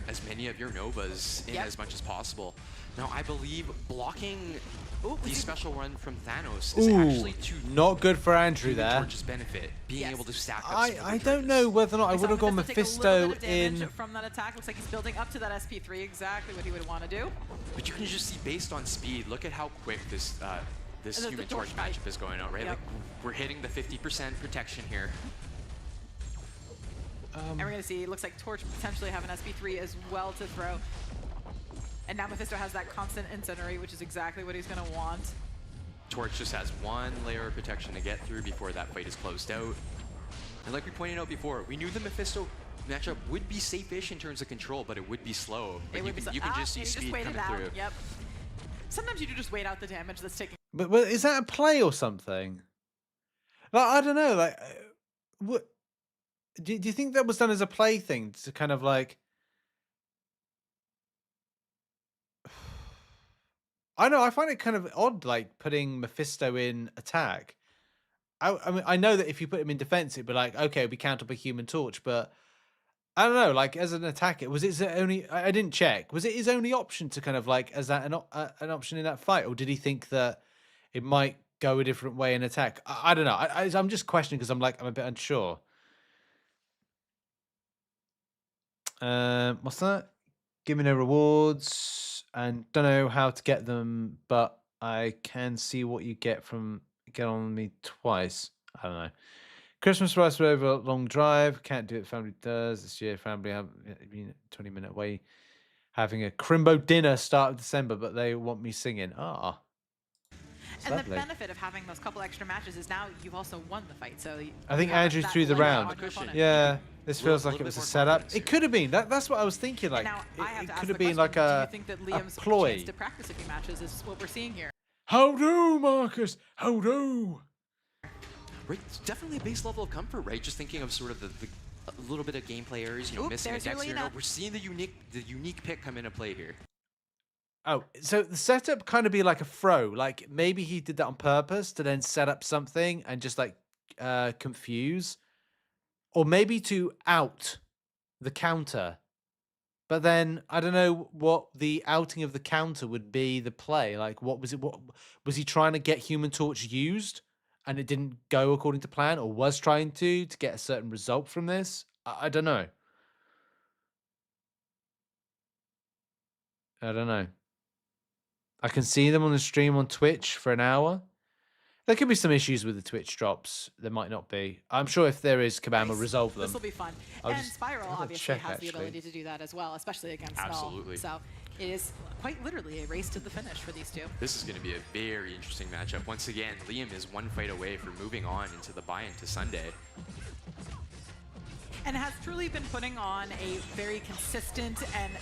Novas in as much as possible. Now, I believe blocking the special run from Thanos is actually to not good for Andrew there. Torch's benefit, being able to stack up. I don't know whether or not I would have gone Mephisto in. From that attack, looks like he's building up to that SP3, exactly what he would want to do. But you can just see, based on speed, look at how quick this this Human Torch matchup is going out, right? Like, we're hitting the 50% protection here. And we're going to see, it looks like Torch potentially have an SP3 as well to throw. And now Mephisto has that constant incendiary, which is exactly what he's going to want. Torch just has 1 layer of protection to get through before that fight is closed out. And like we pointed out before, we knew the Mephisto matchup would be safe-ish in terms of control, but it would be slow. But you can just see speed coming through. Yep. Sometimes you do just wait out the damage that's taking. But is that a play or something? Like, I don't know. Like, what? Do you think that was done as a play thing to kind of like? I know. I find it kind of odd, like putting Mephisto in attack. I mean, I know that if you put him in defense, it'd be like, okay, we count up a Human Torch, but I don't know. Like as an attacker, was it his only? I didn't check. Was it his only option to kind of like as that an option in that fight, or did he think that it might go a different way in attack? I don't know. I'm just questioning because I'm a bit unsure. What's that? Give me no rewards and don't know how to get them, but I can see what you get on me twice. I don't know. Christmas rice over a long drive. Can't do it. Family does this year. Family have been 20-minute away having a crimbo dinner start of December, but they want me singing. And lovely. The benefit of having those couple extra matches is now you've also won the fight. So I think Andrew threw the round. Yeah, this feels like it was a setup. It could have been. That's what I was thinking. Like it could have been like a do you think that Liam's ploy. Chance to practice a few matches is what we're seeing here? How do, Marcus? How do? Right, it's definitely a base level of comfort, right? Just thinking of sort of the a little bit of gameplay areas, missing a dex here. No, we're seeing the unique pick come into play here. Oh, so the setup kind of be like a throw. Like maybe he did that on purpose to then set up something and just like confuse, or maybe to out the counter. But then I don't know what the outing of the counter would be. The play, like what was it? What was he trying to get Human Torch used, and it didn't go according to plan, or was trying to get a certain result from this? I don't know. I don't know. I can see them on the stream on Twitch for an hour. There could be some issues with the Twitch drops. There might not be. I'm sure if there is, Kabam will resolve them. This will be fun. And Spiral obviously has the ability to do that as well, especially against Null. So it is quite literally a race to the finish for these two. This is going to be a very interesting matchup. Once again, Liam is 1 fight away from moving on into the buy-in to Sunday. And has truly been putting on a very consistent and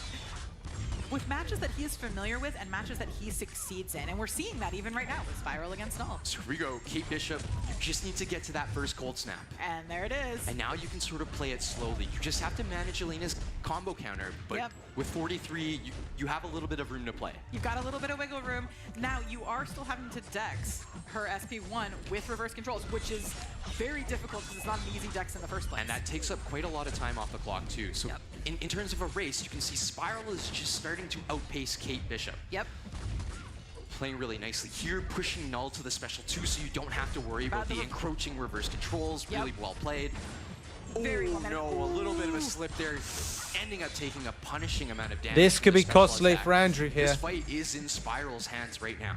with matches that he is familiar with and matches that he succeeds in. And we're seeing that even right now with Spiral against Null. So here we go, Kate Bishop, you just need to get to that first cold snap. And there it is. And now you can sort of play it slowly. You just have to manage Elena's combo counter, but with 43, you have a little bit of room to play. You've got a little bit of wiggle room. Now you are still having to dex her SP1 with reverse controls, which is very difficult because it's not an easy dex in the first place. And that takes up quite a lot of time off the clock too. So in terms of a race, you can see Spiral is just starting to outpace Kate Bishop. Yep. Playing really nicely here, pushing Null to the special 2 so you don't have to worry about the encroaching reverse controls. Really well played. Very oh no, a little bit of a slip there. Ending up taking a punishing amount of damage. This could be costly for Andrew here. This fight is in Spiral's hands right now.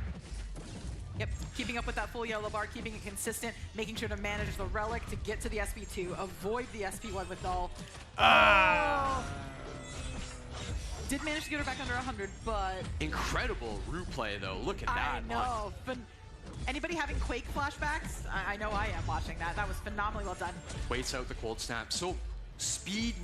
Yep, keeping up with that full yellow bar, keeping it consistent, making sure to manage the relic to get to the SP2, avoid the SP1 with Null. Did manage to get her back under 100, but... Incredible root play, though. Look at that. I know. Anybody having Quake flashbacks? I know I am watching that. That was phenomenally well done. Waits out the cold snap. So speed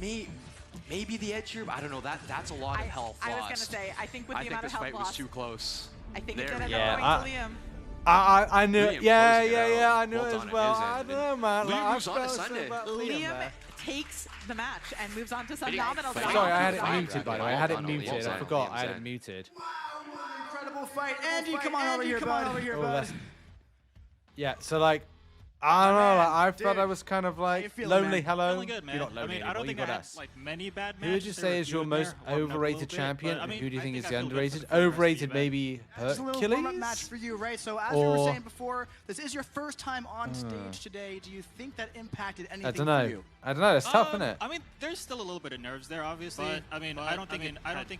maybe the edge here. I don't know. That's a lot of health I was lost. gonna say, I think with the amount of health I think this fight was lost, too close. I think it There ended we up go. going to Liam. I knew it. Liam Yeah, closing it out. yeah, I knew Well it done as on well. his I end. don't know, man. Liam Like, moves I on to felt so Sunday. about Liam man. takes the match and moves on to But he- phenomenal but job. he- Sorry, I had it Fire muted, by the way. Dragon. I had it Well done, muted. Liam. I forgot I Liam's had it end. muted. Incredible fight. Andy, come on over here, bud. that's- Yeah, so like, I don't know. Like, I felt I was kind of like feeling, lonely. man? Hello. Feeling good, man. You're not lonely I mean, I anymore, don't you think got I had us. like many bad matches. Who would you There say were is a your few in there, most warming up a little overrated bit, champion? but, I And mean, who do you I think is I the feel good underrated? for the rest of the Overrated, event. maybe Just a little warm-up match Hercules? for you, right? So as we were Or- saying before, this is your first time on stage today. Do you think that impacted anything I don't for know. you? I don't know. It's tough, isn't it? I mean, there's still a little bit of nerves there, obviously. But I mean, I don't think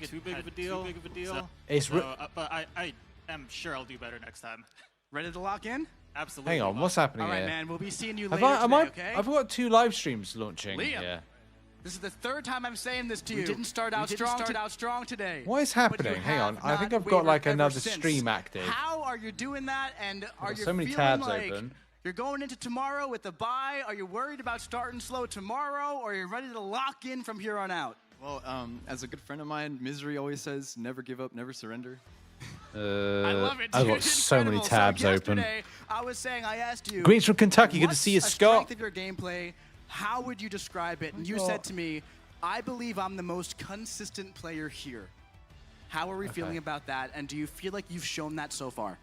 it's too big of a deal. So, It's but I am sure I'll do better next time. Ready to lock in? Absolutely. Hang on, what's happening All right, here? man. We'll be seeing you Have later I, am today, I, okay? I've got 2 live streams launching Liam. here. This is the third time I'm saying this to you. We didn't start out strong today. What is But you happening? Hang on. have I think not I've got like wavered ever another since. stream active. How are you doing that? And are got you so many feeling tabs like open. you're going into tomorrow with a bye? Are you worried about starting slow tomorrow? Or are you ready to lock in from here on out? Well, as a good friend of mine, Misery always says, never give up, never surrender. I love it. I've dude. got so many Incredible. tabs so open. yesterday, I was saying, I asked you. Greetings from Kentucky. Good to what's see you, a Scott. strength of your gameplay? How would you describe it? And you said to me, I believe I'm the most consistent player here. How are we feeling about that? And do you feel like you've shown that so far?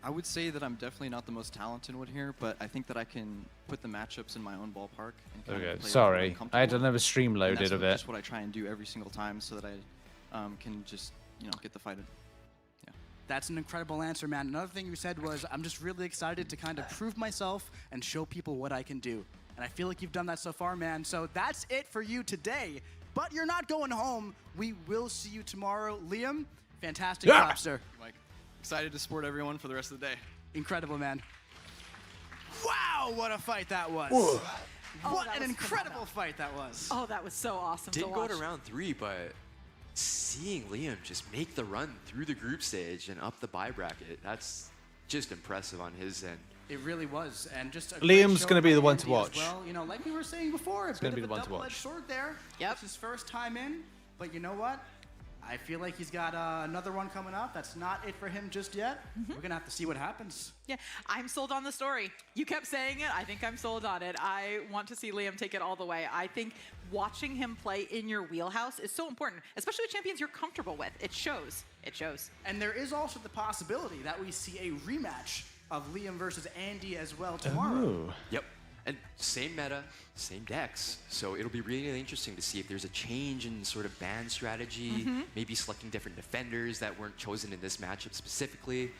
I would say that I'm definitely not the most talented one here, but I think that I can put the matchups in my own ballpark. And kind of Okay, play sorry. with what I'm I had comfortable another stream with. And loaded that's of what- it. just what I try and do every single time so that I can just, get the fight in. That's an incredible answer, man. Another thing you said was, I'm just really excited to kind of prove myself and show people what I can do. And I feel like you've done that so far, man. So that's it for you today. But you're not going home. We will see you tomorrow. Liam, fantastic job, sir. Mike, excited to support everyone for the rest of the day. Incredible, man. Wow, what a fight that was. What that an was incredible fight that was. Oh, that was so awesome Didn't to go watch. to round 3, but seeing Liam just make the run through the group stage and up the bye bracket, that's just impressive on his end. It really was, and just a Liam's going gonna to be the one to watch. Well, like we were saying before, a bit gonna of be a the one to double-edged watch. sword there. Yep. It's his first time in, but you know what? I feel like he's got another one coming up. That's not it for him just yet. We're gonna have to see what happens. Yeah, I'm sold on the story. You kept saying it. I think I'm sold on it. I want to see Liam take it all the way. I think watching him play in your wheelhouse is so important, especially with champions you're comfortable with. It shows. It shows. And there is also the possibility that we see a rematch of Liam versus Andy as well tomorrow. Yep. And same meta, same decks. So it'll be really interesting to see if there's a change in sort of ban strategy, maybe selecting different defenders that weren't chosen in this matchup specifically.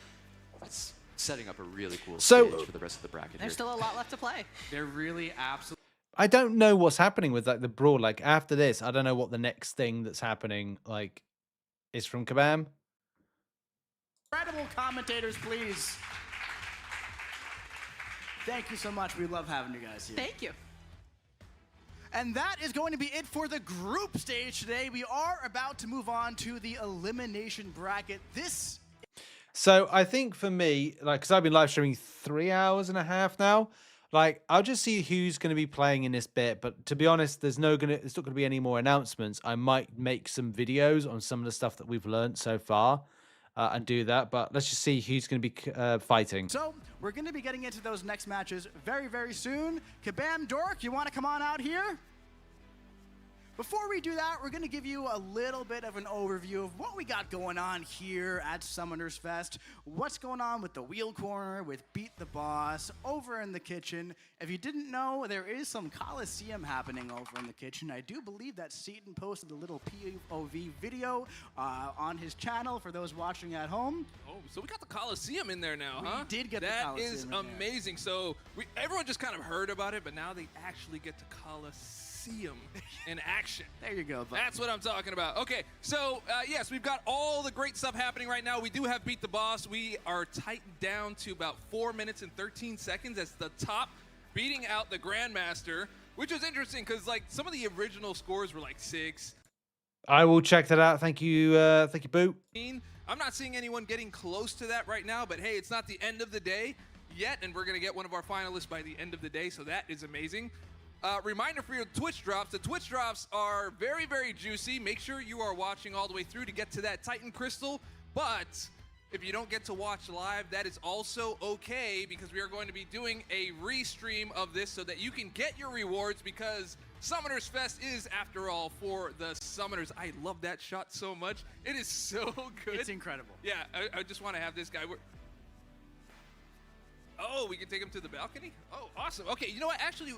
It's setting up a really cool stage for the rest of the bracket. There's still a lot left to play. They're really absolutely. I don't know what's happening with like the brawl. Like after this, I don't know what the next thing that's happening like is from Kabam. Incredible commentators, please. Thank you so much. We love having you guys here. Thank you. And that is going to be it for the group stage today. We are about to move on to the elimination bracket. So I think for me, like, because I've been live streaming 3 hours and a half now, like, I'll just see who's going to be playing in this bit. But to be honest, there's not going to be any more announcements. I might make some videos on some of the stuff that we've learned so far and do that. But let's just see who's going to be fighting. So we're going to be getting into those next matches very, very soon. Kabam Dork, you want to come on out here? Before we do that, we're going to give you a little bit of an overview of what we got going on here at Summoners Fest. What's going on with the Wheel Corner, with Beat the Boss, over in the kitchen. If you didn't know, there is some Coliseum happening over in the kitchen. I do believe that Seaton posted a little POV video on his channel for those watching at home. Oh, so we got the Coliseum in there now, huh? We did get the That Coliseum is in there. amazing. So everyone just kind of heard about it, but now they actually get to Coliseum in action. There you go, bud. That's what I'm talking about. Okay, so yes, we've got all the great stuff happening right now. We do have Beat the Boss. We are tightened down to about 4 minutes and 13 seconds as the top, beating out the Grandmaster, which was interesting because like some of the original scores were like 6. I will check that out. Thank you, Boo. I'm not seeing anyone getting close to that right now, but hey, it's not the end of the day yet, and we're going to get one of our finalists by the end of the day, so that is amazing. Reminder for your Twitch drops. The Twitch drops are very, very juicy. Make sure you are watching all the way through to get to that Titan Crystal, but if you don't get to watch live, that is also okay, because we are going to be doing a restream of this so that you can get your rewards, because Summoners Fest is, after all, for the Summoners. I love that shot so much. It is so good. It's incredible. Yeah, I just want to have this guy. Oh, we can take him to the balcony? Oh, awesome. Okay, you know what? Actually,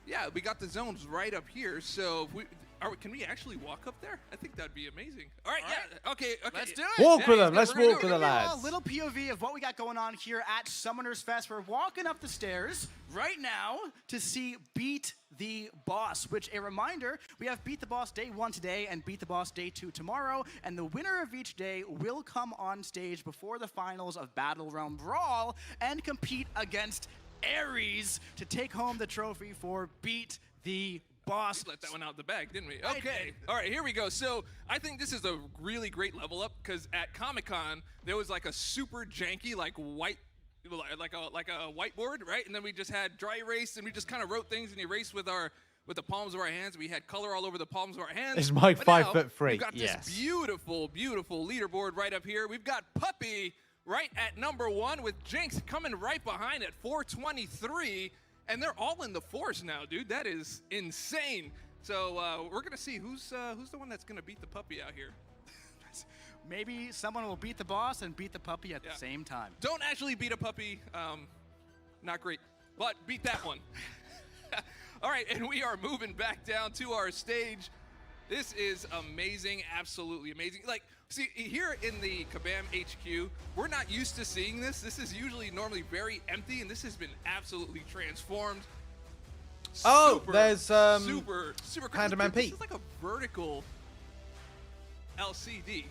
yeah, we got the zones right up here, so if can we actually walk up there? I think that'd be amazing. All right, yeah, okay. Let's do it. Walk with them. Let's walk with the lads. A little POV of what we got going on here at Summoners Fest. We're walking up the stairs right now to see Beat the Boss, which, a reminder, we have Beat the Boss Day 1 today and Beat the Boss Day 2 tomorrow, and the winner of each day will come on stage before the finals of Battle Realm Brawl and compete against Ares to take home the trophy for Beat the Boss. We let that one out the bag, didn't we? Okay. All right, here we go. So I think this is a really great level up, because at Comic-Con there was like a super janky like a whiteboard, right? And then we just had dry erase, and we just kind of wrote things and erased with the palms of our hands. We had color all over the palms of our hands. Is Mike 5'3"? We've got this beautiful, beautiful leaderboard right up here. We've got Puppy right at number 1 with Jinx coming right behind at 423. And they're all in the fours now, dude. That is insane. So we're gonna see who's the one that's gonna beat the puppy out here. Maybe someone will beat the boss and beat the puppy at the same time. Don't actually beat a puppy. Not great, but beat that one. All right, and we are moving back down to our stage. This is amazing, absolutely amazing. Like, see, here in the Kabam HQ, we're not used to seeing this. This is usually normally very empty, and this has been absolutely transformed. There's super Handyman Pete. This is like a vertical LCD.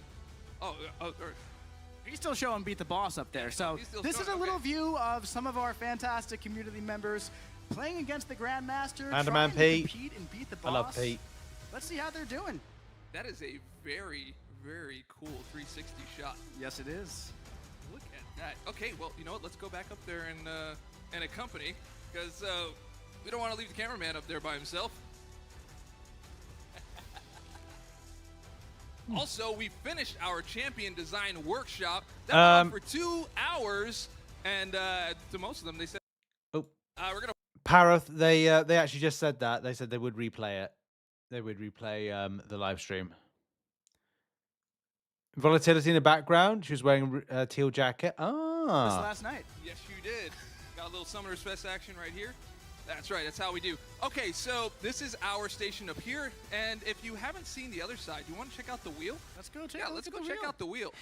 He's still showing Beat the Boss up there. So this is a little view of some of our fantastic community members playing against the Grandmaster, Handyman trying Pete. to compete and beat the boss. I love Pete. Let's see how they're doing. That is a very, very cool 360 shot. Yes, it is. Look at that. Okay, well, you know what? Let's go back up there and accompany, because we don't want to leave the cameraman up there by himself. Also, we finished our champion design workshop. That went on for 2 hours, and to most of them, they said, we're gonna. Parath, they actually just said that. They said they would replay it. They would replay the live stream. Volatility in the background. She was wearing a teal jacket. This Ah. last night. Yes, you did. Got a little Summoners Fest action right here. That's right. That's how we do. Okay, so this is our station up here, and if you haven't seen the other side, you want to check out the wheel? Let's go check. Yeah, let's go check out the wheel.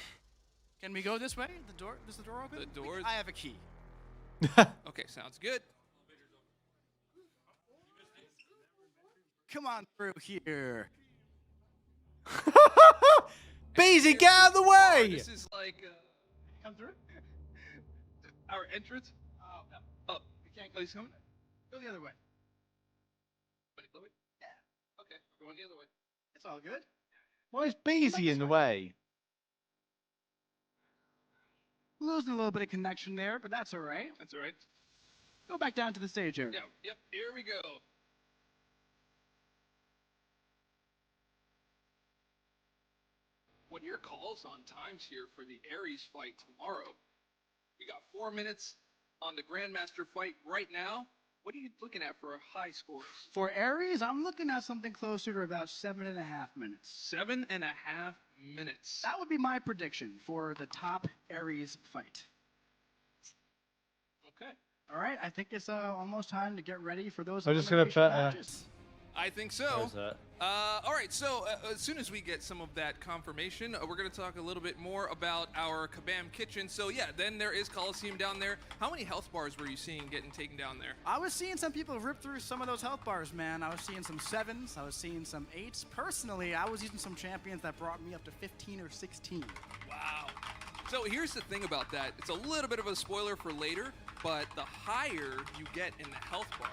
Can we go this way? The door? Is the door open? The door. I have a key. Okay, sounds good. Come on through here. Beezy, get out of the way! This is like come through. Our entrance. Oh, you can't go. He's coming. Go the other way. Yeah. Okay, we're going the other way. It's all good. Why is Beezy in the way? Losing a little bit of connection there, but that's all right. That's all right. Go back down to the stage area. Yeah. Yep. Here we go. What are your calls on times here for the Ares fight tomorrow? We got 4 minutes on the Grandmaster fight right now. What are you looking at for high scores? For Ares, I'm looking at something closer to about 7.5 minutes. 7.5 minutes. That would be my prediction for the top Ares fight. Okay. All right, I think it's almost time to get ready for those. I'm just gonna put. matches. I think so. All right, so as soon as we get some of that confirmation, we're going to talk a little bit more about our Kabam kitchen. So yeah, then there is Coliseum down there. How many health bars were you seeing getting taken down there? I was seeing some people rip through some of those health bars, man. I was seeing some 7s. I was seeing some 8s. Personally, I was using some champions that brought me up to 15 or 16. Wow. So here's the thing about that. It's a little bit of a spoiler for later, but the higher you get in the health bars,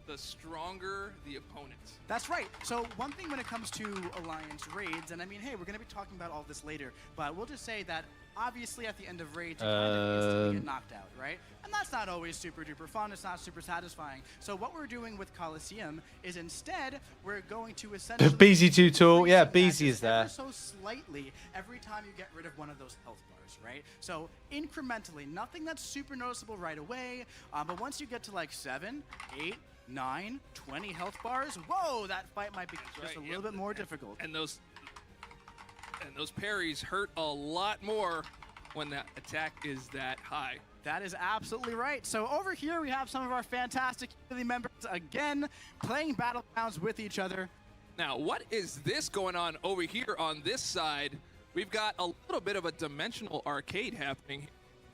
the stronger the opponent. That's right. So one thing when it comes to Alliance raids, and I mean, hey, we're going to be talking about all this later, but we'll just say that obviously at the end of raids, you kind of instantly get knocked out, right? And that's not always super duper fun. It's not super satisfying. So what we're doing with Coliseum is instead we're going to essentially BZ2 tool. Yeah, BZ is there. ever so slightly every time you get rid of one of those health bars, right? So incrementally, nothing that's super noticeable right away, but once you get to like 7, 8, 9, 20 health bars, whoa, that fight might be just a little bit more difficult. And those parries hurt a lot more when that attack is that high. That is absolutely right. So over here we have some of our fantastic community members again playing battlegrounds with each other. Now, what is this going on over here on this side? We've got a little bit of a dimensional arcade happening.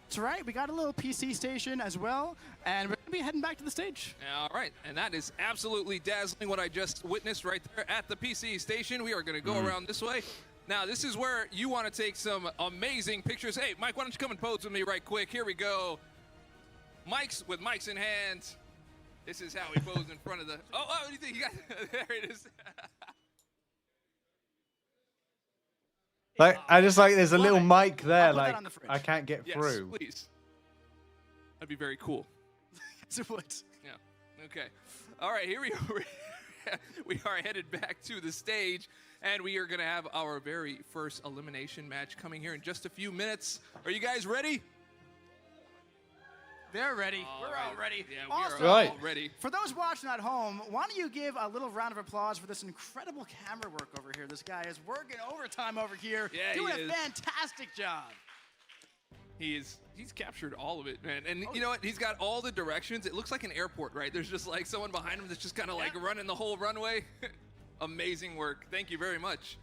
That's right. We got a little PC station as well, and we're going to be heading back to the stage. All right, and that is absolutely dazzling what I just witnessed right there at the PC station. We are going to go around this way. Now, this is where you want to take some amazing pictures. Hey, Mike, why don't you come and pose with me right quick? Here we go. With mics in hand. This is how we pose in front of the... Oh, what do you think? You got... There it is. Like, I just like there's a little mic there, like I can't get Yes, through. Please. That'd be very cool. Yes, it would. Yeah. Okay. All right, here we are. We are headed back to the stage, and we are going to have our very first elimination match coming here in just a few minutes. Are you guys ready? They're ready. We're all ready. Yeah, Also, we are all ready. For those watching at home, why don't you give a little round of applause for this incredible camera work over here. This guy is working overtime over here, doing a fantastic job. He's captured all of it, man. And you know what? He's got all the directions. It looks like an airport, right? There's just like someone behind him that's just kind of like running the whole runway. Amazing work. Thank you very much.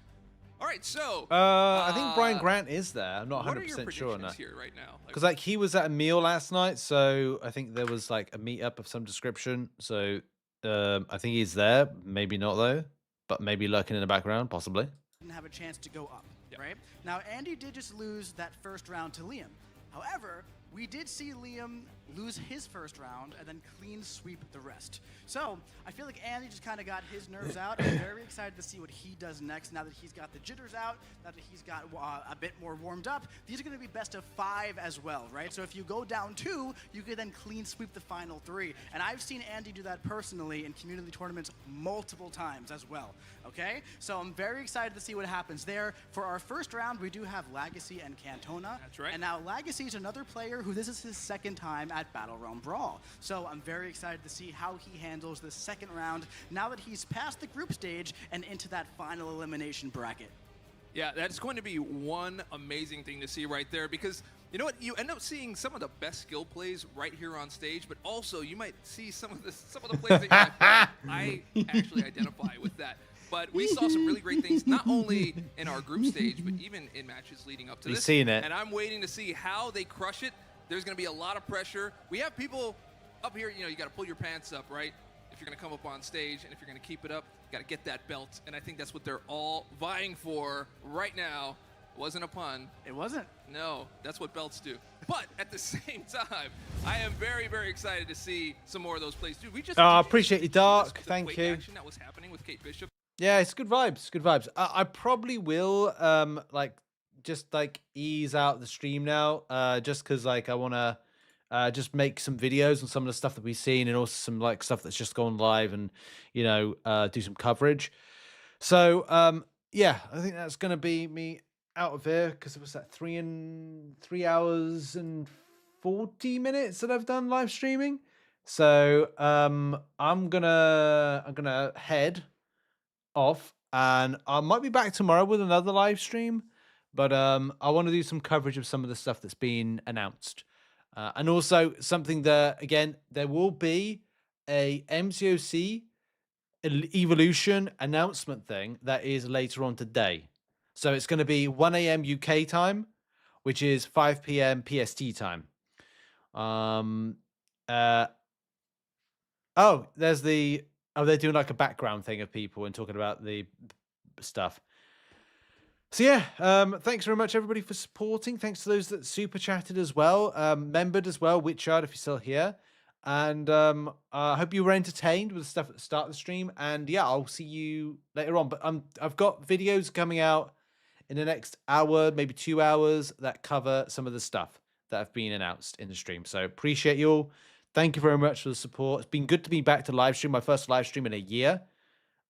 All right, so I think Brian Grant is there. I'm not 100% sure on that. Here right now? Because like he was at a meal last night, so I think there was like a meetup of some description. So I think he's there. Maybe not though, but maybe lurking in the background, possibly. Didn't have a chance to go up, right? Now, Andy did just lose that first round to Liam. However, we did see Liam lose his first round and then clean sweep the rest. So I feel like Andy just kind of got his nerves out. I'm very excited to see what he does next now that he's got the jitters out, now that he's got a bit more warmed up. These are going to be best of 5 as well, right? So if you go down 2, you could then clean sweep the final 3. And I've seen Andy do that personally in community tournaments multiple times as well, okay? So I'm very excited to see what happens there. For our first round, we do have Legacy and Cantona. That's right. And now Legacy is another player who this is his second time at Battle Realm Brawl. So I'm very excited to see how he handles the second round now that he's past the group stage and into that final elimination bracket. Yeah, that's going to be one amazing thing to see right there because you know what? You end up seeing some of the best skill plays right here on stage, but also you might see some of the plays that you're like, I actually identify with that. But we saw some really great things, not only in our group stage, but even in matches leading up to this. You've seen it. And I'm waiting to see how they crush it. There's going to be a lot of pressure. We have people up here, you know, you got to pull your pants up, right? If you're going to come up on stage, and if you're going to keep it up, you got to get that belt. And I think that's what they're all vying for right now. It wasn't a pun. It wasn't. No, that's what belts do. But at the same time, I am very, very excited to see some more of those plays. Dude, we just appreciate you, Dark. Thank you. Action that was happening with Kate Bishop. Yeah, it's good vibes. Good vibes. I probably will just ease out the stream now, just because like I want to just make some videos on some of the stuff that we've seen and also some like stuff that's just gone live and you know do some coverage. So yeah, I think that's gonna be me out of here because it was that 3 hours and 40 minutes that I've done live streaming. So I'm gonna head off and I might be back tomorrow with another live stream, but I want to do some coverage of some of the stuff that's been announced. And also something that, again, there will be a MCOC Evolution announcement thing that is later on today. So it's going to be 1 a.m. UK time, which is 5 p.m. PST time. They're doing like a background thing of people and talking about the stuff. So yeah, thanks very much everybody for supporting. Thanks to those that super chatted as well, membered as well, Witchard if you're still here. And I hope you were entertained with the stuff at the start of the stream. And yeah, I'll see you later on. But I've got videos coming out in the next hour, maybe 2 hours, that cover some of the stuff that have been announced in the stream. So appreciate you all. Thank you very much for the support. It's been good to be back to live stream, my first live stream in a year.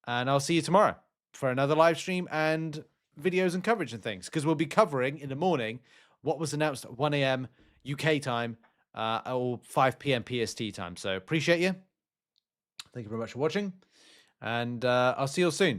And I'll see you tomorrow for another live stream and videos and coverage and things. Because we'll be covering in the morning what was announced at 1 a.m. UK time or 5 p.m. PST time. So appreciate you. Thank you very much for watching. And I'll see you all soon.